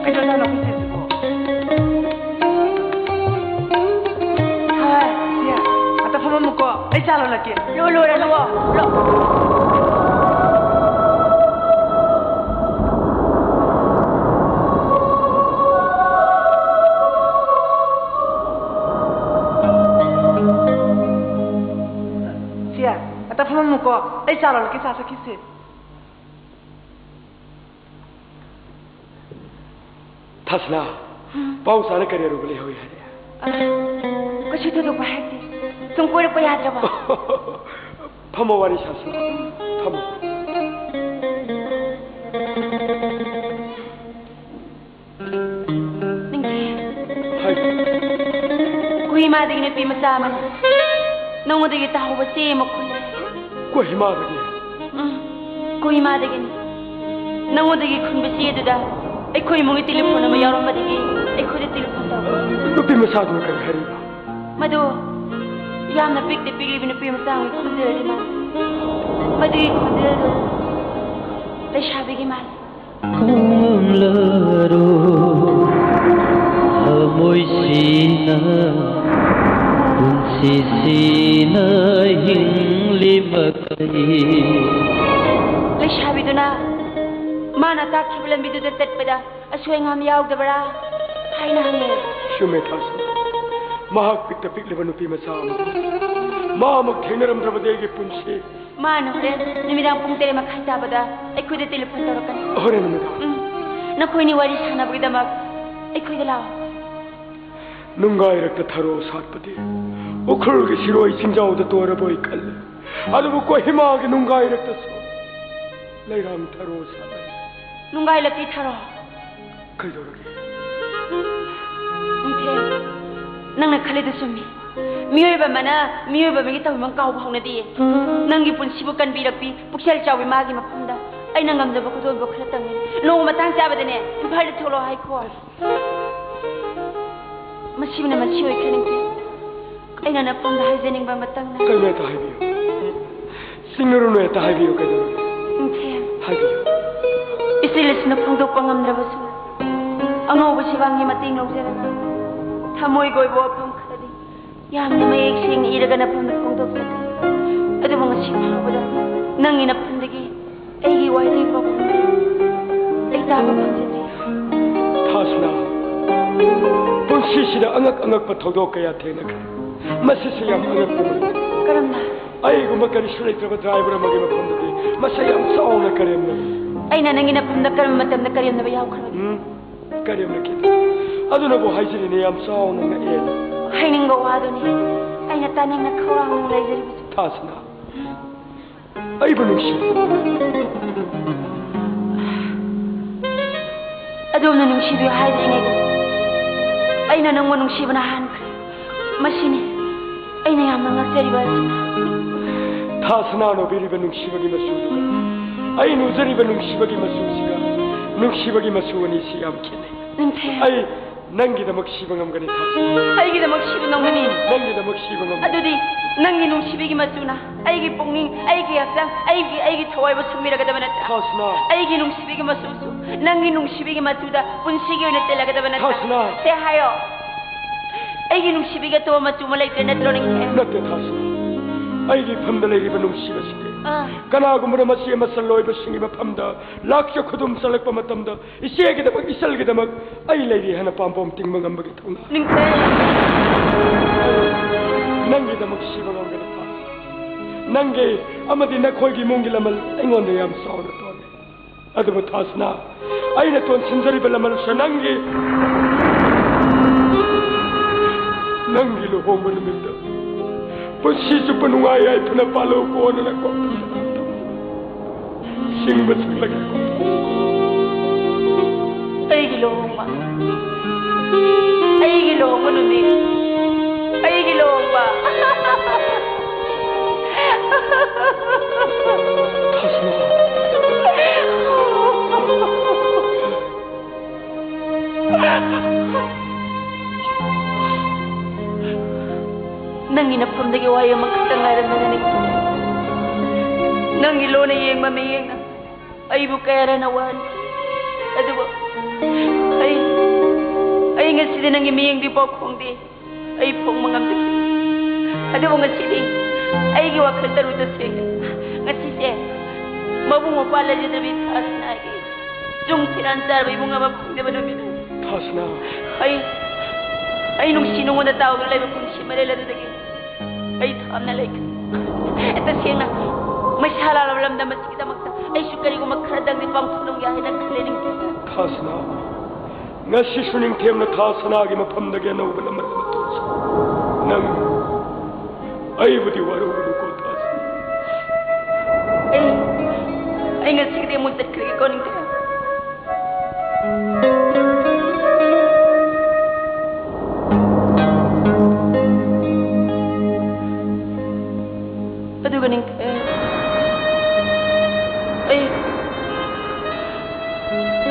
Ito na ako sila. Ay, salo lagi. Lolo, lolo, lolo. Siya, atap mo ko. Ay, salo lagi sasakisi. 타슬라 바우사는 그래로 그래 호야 Kasi tudo pa hati. Tungkol pa yatra ba? 파모와리 샤슬라 파모 하이 Kuy madagi na pimasama na. Nung udagi taho ba siya mo kuy? 꼬히마르기 Kuy madagi na. Nung udagi kun ba siya doda? Ay kuy mong itelefon na mayroon madagi. Ay kuy itelefon daw. 높이마사도 그래 하리바 Madu, yam na pigli na pimasama kundira di man. Madagi kundira do. Ay sabi gi man. kong laro amoy sina bunsi sina hingli bakai Ay sabi do na. Mana takki bilang bidu tet pada. Asway ngam yaw dabara. Hay na hangin. 슈메 타슬라 마학 빅다 빅리바 높이마사마 마막 탱나람드라바데게 뿐시 Mana horen, numidang pung tele makanta bada. Ay kuy de telepon torokan. 허레입니다 Na kuy ni wari sana bagda mag. Ay kuy de lao. 누가 이렇게 타로 사트디 오클게 싫어이 진짜오도 돌아보이 칼레 아주 먹고 희망하게 누가 이렇게 써 내랑 타로 사다 Nung gay laki taro. 그저러게 Nang nakhalid sumi. Miyoy ba mana, miyoy ba magi tawi mang kaubaw na di. Nang ipon sibukan birakpi, puksel chawi magi mapunda. Ay nangam na ba ko doon ba kratangin. Nung matang siya ba din eh, impal na tulo hay ko. Masib na masiyoy ka nang ꯑꯩꯅ ꯅꯐꯝꯗ ꯍꯥꯏꯖꯅꯤꯡꯕ ꯃꯇꯥꯡꯗ ꯀꯩꯅꯣ ꯍꯦꯛꯇ ꯍꯥꯏꯕꯤꯌꯨ ꯁꯤꯡꯅꯔꯨꯅꯨ ꯍꯦꯛꯇ ꯍꯥꯏꯕꯤꯌꯨ ꯀꯩꯗꯧꯔꯒꯦ ꯅꯤꯡꯊꯦꯝ ꯍꯥꯏꯕꯤꯌꯨ 이슬 있으나 풍독 방암드라버수 앙어부 시방이 맞띵 롱제라나 타모이 고이보 아픔 카디 야함나 마액싱 이르가나 팜나 풍독사디 어두방아 심하보다 낭이나 푼데기 애기 와이리 바보인데 에이따바 방제드리 타스나 본시시다 앙악앙악바 더더욱가야 되나 그래 마시시야 앙악부문 그럼나 아이고 막가리 슐레이트라바 드라이브라 먹이면 펀드기 마시야 싸우나 그랬나 ꯑꯩꯅ ꯅꯪꯒꯤ ꯅꯐꯝꯗ ꯀꯔꯝꯕ ꯃꯇꯝꯗ ꯀꯔꯦꯝꯅꯕ ꯌꯥꯎꯈ꯭ꯔꯕꯒꯦ ꯀꯔꯦꯝꯅꯈꯤꯗꯦ ꯑꯗꯨꯅꯕꯨ ꯍꯥꯏꯖꯔꯤꯅꯦ ꯌꯥꯝ ꯆꯥꯎꯅ ꯉꯛꯑꯦ ꯍꯥꯏꯅꯤꯡꯕ ꯋꯥꯗꯨꯅꯤ ꯑꯩꯅ ꯇꯥꯅꯤꯡꯅ ꯈꯧꯔꯥꯡꯅ ꯂꯩꯖꯔꯤꯕꯁꯨ ꯊꯥꯁꯅꯥ ꯑꯩꯕꯨ ꯅꯨꯡꯁꯤ ꯑꯗꯣꯝꯅ ꯅꯨꯡꯁꯤꯕꯤꯌꯨ ꯍꯥꯏꯗ꯭ꯔꯤꯉꯩꯗ ꯑꯩꯅ ꯅꯪꯕꯨ ꯅꯨꯡꯁꯤꯕꯅ ꯍꯥꯟꯈ꯭ꯔꯦ ꯃꯁꯤꯅꯤ ꯑꯩꯅ ꯌꯥꯝꯅ ꯉꯛꯆꯔꯤꯕ ꯑꯁꯤꯅ ꯊꯥꯁꯅꯥ ꯅꯣꯕꯤꯔꯤꯕ ꯅꯨꯡꯁꯤꯕꯒꯤ ꯃꯆꯨꯗꯨꯒ ꯑꯩ ꯎꯖꯔꯤꯕ ꯅꯨꯡꯁꯤꯕꯒꯤ ꯃꯆꯨꯁꯤꯒ ꯅꯨꯡꯁꯤꯕꯒꯤ ꯃꯆꯨ ꯑꯅꯤꯁꯤ ꯌꯥꯝ ꯈꯦꯠꯅꯩ ꯅꯤꯡꯊꯦꯝ ꯑꯩ ꯅꯪꯒꯤꯗꯃꯛ ꯁꯤꯕ ꯉꯝꯒꯅꯤ ꯊꯥꯁꯅꯥ ꯑꯩꯒꯤꯗꯃꯛ ꯁꯤꯕ ꯉꯝꯒꯅꯤ ꯅꯪꯒꯤꯗꯃꯛ ꯁꯤꯕ ꯉꯝꯒꯅꯤ ꯑꯗꯨꯗꯤ ꯅꯪꯒꯤ ꯅꯨꯡꯁꯤꯕꯒꯤ ꯃꯆꯨꯅ ꯑꯩꯒꯤ ꯄꯨꯛꯅꯤꯡ ꯑꯩꯒꯤ ꯍꯛꯆꯥꯡ ꯑꯩꯒꯤ ꯊꯋꯥꯏꯕꯨ ꯁꯨꯝꯕꯤꯔꯒꯗꯕ ꯅꯠꯇ꯭ꯔꯥ ꯊꯥꯁꯅꯥ ꯑꯩꯒꯤ ꯅꯨꯡꯁꯤꯕꯒꯤ ꯃꯆꯨꯁꯨ ꯅꯪꯒꯤ ꯅꯨꯡꯁꯤꯕꯒꯤ ꯃꯆꯨꯗ ꯄꯨꯟꯁꯤꯒꯤ ꯑꯣꯏꯅ ꯆꯦꯜꯂꯒꯗꯕ ꯅꯠꯇ꯭ꯔꯥ ꯊꯥꯁꯅꯥ ꯁꯦ ꯍꯥꯏꯌꯣ ꯑꯩꯒꯤ ꯅꯨꯡꯁꯤꯕꯒꯤ ꯑꯇꯣꯞꯄ ꯃꯆꯨ ꯑꯃ ꯂꯩꯇ꯭ꯔꯦ ꯅꯠꯇ꯭ꯔꯣ ꯅꯤꯡꯊꯦꯝ ꯅꯠꯇꯦ ꯊꯥꯁꯅꯥ ꯑꯩꯒꯤ ꯐꯝꯗ ꯂꯩꯔꯤꯕ ꯅꯨꯡꯁꯤꯕꯁꯤꯗꯤ ꯀꯅꯥꯒꯨꯝꯕꯅ ꯃꯁꯤ ꯑꯃꯁꯜ ꯂꯣꯏꯕꯁꯤꯡꯒꯤ ꯃꯐꯝꯗ ꯂꯥꯛꯆ ꯈꯨꯗꯨꯝ ꯆꯠꯂꯛꯄ ꯃꯇꯝꯗ ꯏꯆꯦꯒꯤꯗꯃꯛ ꯏꯆꯜꯒꯤꯗꯃꯛ ꯑꯩ ꯂꯩꯔꯤ ꯍꯥꯏꯅ ꯄꯥꯝꯕꯣꯝ ꯇꯤꯡꯕ ꯉꯝꯕꯒꯤ ꯊꯧꯅꯥ ꯅꯪꯒꯤꯗꯃꯛ ꯁꯤꯕ ꯉꯝꯒꯅꯤ ꯊꯥꯁꯅꯥ ꯅꯪꯒꯤ ꯑꯃꯗꯤ ꯅꯈꯣꯏꯒꯤ ꯏꯃꯨꯡꯒꯤ ꯂꯃꯜ ꯑꯩꯉꯣꯟꯗ ꯌꯥꯝ ꯆꯥꯎꯅ ꯇꯣꯜꯂꯦ ꯑꯗꯨꯕꯨ ꯊꯥꯁꯅꯥ ꯑꯩꯅ ꯇꯣꯟꯁꯤꯟꯖꯔꯤꯕ ꯂꯃꯜꯁꯨ ꯅꯪꯒꯤ ꯂꯨꯍꯣꯡꯕ ꯅꯨꯃꯤꯠꯇ ꯄꯨꯟꯁꯤ ꯆꯨꯞꯄ ꯅꯨꯡꯉꯥꯏ ꯌꯥꯏꯐꯅ ꯄꯥꯜꯂꯨ ꯀꯣꯟꯅ ꯁꯤꯡꯕ ꯁꯛꯂꯒꯦ ꯑꯩꯒꯤ ꯂꯨꯍꯣꯡꯕ ꯅꯨꯃꯤꯠ ꯑꯩꯒꯤ ꯂꯨꯍꯣꯡꯕ ꯅꯪꯒꯤ ꯅꯐꯝꯗꯒꯤ ꯋꯥꯍꯩ ꯑꯃꯈꯛꯇ ꯉꯥꯏꯔꯝꯃꯒꯅꯤ ꯅꯪꯒꯤ ꯂꯣꯟꯅ ꯌꯦꯡꯕ ꯃꯤꯠꯌꯦꯡꯅ ꯑꯩꯕꯨ ꯀꯌꯥꯔꯅ ꯋꯥꯍꯟꯈꯤ ꯑꯗꯨꯕꯨ ꯑꯩ ꯉꯁꯤꯗꯤ ꯅꯪꯒꯤ ꯃꯤꯠꯌꯦꯡꯗꯤ ꯄꯥꯎꯈꯣꯡꯗꯦ ꯑꯩ ꯐꯣꯡꯕ ꯉꯝꯖꯈꯤ ꯑꯗꯨꯕꯨ ꯉꯁꯤꯗꯤ ꯑꯩꯒꯤ ꯋꯥꯈꯜ ꯇꯔꯨꯗ ꯁꯦꯡꯅ ꯉꯁꯤꯁꯦ ꯃꯕꯨꯡ ꯃꯧꯄ꯭ꯋꯥ ꯂꯩꯖꯗꯕꯤ ꯊꯥꯁꯅꯥꯒꯤ ꯆꯨꯡ ꯐꯤꯔꯥꯟ ꯆꯥꯔꯕ ꯏꯃꯨꯡ ꯑꯃ ꯐꯪꯖꯕ ꯅꯨꯃꯤꯠꯅꯤ ꯊꯥꯁꯅꯥ ꯑꯩ ꯅꯨꯡꯁꯤ ꯅꯉꯣꯟꯗ ꯇꯥꯎꯗꯨꯅ ꯂꯩꯕ ꯄꯨꯟꯁꯤ ꯃꯔꯦꯜ ꯑꯗꯨꯗꯒꯤ ꯑꯩ ꯊꯥꯞꯅ ꯂꯩꯈ꯭ꯔꯦ ꯇꯁꯦꯡꯅ ꯃꯩꯁꯥ ꯂꯥꯛꯂꯕ ꯂꯝꯗꯝ ꯑꯁꯤꯒꯤꯗꯃꯛꯇ ꯑꯩꯁꯨ ꯀꯔꯤꯒꯨꯝꯕ ꯈꯔꯗꯪꯗꯤ ꯄꯥꯡꯊꯣꯛꯂꯝꯒꯦ ꯍꯥꯏꯅ ꯈꯜꯂꯦ ꯅꯤꯡꯊꯦꯝ ꯊꯥꯁꯅꯥ ꯉꯁꯤꯁꯨ ꯅꯤꯡꯊꯦꯝꯅ ꯊꯥꯁꯅꯥꯒꯤ ꯃꯐꯝꯗꯒꯤ ꯑꯅꯧꯕ ꯂꯃꯟ ꯑꯃ ꯇꯣꯟꯁꯤ ꯅꯪ ꯑꯩꯕꯨꯗꯤ ꯋꯥꯔꯧꯒꯅꯨꯀꯣ ꯊꯥꯁꯅꯥ ꯑꯩ ꯉꯁꯤꯒꯤꯗꯤ ꯑꯃꯨꯛ ꯆꯠꯈ꯭ꯔꯒꯦꯀꯣ ꯅꯤꯡꯊꯦꯝ ꯑꯗꯨꯒ ꯅꯤꯡꯊꯦꯝ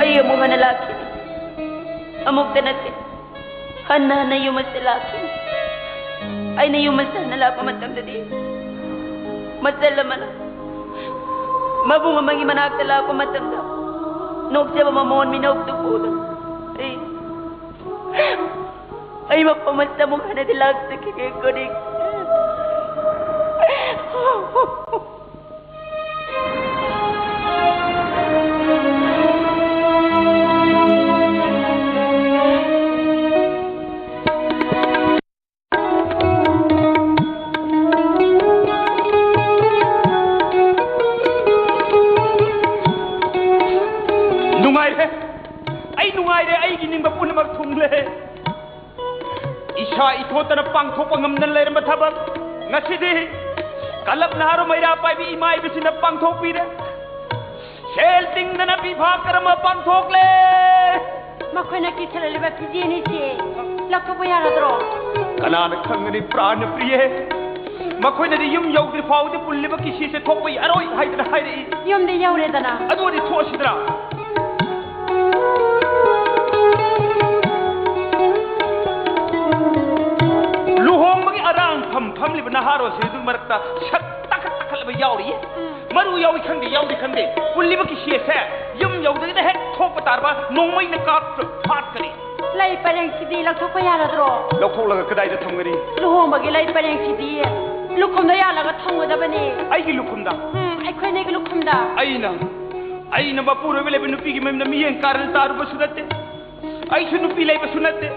ꯑꯩ ꯑꯃꯨꯛ ꯍꯟꯅ ꯂꯥꯛꯈꯤꯅꯤ ꯑꯃꯨꯛꯇ ꯅꯠꯇꯦ ꯍꯟꯅ ꯌꯨꯝ ꯑꯁꯤꯗ ꯂꯥꯛꯈꯤꯅꯤ ꯑꯩꯅ ꯌꯨꯝ ꯑꯁꯤꯗ ꯍꯟꯅ ꯂꯥꯛꯄ ꯃꯇꯝꯗꯗꯤ ꯃꯆꯜ ꯑꯃꯅ ꯃꯕꯨꯡ ꯑꯃꯒꯤ ꯃꯅꯥꯛꯇ ꯂꯥꯛꯄ ꯃꯇꯝꯗ ꯅꯣꯛꯆꯕ ꯃꯃꯣꯟ ꯃꯤꯅꯧꯇꯨ ꯎꯗꯨꯅ ꯑꯩ ꯃꯐꯝ ꯑꯁꯤꯗ ꯑꯃꯨꯛ ꯍꯟꯅꯗꯤ ꯂꯥꯛꯆꯈꯤꯒꯦꯀꯣ ꯅꯤꯡꯊꯦꯝ ꯅꯨꯡꯉꯥꯏꯔꯦ ꯑꯩꯒꯤ ꯅꯤꯡꯕ ꯄꯨꯝꯅꯃꯛ ꯊꯨꯡꯂꯦ ꯏꯁꯥ ꯏꯊꯣꯠꯇꯅ ꯄꯥꯡꯊꯣꯛꯄ ꯉꯝꯗꯅ ꯂꯩꯔꯝꯕ ꯊꯕꯛ ꯉꯁꯤꯗꯤ ꯀꯂꯞ ꯅꯍꯥꯔꯣ ꯃꯩꯔꯥ ꯄꯥꯏꯕꯤ ꯏꯃꯥ ꯏꯕꯁꯤꯅ ꯄꯥꯡꯊꯣꯛꯄꯤꯔꯦ ꯁꯦꯜ ꯇꯤꯡꯗꯅ ꯕꯤꯚꯥ ꯀꯔꯃ ꯄꯥꯡꯊꯣꯛꯂꯦ ꯃꯈꯣꯏꯅ ꯀꯤꯊꯔꯛꯂꯤꯕ ꯐꯤꯖꯦꯅꯤꯁꯦ ꯂꯧꯊꯣꯛꯄ ꯌꯥꯔꯗ꯭ꯔꯣ ꯀꯅꯥꯅ ꯈꯪꯒꯅꯤ ꯄ꯭ꯔꯥꯅ ꯄ꯭रिꯌꯦ ꯃꯈꯣꯏꯅꯗꯤ ꯌꯨꯝ ꯌꯧꯗ꯭ꯔꯤ ꯐꯥꯎꯗꯤ ꯄꯨꯜꯂꯤꯕ ꯀꯤꯁꯤꯁꯦ ꯊꯣꯛꯄ ꯌꯥꯔꯣꯏ ꯍꯥꯏꯗꯅ ꯍꯥꯏꯔꯛꯏ ꯌꯨꯝꯗ ꯌꯧꯔꯦꯗꯅ ꯑꯗꯨꯗꯤ ꯊꯣꯛꯑꯁꯤꯗ꯭ꯔꯥ arang pham liba naharo se du marakta sak tak liba yauri maru yawi khande yaudi khande pulliba ki she se yum yaudi da hek thok patarba nongmai na ka phat kari Lai pareng sidi lak thok ya ladro lakhok laga kadai da thamgani luhong bagi lai pareng sidi lukhum da ya laga thangwa da bani ai gi lukhum da ai khoi ne gi lukhum da aina bapuro bele nupi gi memna miyeng karal taru basunatte ai su nupi lai basunatte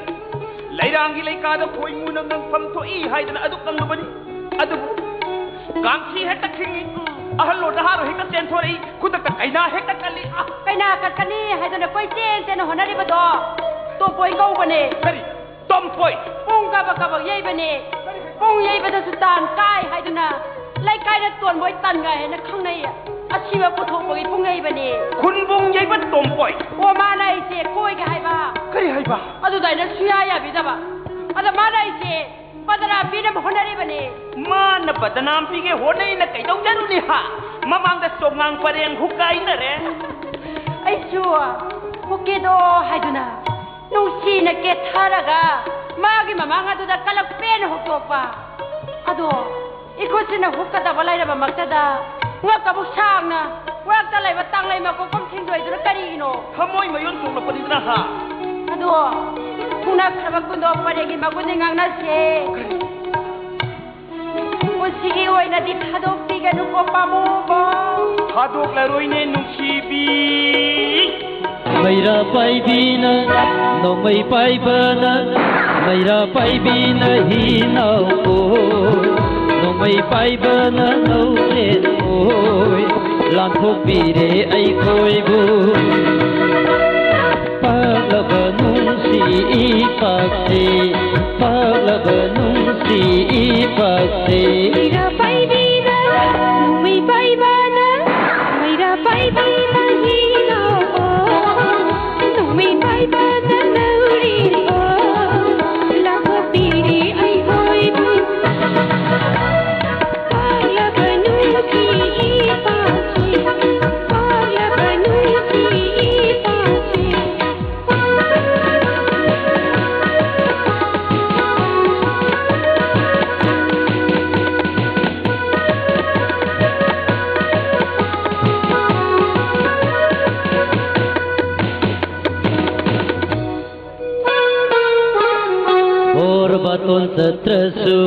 lairangi lai ka da khoi mu nang pham tho I haidana adu kang bani adu kamsi hekta khingi ahlo da haro hekta ten thori khuda ka kaina hekta kali kaina ka kani haidana koi ten honari bado to poi gau bane kari tom poi pung ka ba yei bane pung yei bada su tan kai haidana lai kai da ton boy tan ga he na khang nai achiba puthok bagi pung yei bane khun bung yei ba tom poi o ma nai se koi ga hai ba kai hai ba adu dai na suya ya bi da ba ada ma nai se padara bi na honari bane ma na badanam pi ge honai na kai dau jaru ni ha mamang da songang pareng hukai na re ai chua huke do haiduna nung si na ke tharaga magi mamang adu da kalak pen hokpa ado ikosina hukka da balai ra makta da nga ka bu sang na wa ta lai batang lai ma ko kom thin doi du kari no hamoi mayon song la padi na ha ado kuna khaba kundo pare gi ma kun ngang na se o sigi oi na di thadok ti ga nu ko pamu bo thadok la roi ne nusibi Maira paibina no mai paibana Maira paibina hi no no mai paibana no le oi lan thok bi re ai khoi bu palaba nung si pakse palaba nung si pakse Maira paibina no mai paibana Maira paibina hi no mai paibana no ri la ko piri ai hoi bu palaba nung si pakse palaba nung si pakse baton satrasu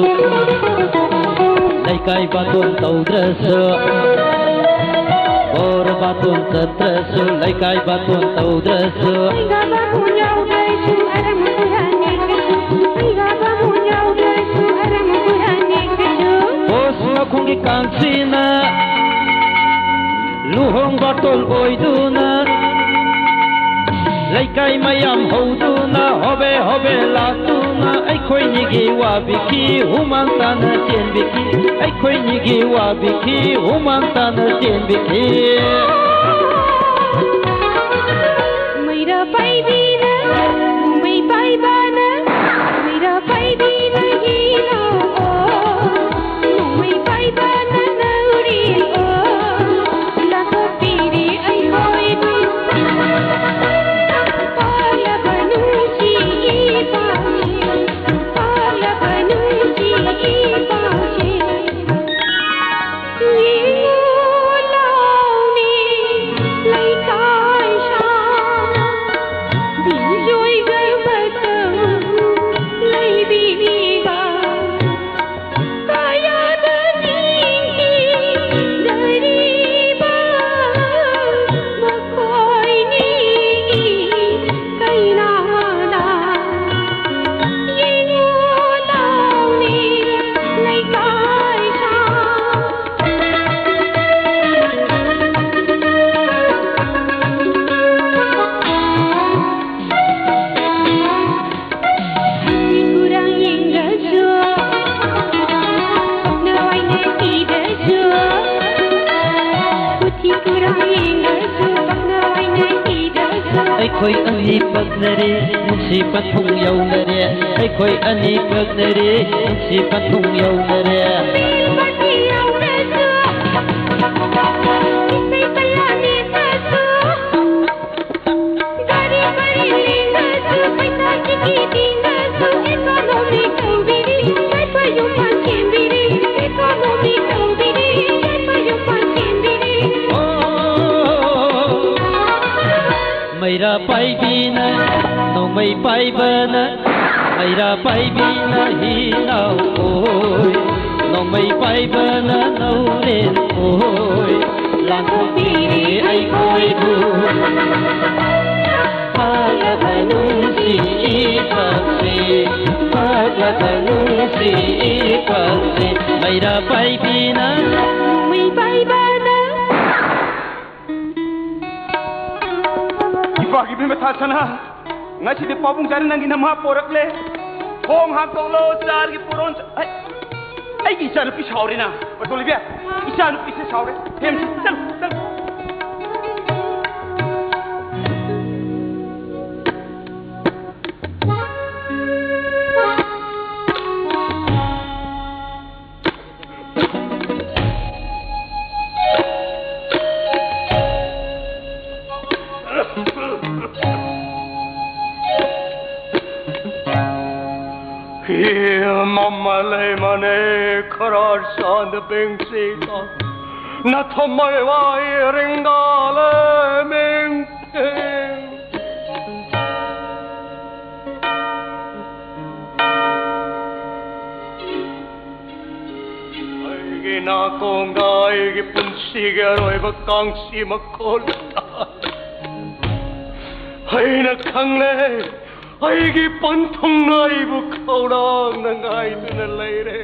laikai baton taudrasu or baton satrasu laikai baton taudrasu Ga ba munyau dai su aram purane kachu Ga ba munyau dai su aram purane kachu os khungi kansina luhong batol oiduna laikai mayam hoduna hobe latuna ai khoi ni gi wa biki human tan chen biki ai khoi ni gi wa biki human tan chen biki Maira paibina mai paibana Maira paibina hi no mai paibana nauri la ko piri ai hoi bu khoi ani pagnare si pathung yaunare ai khoi ani pagnare si pathung yaunare You chembiri economic tobiri pajupa chembiri Maira paibina nomai paibana Maira paibina hinau oi nomai paibana nauren oi lantu biri ai koi bu paglatanung si ipase Maira paibina nomai paibana Ibagi bimata sana ngasi di pabung jari nangi nama porak le hong hak tolo jar ki puron ai ki jar pi saure na betul dia isan pi se saure hem chal chal Mamale mane karar sand bengsita na thamai vai ringale meng ai na konga ai punsi ga roi ba kang si makol ai na khangle aigi panthong nai bu khaurang nangai tuna leire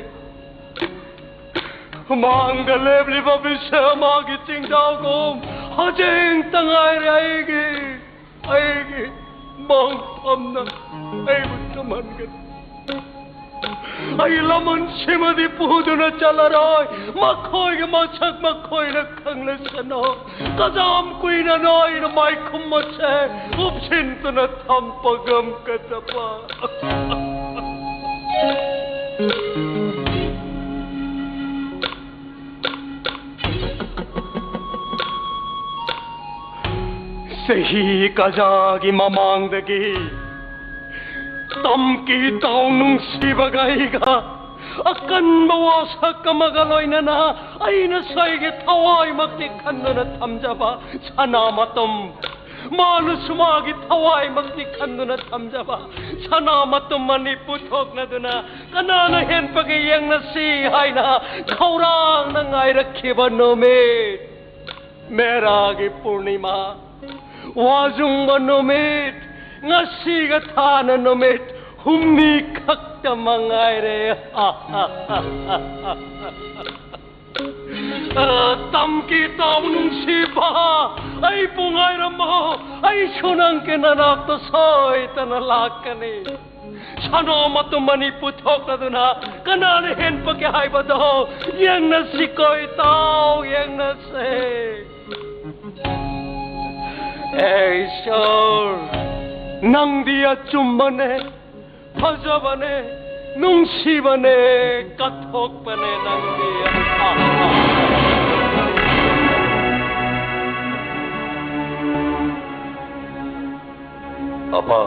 mangaleb li ba bisa magi tingdau gom hajeng tangai re aigi mang amna ai bu taman gan ai lamon simadi puduna chalarai makhoi ge machak makhoi na khangle sano kazam kuina noi na mai khumche upsin tuna thampagam katapa sehi kazagi mamangdagi tamki taunung sibagaiga akan bawa sakamagaloi na aina saige thawai makti khandana thamjaba sanamatam manusumagi thawai makti khandana thamjaba sanamatam mani puthokna duna kanana hen page yengna si haina khaurang na ngai rakhiba nome meragi purnima wajunga nomit ngasiga thana nomit humni khakta mangai re tamki taunung siba ai pungai ramo ai sunang ke nanak to soi tana lakani sano matu mani puthok na duna kanane hen pake hai bado yang na sikoi tau yang na se ei sor nang dia chumbane phajabane nungsibane kathokbane nang dia apa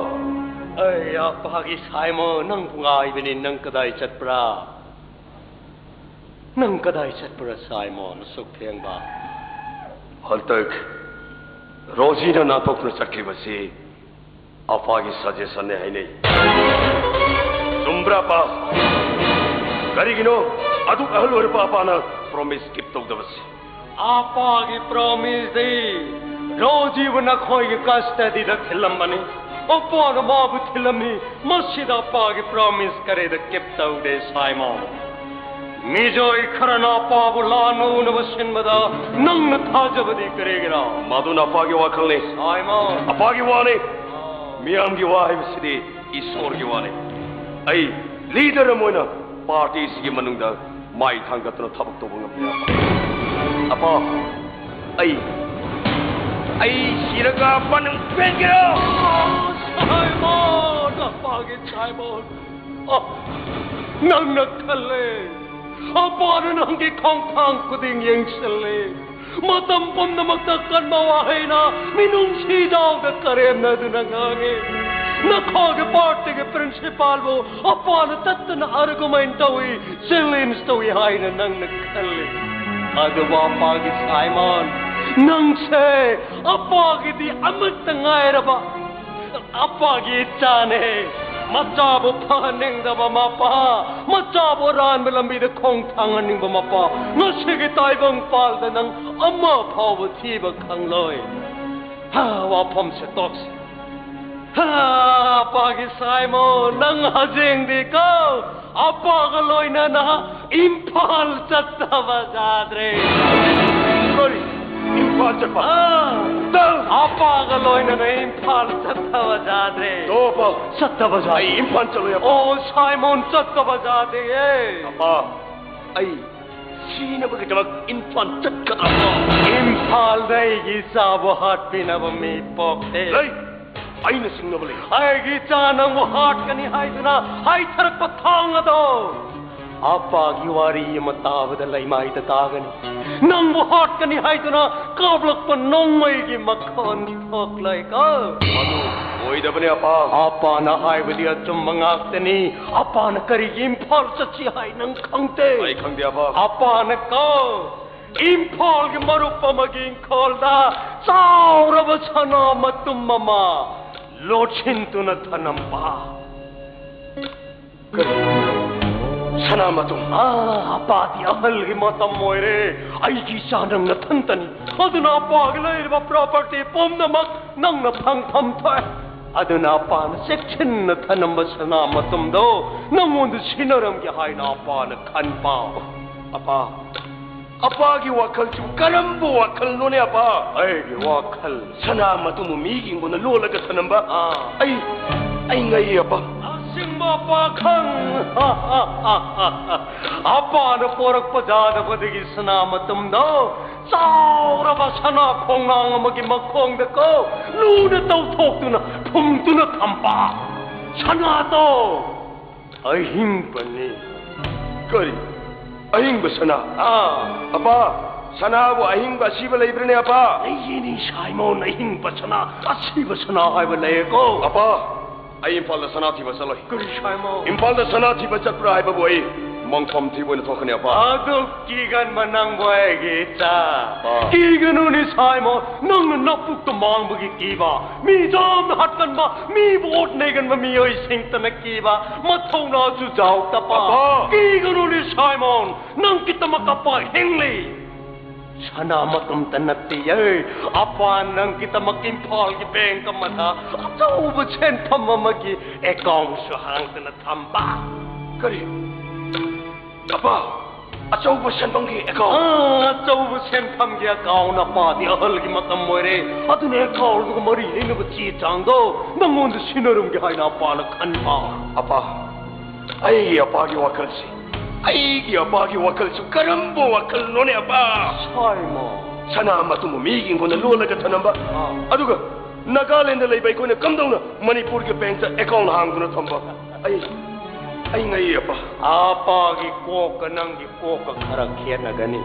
ai apa gi saimo nang pungai bini nang kadai chatpra saimo suk theng ba haltak Rosina natok na sakli basi afagi suggestion ne hai nei sumbra pa garigino adu ahlu pa na promise keep to the basi apagi promise dei rojivana khoi kasta di da thilam bani opon babu thilami masjida apagi promise kare da keep to de saimo mijoi kharana pabu lanu navasin bada nang na thajabadi karegira maduna apagi wakal ne saimo apagi wane miyam gi wa hai sidi isor gi wane ai leader moina parties gi manung da mai thangatna thabak to bangam apa ai siraga panung pengiro saimo apagi saimo nang na khale apa nang gi khong thang kuding yeng sele matam pom na magtakkan mawahai na minung si daw da karem na dunangangi नखोगे पार्टी के प्रिंसिपल वो अपन तत्न आर्गुमेंट हुई चैलेंज तो हुई हाय न नंग नखले अदवा पागी साइमन नंग से अपागी दी अमत ngairaba अपागी चाने मचाबो फानिंग दबा मापा मचाबो रान बेलंबी द खोंग थांगनिंग बा मापा नसिगे ताइबंग पाल द नंग अम्मा फाव थीबा खंगलोय हा वा फम से टॉक्स हा पागी साइमो नंग हजेंग दी को अपा गलोय ना ना इम्फाल चत्ता बजाद्रे कोरी इम्फाल चप्पा अपा गलोय ना इम्फाल चत्ता बजाद्रे तो अपा चत्ता बजा आई इम्फाल चलो या ओ साइमोन चत्ता बजादे अपा आई सीने बगे जमक इम्फाल चक्का अपा इम्फाल दई साबो हाट पिनब मी पोक्ते लई आई न सिंगबले आएगी चानंग हाट कनी हाइदना हाइ थरक पथांग दो अपागी वारी मतावद लैमाई तागनी नंग हाट कनी हाइदना काबलक प नोंगमैगी मखन थोक लैका मनु ओइदबने अपा अपा न हाइबदि अचुम मंगाक्तनी अपा न करी इम्फाल सच्ची हाइ नंग खंगते आई खंगदे अपा अपा न को इम्फाल के मरुप मगी खोलदा चाउरब छना मतुम ममा लोचिंतुन धनंपा सना मतुम अपादी अहल की मतम मोयरे आईगी चानंग नथंतनी अदुना अपाग लैरबा प्रॉपर्टी पुमनमक नंग न फंगफम थय अदुना अपान सेक्शन न थनंब सना मतुम दो नंगोंद सिनरम के हाइना अपान खनपा अपा अपा की वखल चु करम्बो वखल नोने अपा ऐगी वखल सना मतुम मीगी गुन लोलग थनंबा आई ngai अपा सिंबा पाखंग अपान पोरक पजाद बदगी सना मतुम दो चाउरब सना खोंगांग मगी मखोंग दको लून तौथोक्तुना फुमतुना थंपा सना तो अहिंग बने करी अहिंग सना अपा सना वो अहिंग असीब लेब्रने अपा यिनी साइमोन अहिंग बसना असीब सना हाइब लेको अपा आई इम्फाल सना थी बसलोय करी साइमोन इम्फाल सना थी बचत हाइब बोई मंगफम थी बोन थोखने अपा अदु कीगन मनंग बोएगी चा कीगनुनी साइमोन नंग नपुक तो मांगबगी कीबा मी जाम हटकन बा मी वोट नेगन मी ओइ सिंगतन कीबा मथौना जु जाउ तपा कीगनुनी साइमोन नंग कितमक अपा हिंगली सना मतम तनत्ती अपा नंग कितमक इम्फाल की बैंक मथा अचौब छेन थम मगी अकाउंट सुहांगतन थंबा करी अपा अचौब सेनफमगी अकाउंट अचौब सेनफमगी अकाउंट अपादी अहल की मतम मोरे अदुने अकाउंट को मरी लेनब ची चांगो नंगोंद सिनरुम की हाइना पाल खनपा अपा आई अपा की वकल से आई की अपा की वकल से करम्बो वकल नोने अपा साइमो सना मतुम मीगी गुन लोलग थनंबा अदुगा नागालैंड लेबै कोने कमदौना मणिपुर के बैंक अकाउंट हांगदुना थंबा आई ngai अपा आपागी कोक नंगी कोक खरा खेनगनी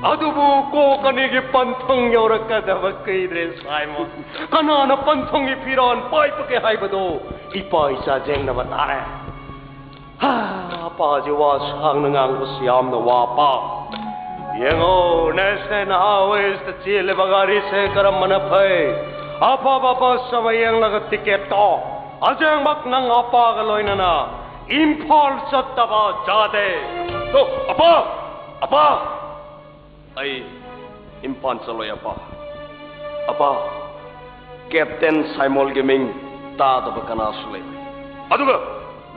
अदुबु कोकनिगी पंथंग यौरकदब कइद्रे साइमो कनाना पंथंगी फिरान पाइप के हाइबदो इपा इसा जेंगना बतारे हा पाजी वा सांग नंगांग बसियाम न वापा येंगो नेशन हावेस त चीले बगारी से करम मन फै आपा बापा समयंग लग टिकट तो अजेंग मक नंग आपा गलोइनना इम्फाल सत्तबा जादे तो अपा अपा आई इम्फाल चलोय अपा कैप्टन साइमोल गेमिंग तादब कनासुले अदुगा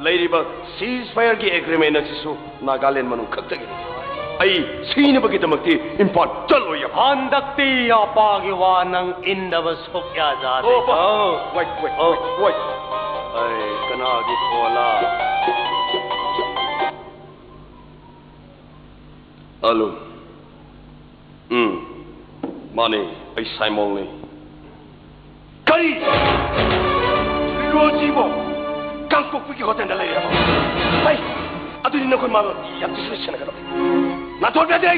लेरिबा सीज फायर की एग्रीमेंट असिसु नागालैंड मनु खक्तगी आई सीनबगी दमक्ति इम्फाल चलोय हंदक्ति अपागी वा नंग इंदब सोक्या जादे wait आई कनागी Cola Hello. Money. I Simon ni. Kali. Rojibo. Kangkok pergi hotel dah leh. Hai. Adu ni nak kau malu. Yang tu selesai nak kau. Nak tuan berada.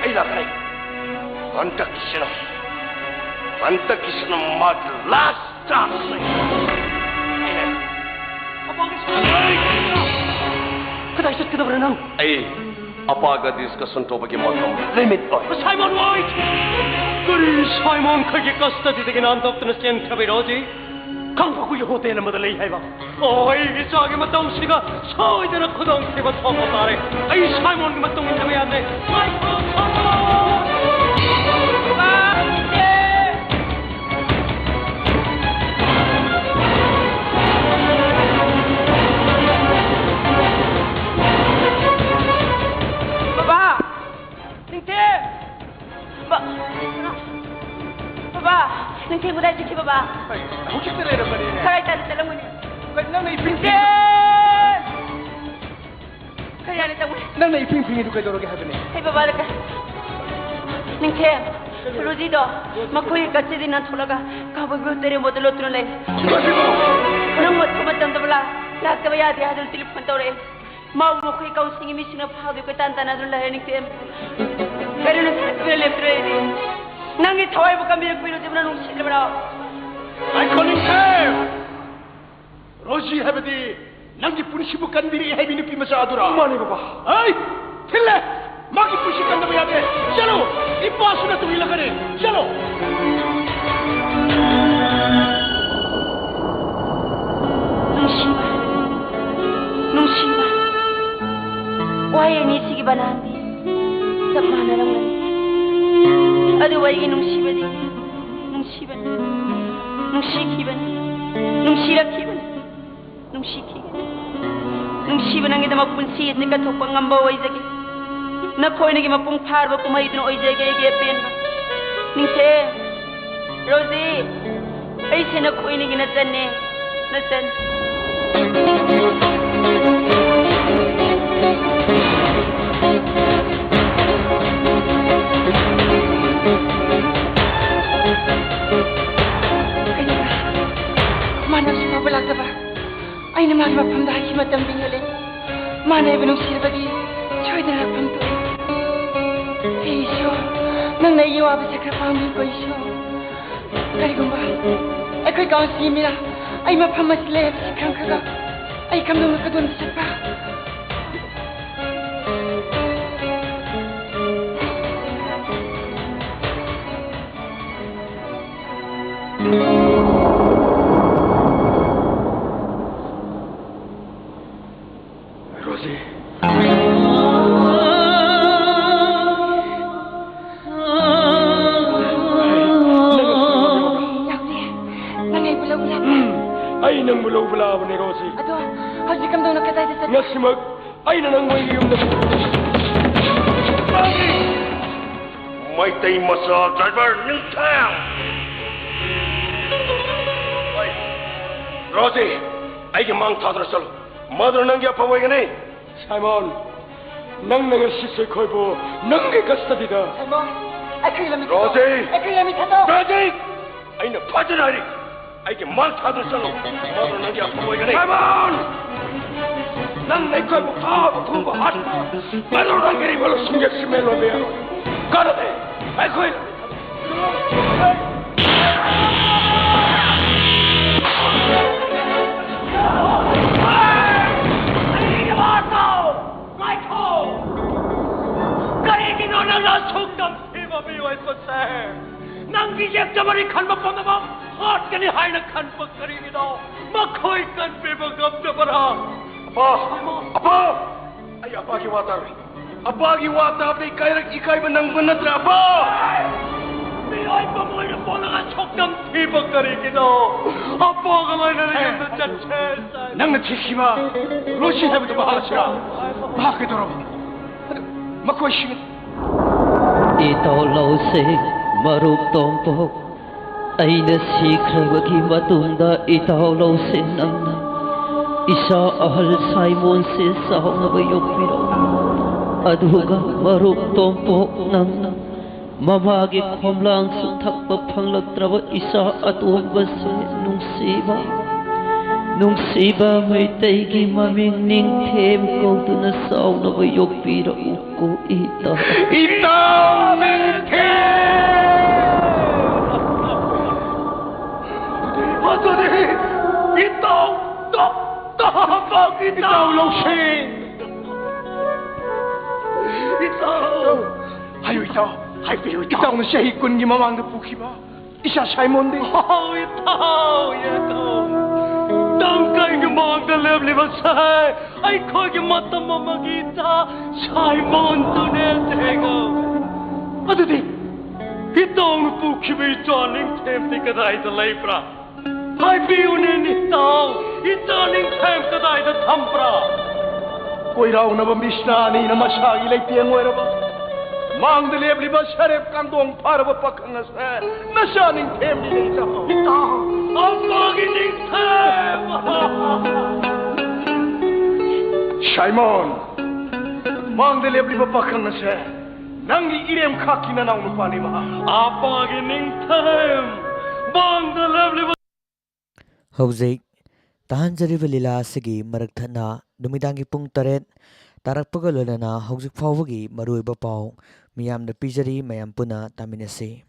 Ai lah kai. Antak kisah mat last. ꯆꯥꯁꯦ Kata isot kita berenang. Ay, apaga discussion topagi matam. limit oy Simon White! Kuri Simon kagi kasta didigin antok tunasyan kabiroji. Kang pa kuya hote na madalay hay ba? Oy, isa gi matong siga. Soy dana kudong tiba topo tare. Ay Simon gi matong inda mayan ne. Michael Thomas! Baba, nanti mo dahil si Baba. Ay, hukik na rin naman niya. Karay tayo talang mo niya. Nang naiping-ping. Kaya nito mo. Nang naiping-ping ito kayo dorog habi niya. Hey Baba, laka. Nanti, Rosie do, makuhi kasi din ang tulaga. Kapag tere mo tulot tulay. Rosie mo! Nang matkumatang tabla, lahat ka bayadi hadol telepon tore. Mau mo kuhi kau singi misi na pahado ko tanta na dun lahat nanti. Pero nagsasabi na ini. Nangit haway mo kami nagpilo di mo na nung sila mo na. Ay, calling her! Rosie habadi, nang ipunisibukan diri ay binupi masadura. Mani baba. Ay! Tila! Magipusikan na bayade. Jalo! Ipaso na tumila ka rin. Jalo! Nung Shiva. Why ni sige ba nanti? Sa mana lang man. Ado why nung Shiva di? Nung Shiva. Nung Shiki ba? Nung Shiraki ba? Nung Shiki. Nung Shiva nang ita mapunsit ni katupang ngamba way zagi. Nakoy nagi mapung parba kumay dun oy zagi pen ba. Ningte. Rosie. Ay sinakoy nagi natan ne. Natan. Mana semua belaka ba? Ay naman mapamdahi matambing halin. Mana ibang silbadi. Choy na lapam to. Hey isyo. Nang naiyawa ba sa krapaming ko isyo. Karigumba. Ay ko'y kaon simila. Ay mapamaslep si Krangkaga. Ay kamdong nakadun sa pa. Rosie. Ay nang bulaw-bulaw ni Rosie. Ato, hajik kamdong nakatay sa Nga simag, ay na nang may iyong na... May tay masa driver ng town. Ay, Rosie, ay gamang tadrasal. Mother nang yapaway ka ni. Simon, nang nangasisay ko'y po, nang ikastadida. Simon, ay ko'y lamit Rosie! Ay ko'y lamit ito. Rosie! Ay napatanari. Ay gamang tadrasal. Mother nang yapaway ka ni. Simon! Nang naiko'y mo kapatumbahan. Mother nang ganibalo singgit si Melo Bea. Karate! Ay ko'y... Nang giyek jamari kan mapamamam, hot kani hay na kan pagkarini daw, makoy kan pibagam na para. Apa! Ay, apa giwatar? Apa giwatar? Apay kairag ikay ba nang banatra? Apa! Ay pa mo na po nakasok ng pibagkarini daw. Apo ka lang na rin yung natsatsesa. Nang nagsisima, Rosie sabi ito bahala sila. Bakit ito? Makoy siya. Itaw lausig maruk tompok ay nasikrabagi matunda itaw lausin ang na isa ahal Simon si sao nga bayok piro aduga maruk tompok nang na mamagi komlang sutak papanglatraba isa atung basi nung siba may taigi maming ning tem ko tu na sao nga bayok piro uko ita Adudi, itaw, tabang itaw, Losing. Itaw. Hayo itaw, hayo itaw na siya hikon ni mamang na puki ba? Isa Simon din. Oh, itaw, itaw. Tangkay ng mga galib-liban say, ay ko'y mata mamagita, Simon Tunetego. Adudi, itaw na puki ba italing tempi kaday da lepra. Ay biyunin itaw, italing tempi kaday da tampra. ko'y raw na bambisna ni na masagi lay tiyang wera ba? Mang dalibli ba sarap kang doong para ba pakangas eh? Nasaning tem ni itaw. Itaw, ang magining tem! Simon, mang dalibli ba pakangas eh? Nang iirem ka kinanaw mo pa ni Maha. Ang magining tem! Bang dalibli ba? Hojik, tahanjariba lila asigi maragthana numidangi pung 8 tarakpaga loinana hojik faubagi maruiba pau miyamda pijari mayam puna taminasi.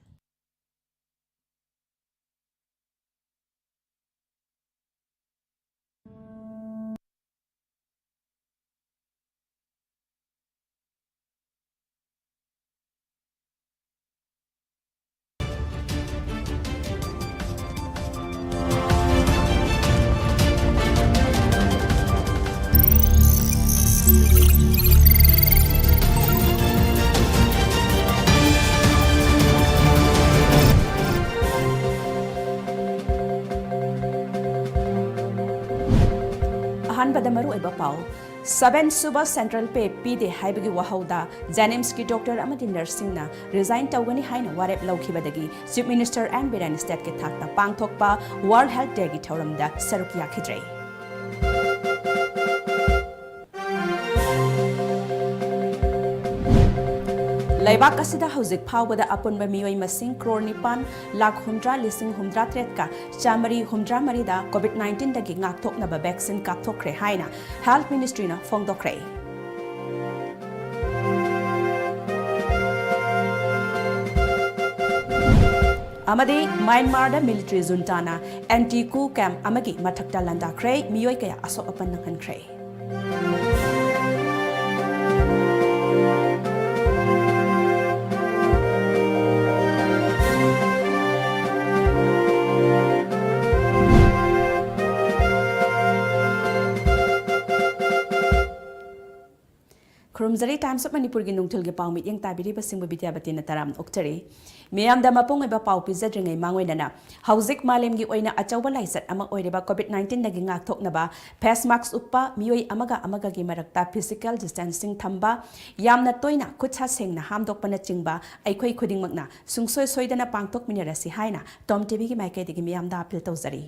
अहानबदा मरु एबा पाउ 7 सुबा सेंट्रल पे पीदे हाइबगी वहाउदा जेनिम्स की डॉक्टर अमदी नर्सिंग ना रिजाइन तौगनी हाइना वारेप लौखिबदगी चीफ मिनिस्टर एंड बिरान स्टेट के थाकता पांगथोकपा वर्ल्ड हेल्थ डे की थौरमदा सरुक याखिद्रे Laibak asida hauzik phawbada apunba miyoi masing crore nipan lakh humdra lising humdra tret ka chamari humdra marida COVID-19 dagi ngakthok na ba vaccine kapthokre haina Health Ministry na phongdokre. Amadi Myanmar da military junta na anti-coup camp amagi mathakta landakre miyoi kaya asok apan nanghankre. Kurumzari Times of Manipur gi nungthul gi pawmi yang tabiri basing Bidyabati na taram oktari miyam da mapung iba paw pizadringai mangwena hauzik malem gi oina achawba laisat ama oireba COVID-19 dagi ngakthok na ba face mask uppa miyoi amaga gi marakta physical distancing thamba yamna toina khutcha sengna hamdokpana chingba aikhoi khudingmakna sungsoi soidana pangthok minarasi haina Tom TV gi maikai digi miyam da appeal tawzari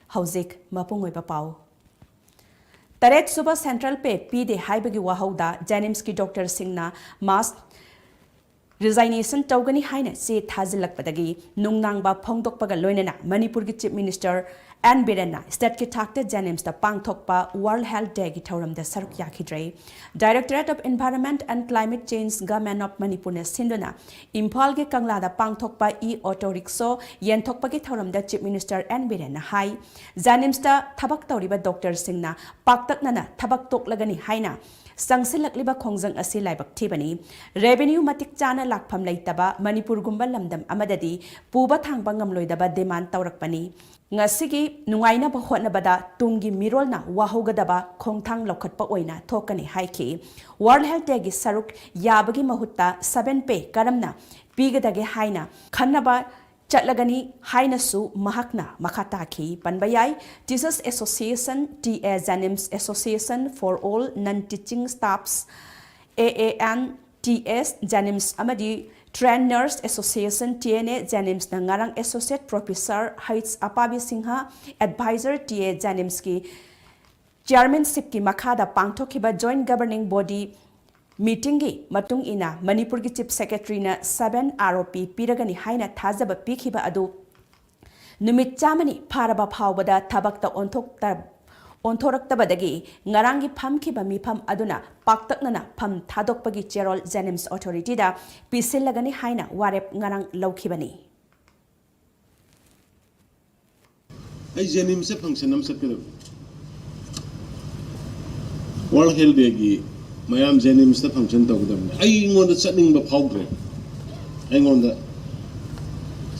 hauzik mapung iba paw Taret suba central pe pide haibagi wahauda Jenims ki doctor singna mass resignation tawgani haina se thazilakpadagi nungnang ba phongdokpaga loinana Manipur gi chief minister and Birana state ki thakta Jenims da pangthokpa World Health Day gi thauram da saruk yakhidrei Directorate of Environment and Climate Change Government of Manipur na sinduna Imphal gi Kangla da pangthokpa auto rickshaw yenthokpa gi thauram da chief minister and Birana hai Jenims da thabak tawriba doctor singna paktaknana thabak toklagani haina Sangsilakliba khongjang asi laibak thibani revenue matik chana lakpham leitaba Manipur gumba lamdam amadadi puba thangba ngamloidaba demand tawrakpani ngasigi nungaina ba hotnabada tungi mirolna wahogadaba khongthang lokhatpa oina thokani haiki World Health Day gi saruk yabagi mahutta 7 pe karamna pigadage haina khannaba Chatlagani Hainasu Mahakna Makataki Panbayai Teachers Association TA Jenims Association for All Non-Teaching Staffs AAN TS Jenims Amadi Trained Nurse Association TNA Jenims Nangarang Associate Professor Heights Apabi Singha Advisor TA Jenims ki Chairmanship ki Makada Pangthokiba Joint Governing Body Meeting gi matung ina Manipur gi Chief Secretary na 7 ROP piragani haina thazaba pikhiba adu numit chamani pharaba phawbada thabakta onthoroktabadagi ngarangi phamkhiba mifam aduna paktaknana pham thadokpagi cherol Jenims Authority da pisillagani haina warep ngarang laukhibani ai jenim se function am sakelo World Health Day gi mayam jenim se function ta gudam ai ngon da chaning ba phawdre ai ngon da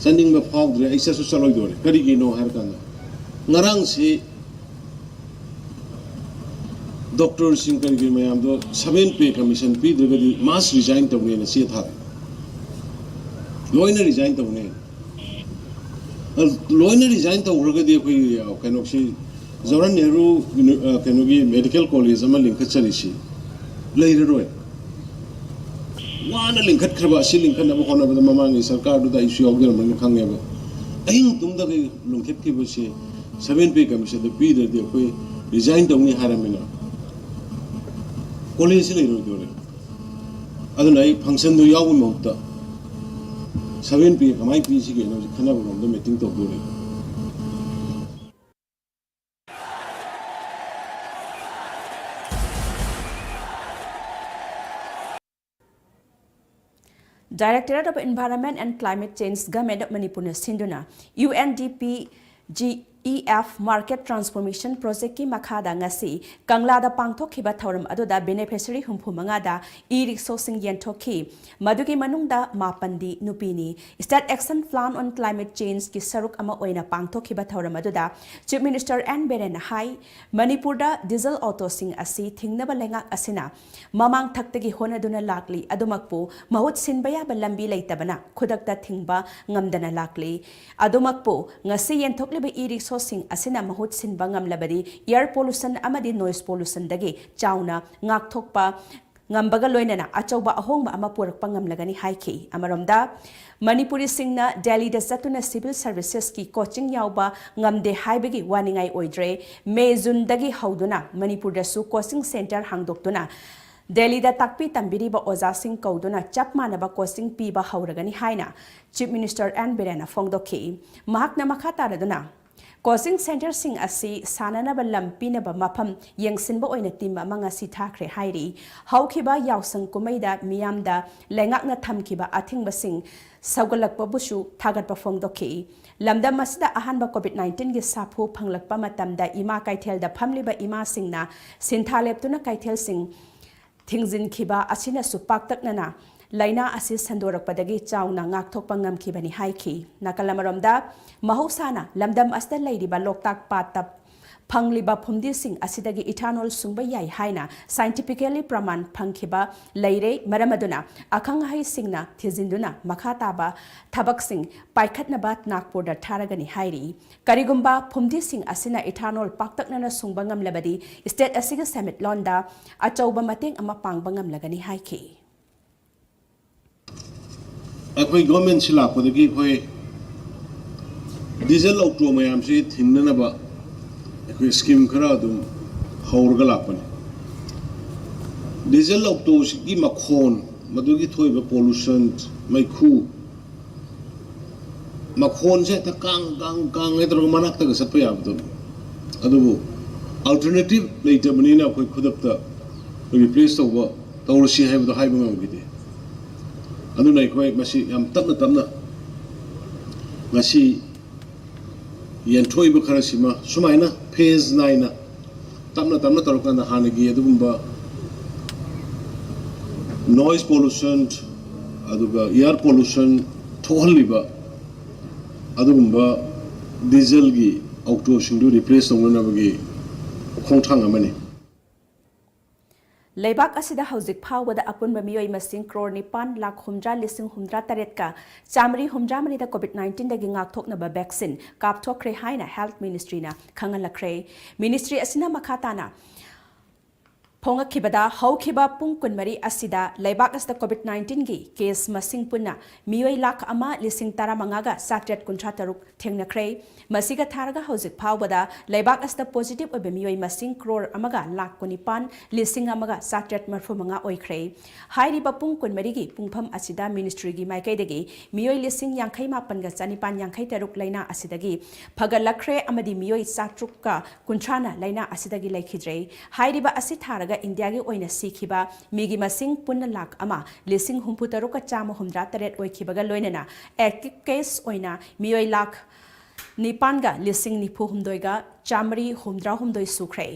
chaning ba phawdre ai sa so saloi dore kari gi no har kan ngarang si Doctor Singh kari gi mayam do 7 pay commission pi de mass resign ta ne se tha loina resign ta ne loina resign ta urga de koi kanok si Jawaharlal Nehru kanogi medical college ama lingkhat chali si leira roi wana lingkhat khaba si lingkhat na khona ba mamangi sarkar du da issue ogel man khangye ba aing tum da ge lingkhat ki ba si 7 pay commission da pi de koi resign ta ni haramina college leira dore aduna ai function du yaw mo ta 7 pay kamai pi si ge no khana ba no meeting to dore Directorate of Environment and Climate Change Government of Manipur Sinduna UNDP GEF Market Transformation Project ki makhada ngasi Kangla da pangthokhiba thoram aduda beneficiary humpu mangada e-rickshaw sing yenthokhi madugi manungda mapandi nupini State Action Plan on Climate Change ki saruk ama oina pangthokhiba thoram aduda Chief Minister N Beren Hai Manipur da diesel auto sing asi thingnaba lenga asina mamang thaktagi honaduna lakli adumakpu mahut sinbaya ba lambi leitabana khudakta thingba ngamdana lakli adumakpu ngasi yenthokliba e-rickshaw sing asina mahut sinba ngamlabadi air pollution amadi noise pollution dagi chauna ngakthokpa ngambaga loinana achauba ahongba ama purakpa ngamlagani haiki amaromda Manipuri singna Delhi da satuna civil services ki coaching yauba ngamde haibagi waningai oidre May June dagi hauduna Manipur da su coaching center hangdoktuna Delhi da takpi tambiri ba oza sing kauduna chapmana ba coaching pi ba hauragani haina Chief Minister N Birena Fongdokhi mahakna makhata raduna Coaching center sing asi sanana ba lampina ba mapam yengsin ba oina tim amanga si thakre hairi haukiba yausang kumaida miyamda lengakna thamkiba athingba sing saugalakpa busu thagat pa fongdokhi lamda masida ahanba COVID-19 gi sapu phanglakpa matamda ima kaithel da phamliba ima singna sinthaleptuna kaithel sing thingjin khiba asina su paktaknana Laina asi sandorakpadagi chauna ngakthokpa ngamkhibani haiki nakalamaromda mahosana lamdam asta leiriba loktak patap phangliba phumdi sing asidagi ethanol sungba yai haina scientifically praman phangkhiba leire maramaduna akhang hai singna thijinduna makhataba thabak sing paikhatnaba Nagpur da tharagani hairi karigumba phumdi sing asina ethanol paktaknana sungba ngamlabadi state asiga summit londa achauba mateng ama pangba ngamlagani haiki Akoi government sila ko dagi koi diesel auto mayam si thinna ba akoi scheme khara dum haurga lapani diesel auto si makhon madugi thoi ba pollution mai khu makhon se ta kang edro manak ta sat pa yab dum adu alternative later banina koi khudapta replace to ba tawrsi hai ba hai ba ngam anu nai koi masi yam tamna masi yenthoi bu khara sima sumaina phase 9 na tamna tarukana hanagi adugumba noise pollution aduga air pollution thohaliba adugumba diesel gi auto shindu replace tongna bagi khongthang amani Leibak asida haujik phawada apunba miyoi masing crore nipan lakh humdra lising humdra taretka chamri humdra mani da COVID-19 dagi ngakthokna ba vaccine kapthokre haina health ministry na khangalakre ministry asina makhatana Ponga kibada hau kiba pung kunmari asida leibak asda COVID-19 gi case masing punna miyoi lakh ama lising tara mangaga satret kuntra taruk thengnakre masiga tharaga haujik phawada leibak asda positive obe miyoi masing crore amaga lakh kunipan lising amaga satret marfu manga oikre hairi ba pung kunmari gi pungpham asida ministry gi maikai degi miyoi lising yankhai mapan ga chanipan yankhai taruk laina asidagi phagalakre amadi miyoi satruk ka kuntrana laina asidagi laikhidre hairi ba asi tharaga India gi oina sikhiba migi masing punna lakh ama lising humpu taruka chama humdra taret oikhibaga loinana active case oina miyoi lakh Nipanga lising nipu humdoiga chamari humdra humdoi sukre.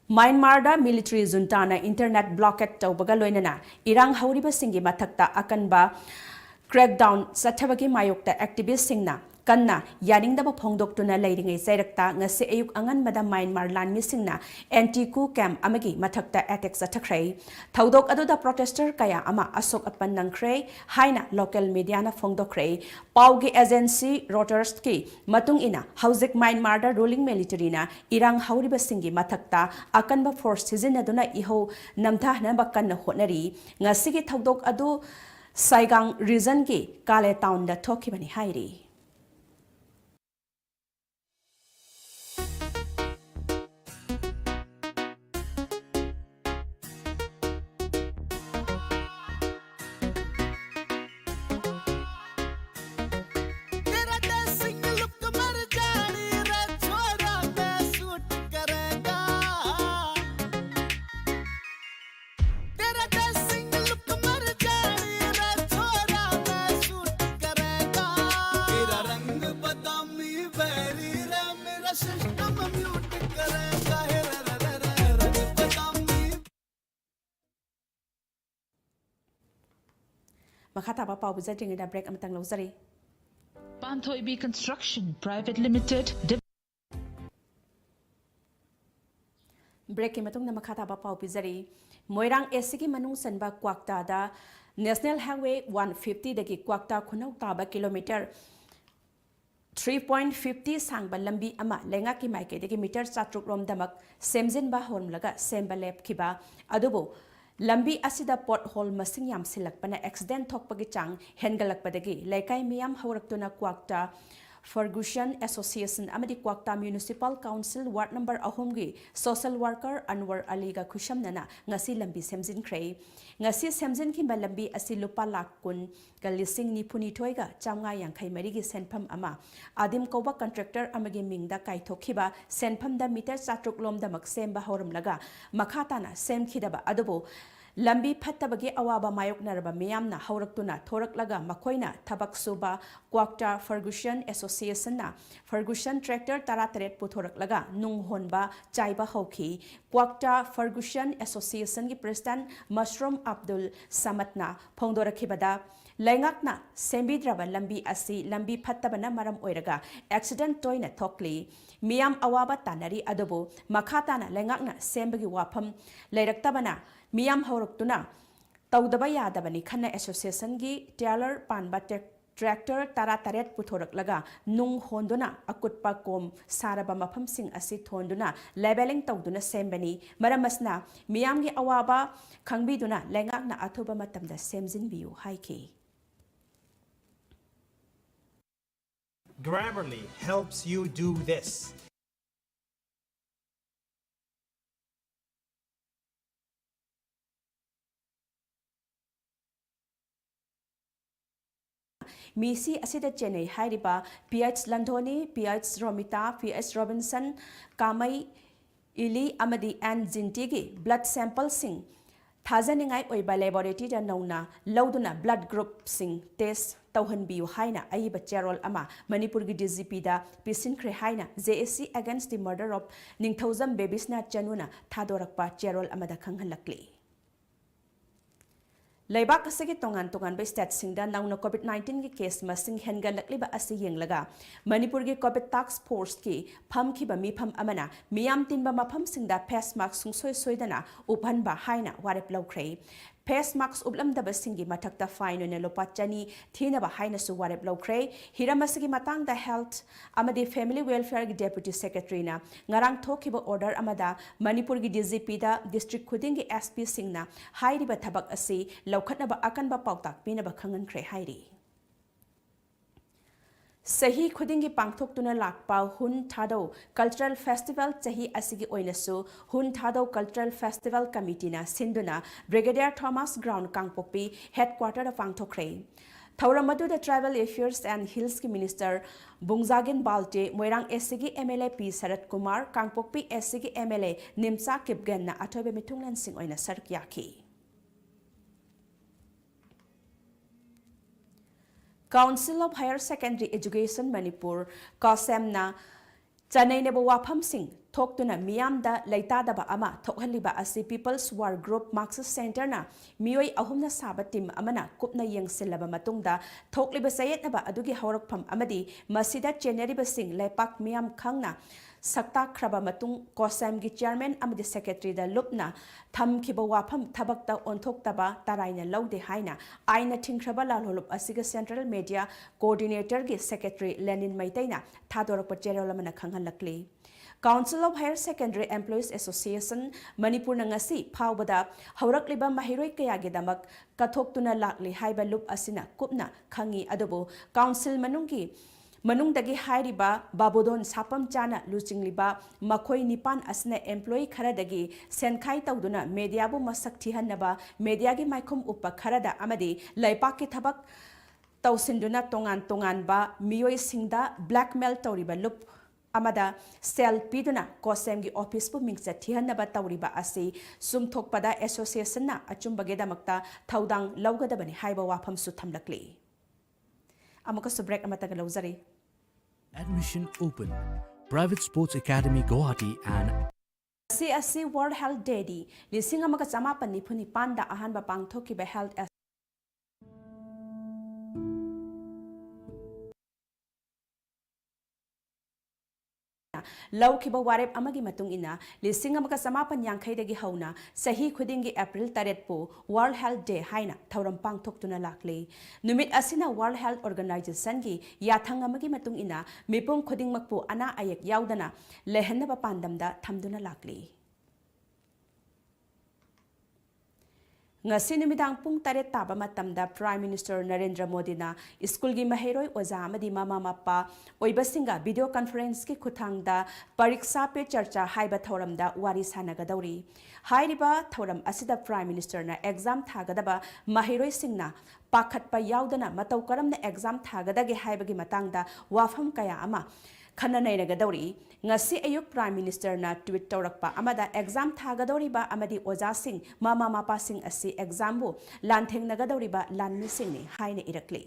Myanmarda military junta na internet blockade tawbaga loinana irang hauriba singi mathakta akanba crackdown sathabagi mayokta activist singna kanna yaningdaba phongdoktuna leiringai sairakta ngase ayuk angan mada Myanmar lanmi singna anti-coup camp amagi mathakta attack sathakrai thaudok aduda protester kaya ama asok apan nangkhrai haina local media na phongdokrai paugi agency Reuters ki matung ina hauzik Myanmar da ruling military na irang hauriba singi mathakta akanba force sizinaduna iho namthahna bakkan honari ngasigi thaudok adu Saigang region ki Kale town da thokibani hairi Makata ba pau bizading ida break amatang lawzari Panthoi B Construction Private Limited break ki matung na makata ba pau bizari Moirang esigi manung sanba kwakta da National Highway 150 dagi kwakta khunau ta ba kilometer 3.50 sangba lambi ama lenga ki maike dagi meter chatruk rom damak semjin ba hon laga semba lep khiba adubo lambi asida pot hole masing yam silakpana accident thokpagi chang hengalakpadagi laikai miyam hawraktuna kwakta Ferguson Association amadi kwakta Municipal Council Ward number ahumgi social worker Anwar Ali ga khushamnana ngasi lambi semjin khrei ngasi semjin ki lambi asi lupa lakh kun ka lising ni phuni thoiga chamnga yangkhai mari gi senpham ama adim koba contractor amagi mingda kai thokhiba senpham da meter chatruk lom da mak semba horam laga makhatana sem khidaba adubo lambi phattabagi awaba mayok naraba miyamna hawraktuna thoraklaga makoina thabak suba kwakta Ferguson Association na Ferguson tractor taratret puthoraklaga nung honba chaiba hauki kwakta Ferguson Association gi president Mushroom Abdul Samatna phongdorakhibada laingakna sembidraba lambi asi lambi phattabana maram oiraga accident toina thokli miyam awaba tanari adobo makhatana laingakna sembagi wafam leiraktabana miyam hawraktuna tawdaba yadabani khanna association gi tailor panba tractor tarataret puthoraklaga nung honduna akutpa kom saraba mafam sing asi thonduna leveling tawduna sembani maramasna miyam gi awaba khangbiduna laingakna athoba matamda semjin biu haiki Grammarly helps you do this. Misi asida Chennai hairiba PH Landhoni, PH Romita, PH Robinson, Kamai Ili Amadi and Zintigi blood sample sing Thazaningai oiba laboratory da nauna lauduna blood group sing test tauhanbiu haina aiba cherol ama Manipur gi DGP da pisinkhre haina JSC against the murder of Ningthauzam babies na chanuna thadorakpa cherol amada khanghalakli Laibak asigi tongan ba state singda nauna COVID-19 ki case masing hengalakliba asi yenglaga Manipur gi COVID task force ki pham khiba mi pham amana miyam tinba mapham singda face mask sungsoi soidana uphanba haina warep laukrei face mask uplamdaba singi mathakta fine ne lopa chani thinaba haina su warep laukrei hiramasigi matangda health amadi family welfare gi deputy secretary na ngarang thokiba order amada Manipur gi DGP da district khuding gi SP singna hairiba thabak asi laukhatnaba akanba pautak pinaba khangankre hairi Sahi khudingi pangthoktuna lakpa Hun Thado Cultural Festival chahi asigi oinasu Hun Thado Cultural Festival Committee na sinduna Brigadier Thomas Ground Kangpokpi headquarter of pangthokre Thauramadu the Tribal Affairs and Hills ki Minister Bungzagin Balte Moirang SCG MLA P Sarat Kumar Kangpokpi SCG MLA Nimsa Kipgen na athobe mitunglan sing oina sarkyaki Council of Higher Secondary Education Manipur Kosemna Chanaineba wafam sing thoktuna miyamda leitadaba ama thokhaliba asi People's War Group Marxist Center na mioi ahumna saba team amana kupna yengsilaba matungda thokliba sayetnaba adugi hawrakpham amadi masida cheneriba sing lepak miyam khangna sakta kraba matung Kosem gi chairman amadi secretary da lupna thamkhiba wafam thabakta onthoktaba taraina laude haina aina thingkraba lalholup asiga Central Media Coordinator gi secretary Lenin Maitaina thadorakpa cherolamana khanghalakli Council of Higher Secondary Employees Association Manipur ngasi phawbada hawrakliba mahiroi kayagi damak kathoktuna lakli haiba lup asina kupna khangi adobo council manungdagi hairiba babodon sapam chana luchingliba makhoi nipan asna employee kharadagi senkhai tawduna media bu masak thihannaba media gi maikhum uppa kharada amadi laipak ki thabak tawsinduna tongan ba miyoi singda blackmail tawriba lup amada sel piduna Kosem gi office pu mingcha thihanaba tawriba asi sumthokpada association na achumbage damakta thaudang lawgadabani haiba wafam su thamlakli amuka subrek amata galawzari Admission open. Private Sports Academy Guwahati and CSC World Health Day di lising amaka chamapan ni phuni panda ahanba pangthokiba health Laukiba warep amagi matung ina lising amaka samapan yangkhaidagi hauna sahi khudingi April 8 po World Health Day haina thauram pangthoktuna lakle numit asina World Health Organization gi yathang amagi matung ina mipum khudingmakpu ana ayak yaudana lehenna pandamda thamduna lakle ngasi numidang pung taret taba matamda Prime Minister Narendra Modi na school gi mahiroi oja amadi mama mappa oibasinga video conference ki khuthangda pariksa pe charcha haiba thoramda wari sanagadauri hairiba thoram asida Prime Minister na exam thagadaba mahiroi singna pakhatpa yaudana matau karamna exam thagadage haibagi matangda wafam kaya ama khana nairagadori ngasi ayuk Prime Minister na tweet tawrakpa amada exam thagadori ba amadi oja sing mama mapa sing asi exam bu lantheng nagadori ba lanmi sing ni haina irakli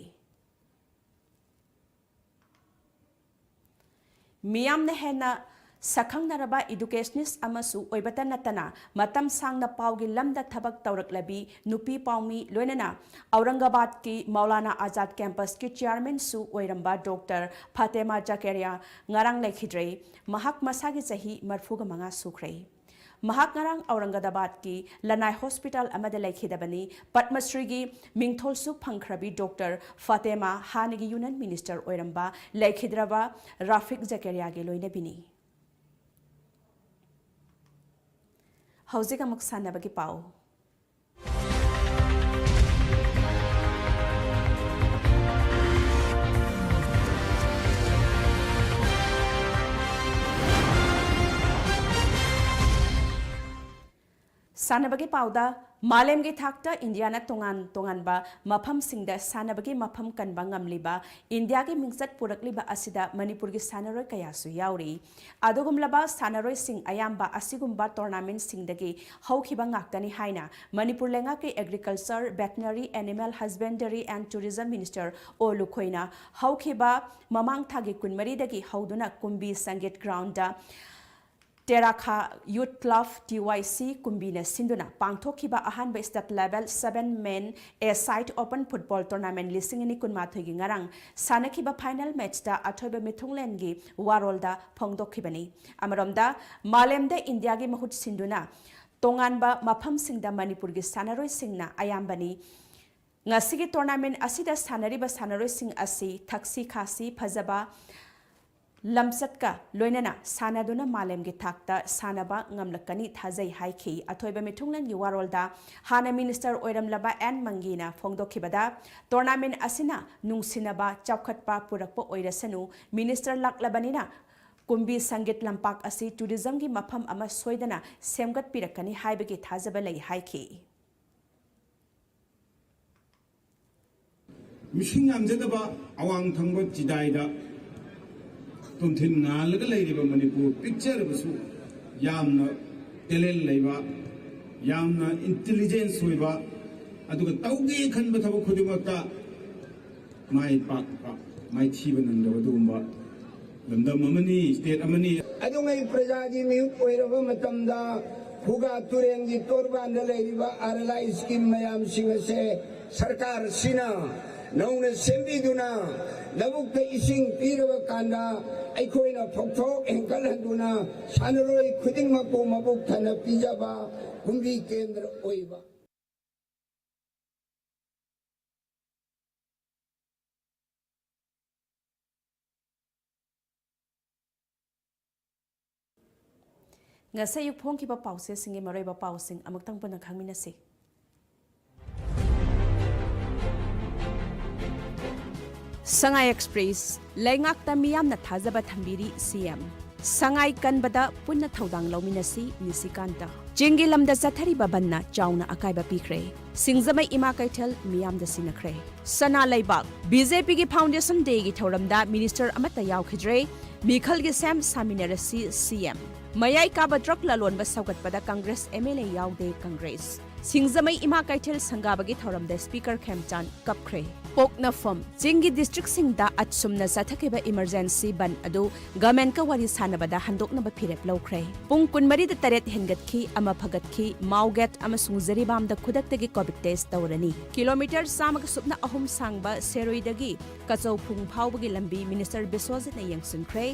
miyam ne hena sakhang naraba educationist amasu oibata natana matam sangna paugi lamda thabak tawraklabi nupi paumi loinana Aurangabad ki Maulana Azad campus ki chairman su oiramba Dr. Fatema Jakaria ngarang lekhidre mahak masagi chahi marfuga manga sukhrei mahak ngarang Aurangabad ki Lanai Hospital amada lekhidabani Padma Shri gi mingthol su phangkhrabi Dr. Fatema hanigi Union Minister oiramba lekhidraba Rafik Jakaria ge loinabini Hauzik amuk sanabagi pau Sanabagi pauda Malemgi thakta India na tongan ba mafam singda sanabagi mafam kan bangamliba India gi mingsat purakliba asida Manipur gi sanaroi kayasu yauri adugumlaba sanaroi sing ayamba asigumba tournament singdagi hawkhiba ngaktani haina Manipur lenga ke agriculture veterinary animal husbandry and tourism minister Olukhoina hawkhiba mamang thagi kunmari dagi hauduna kumbi sanget ground da Terakha Youth Club TYC Kumbina Sinduna Pangthokiba Ahanba State Level 7 Men A Side Open Football Tournament listing ni kunmathogi ngarang sanakiba final match da athoiba mithunglengi warolda phongdokhibani amaromda malemda India gi mahut sinduna tonganba mafam singda Manipur gi sanaroi singna ayambani ngasigi tournament asida sanariba sanaroi sing asi thaksi khasi phajaba Lamsatka loinana sanaduna malemgi thakta sanaba ngamlakani thajai haiki athoiba mithunglangi warolda hana minister oiramlaba N Mangina phongdokhibada tournament asina nungsinaba chawkhatpa purakpa oirasanu minister laklabanina kumbi sangit lampak asi tourism gi mafam ama soidana semgat pirakani haibagi thajaba lai haiki Mishing amjadaba awang thangba jidaida Tumthin Nalaga Ladiba Manipur picture of Yamna Telel Leva Yamna intelligence Wiva Aduka Taugi Kanbatava Kudimata mai pak mai thi ban da dum ba lamdam amani state amani adungai praja gi mi oiraba matamda huga turen gi torban da leiba aralai scheme mayam singa se sarkar sina nauna sembi duna labuk te ising piraba kanda aikoina phokthok engkal handuna sanaroi khuding mapu mabuk thana pijaba kumbi kendra oiba ngasay yuk phong kiba pause singi maroy ba pausing amagtang punang khangminasi. Sangay Express laingak ta miyam na thajaba thambiri CM Sangay kanbada punna thodang lauminasi nisikanta jingi lamda zathari babanna chauna akaiba pikre singzamai ima kaithal miyam da sinakre sana laibak BJP gi foundation day gi thoramda minister amata yaukhidre mikhal gi sam saminarasi CM mayai kaba truck lalonba saugatpada Congress MLA yaude Congress singzamai ima kaithal sangabagi thoramda speaker Khemchan kapkhre pokna fam jingi district singda achumna sathakeba emergency ban adu government ka wari sanabada handokna ba phirep lawkhre pung kunmari da taret hengatkhi ama phagatki mauget ama sungzari bamda khudaktagi covid test tawrani kilometer samag supna ahum sangba seroidagi kachau phung phawbagi lambi minister Biswajit na yangsunkhre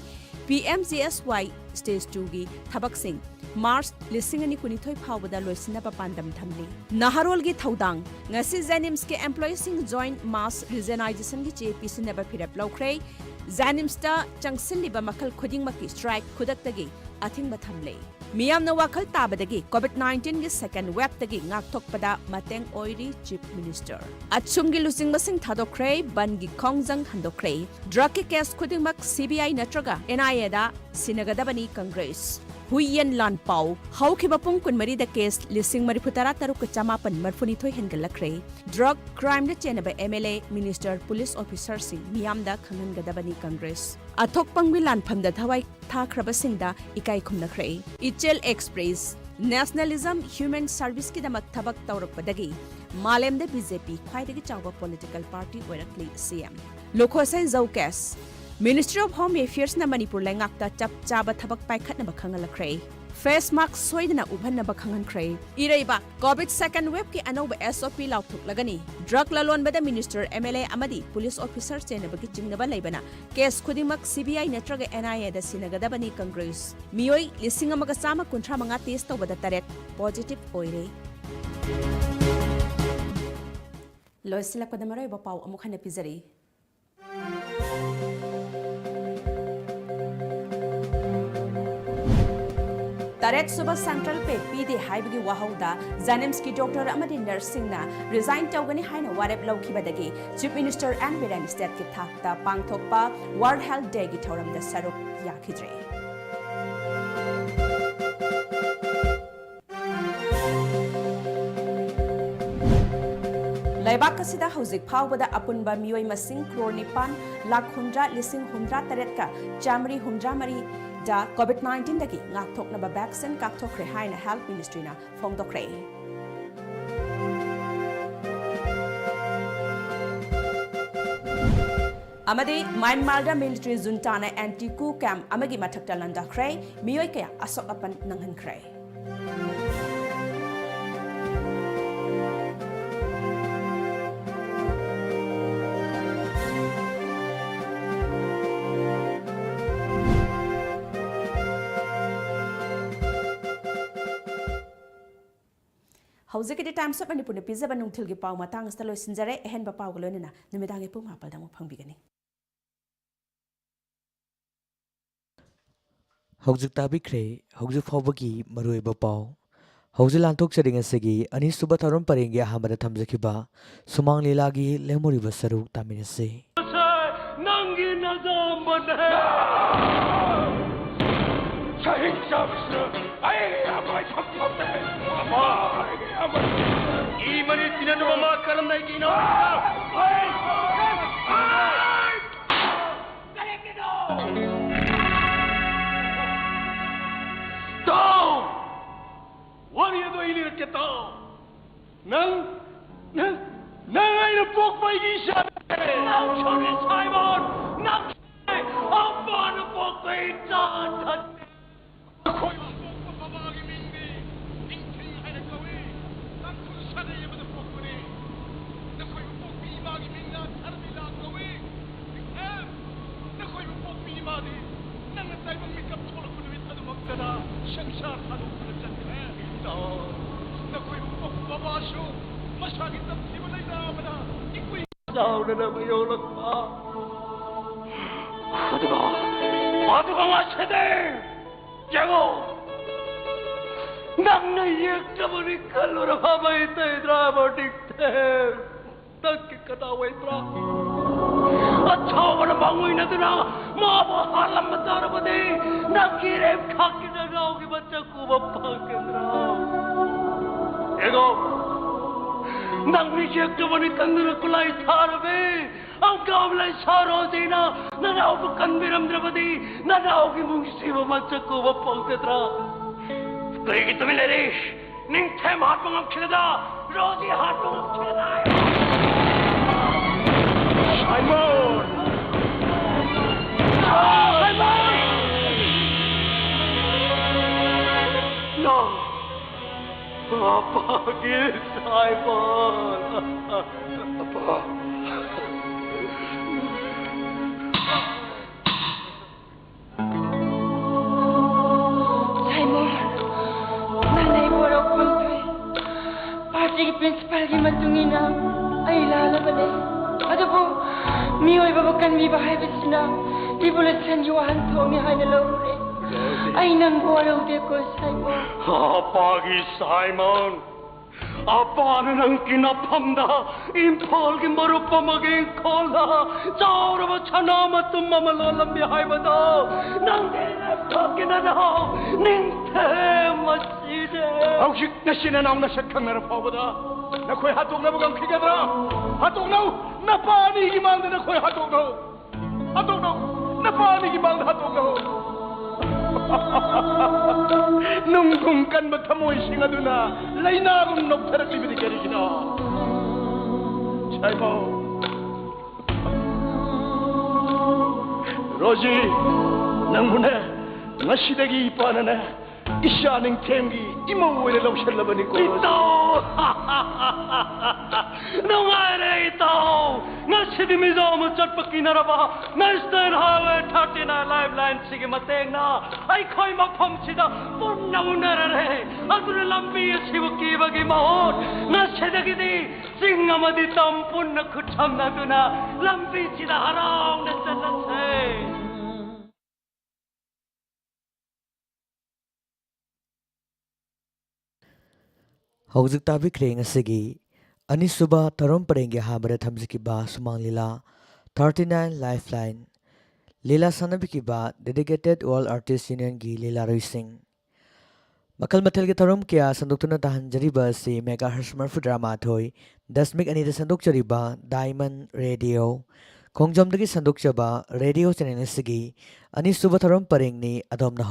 PMGSY stage 2 gi thabak sing March lisingani kunithoi phawbada loisina pa pandam thamli Naharol gi thodang ngasi Zanims ke employees sing joint mass resignation gi JPC neba phirap lawkhre Zanims ta changsinliba makhal khuding maki strike khudaktagi athing ba thamle miyamna wakhal tabadagi COVID-19 gi second wave tagi ngakthokpada mateng oiri chief minister achum gi lusing masing thadokre ban gi khongjang handokre drug ki case khuding mak CBI natraga NIA da sinagadabani Congress Huyen Lan Pau, Haukiba Pung Kunmari the case, listing Mariputara Tarukuchamapan Marfunito Hengalakre, drug crime the Chenaba MLA, Minister, Police Officer Sing, Miamda Kangan Gadabani Congress. Atok Pangwilan Panda Tawai Takrabasingda, Ikai Kumnakre, Ichel Express, Nationalism, Human Service Kidamak Tabak Taurupadagi, Malem the BJP, quite a Chawa political party where a CM. Lokosai Zaukas. Ministry of Home Affairs na Manipur langakta chap chaba thabak paikhat na bakhangalakre face mask soidna ubhan na bakhangankre iraiba COVID second wave ki anoba SOP lauthuk lagani drug lalon bada minister MLA amadi police officer chena bagi jingnaba laibana case khudimak CBI natraga NIA da sinagadabani Congress mioi lising amaga sama kunthra manga test tawbada taret positive oire loisila kodamarai ba pau amukhana pizari Taret Suba Central Pe PD Haibagi Wahauda, Zanimski Doctor Amadi Nursing na resign Tawgani Haina Warep Laukibadagi, Chief Minister and Bidan State Kitakta Pangtokpa, World Health Day Gitoram the Saruk Yakidre. Laibakasida Hauzik Pawbada Apunba Mioi Masing Kronipan, Lak Hundra Lising Hundra Taretka, Jamri Hundra Mari. Da COVID-19 dagi ngakthok na ba vaccine kakthok re haina health ministry na phongdokre amade Myanmar da military junta na anti-coup camp amagi mathakta landakre miyoi kaya asok apan nanghankre Hauzik Times of Manipur Pizza Banung Tilgi Pau Matang Stalo Sinjare, Hen Bapau Golona, Numidangi Puma Padam Pangigani. Hauzik Tabikre, Hauzik Hobaki, Marui Bapau, Hauzilantok Seding Segi, Anis Subatarum Paringa Hamada Tamzakiba, Sumang Lilagi, Lemuri Vasaru Taminase. Nangi Nazam Shahid Shabs, I am my Even if you know what I'm making Down! What are you doing here, Keto? Nang, I book my Isha. 낭천이 사이먼 낭천이 아빠는 먹고 있잖아 Aduga masede, jago. Nang nayak jamani kalura hamai tedra bodikte, tak katawai tra. Achawar bangui na tuna, mabo halam matar bade, nakire khaki na raugi bacha kuba pakendra. Jago. Nang nayak jamani kandura kulai tharbe. Ang kaulay sarosina, nanaw ko kanbiram drabadi, nanaw ki mungsi mo matsaku mo pangtetra. Kaya kita milerish, ning tem hat mong ang kinada, Rosie hat mong ang kinada. Simon! Simon! No! Apagil, Simon! Apa? Principal gi matungina ay lalaban eh. Ano po, miyoy babakan mi bahay bisina, di bulat san yuhan to mi hay na lore. Ay nang buwalaw de ko, Simon. Apagi Simon, apa na nang kinapamda, impol ki marupa maging kola, chaura ba chanama tumamalalam bihay ba daw, nang kinapagkinanaw, ning temaside. Aujik na sinanaw na sa kamera pa ba da? Nakoy hatog na bagang kigadra. Hatog na, napani gimang na nakoy hatog na. Hatog na, napani gimang na hatog na. Nung kan magkamoy singa doon na, lay na akong nagtarak libigari gina. Saipo. Rosie, nang muna, nga sidagi ipanan na, isa ng temgi, imawala lang siya laban ko. Ito! Nung ay ito! Nga sidimizo mo chat pakinaraba, nga State Highway 39 Lifeline sige mateng na, ay ko'y magpamsida, punaw na rin. At lambi sibuki bagi mahon, nga sidagiti, singa maditampun na kutsam na doon na, lambi sida haraw na salasay. Hौजिक ताबिक्रे ngasigi Anisuba tarom parengge habare thamjikiba sumang lila 39 Lifeline Lila sanabikiba Dedicated All Artists Union gi Lila Racing Makal mathal ge tarom kya sanduktuna tahan jariba si Mega Harshmar Fudrama thoi 10 mig anida sanduk jariba Diamond Radio Kongjom dagi sanduk jaba radio channel sigi Anisuba tarom parengni adom na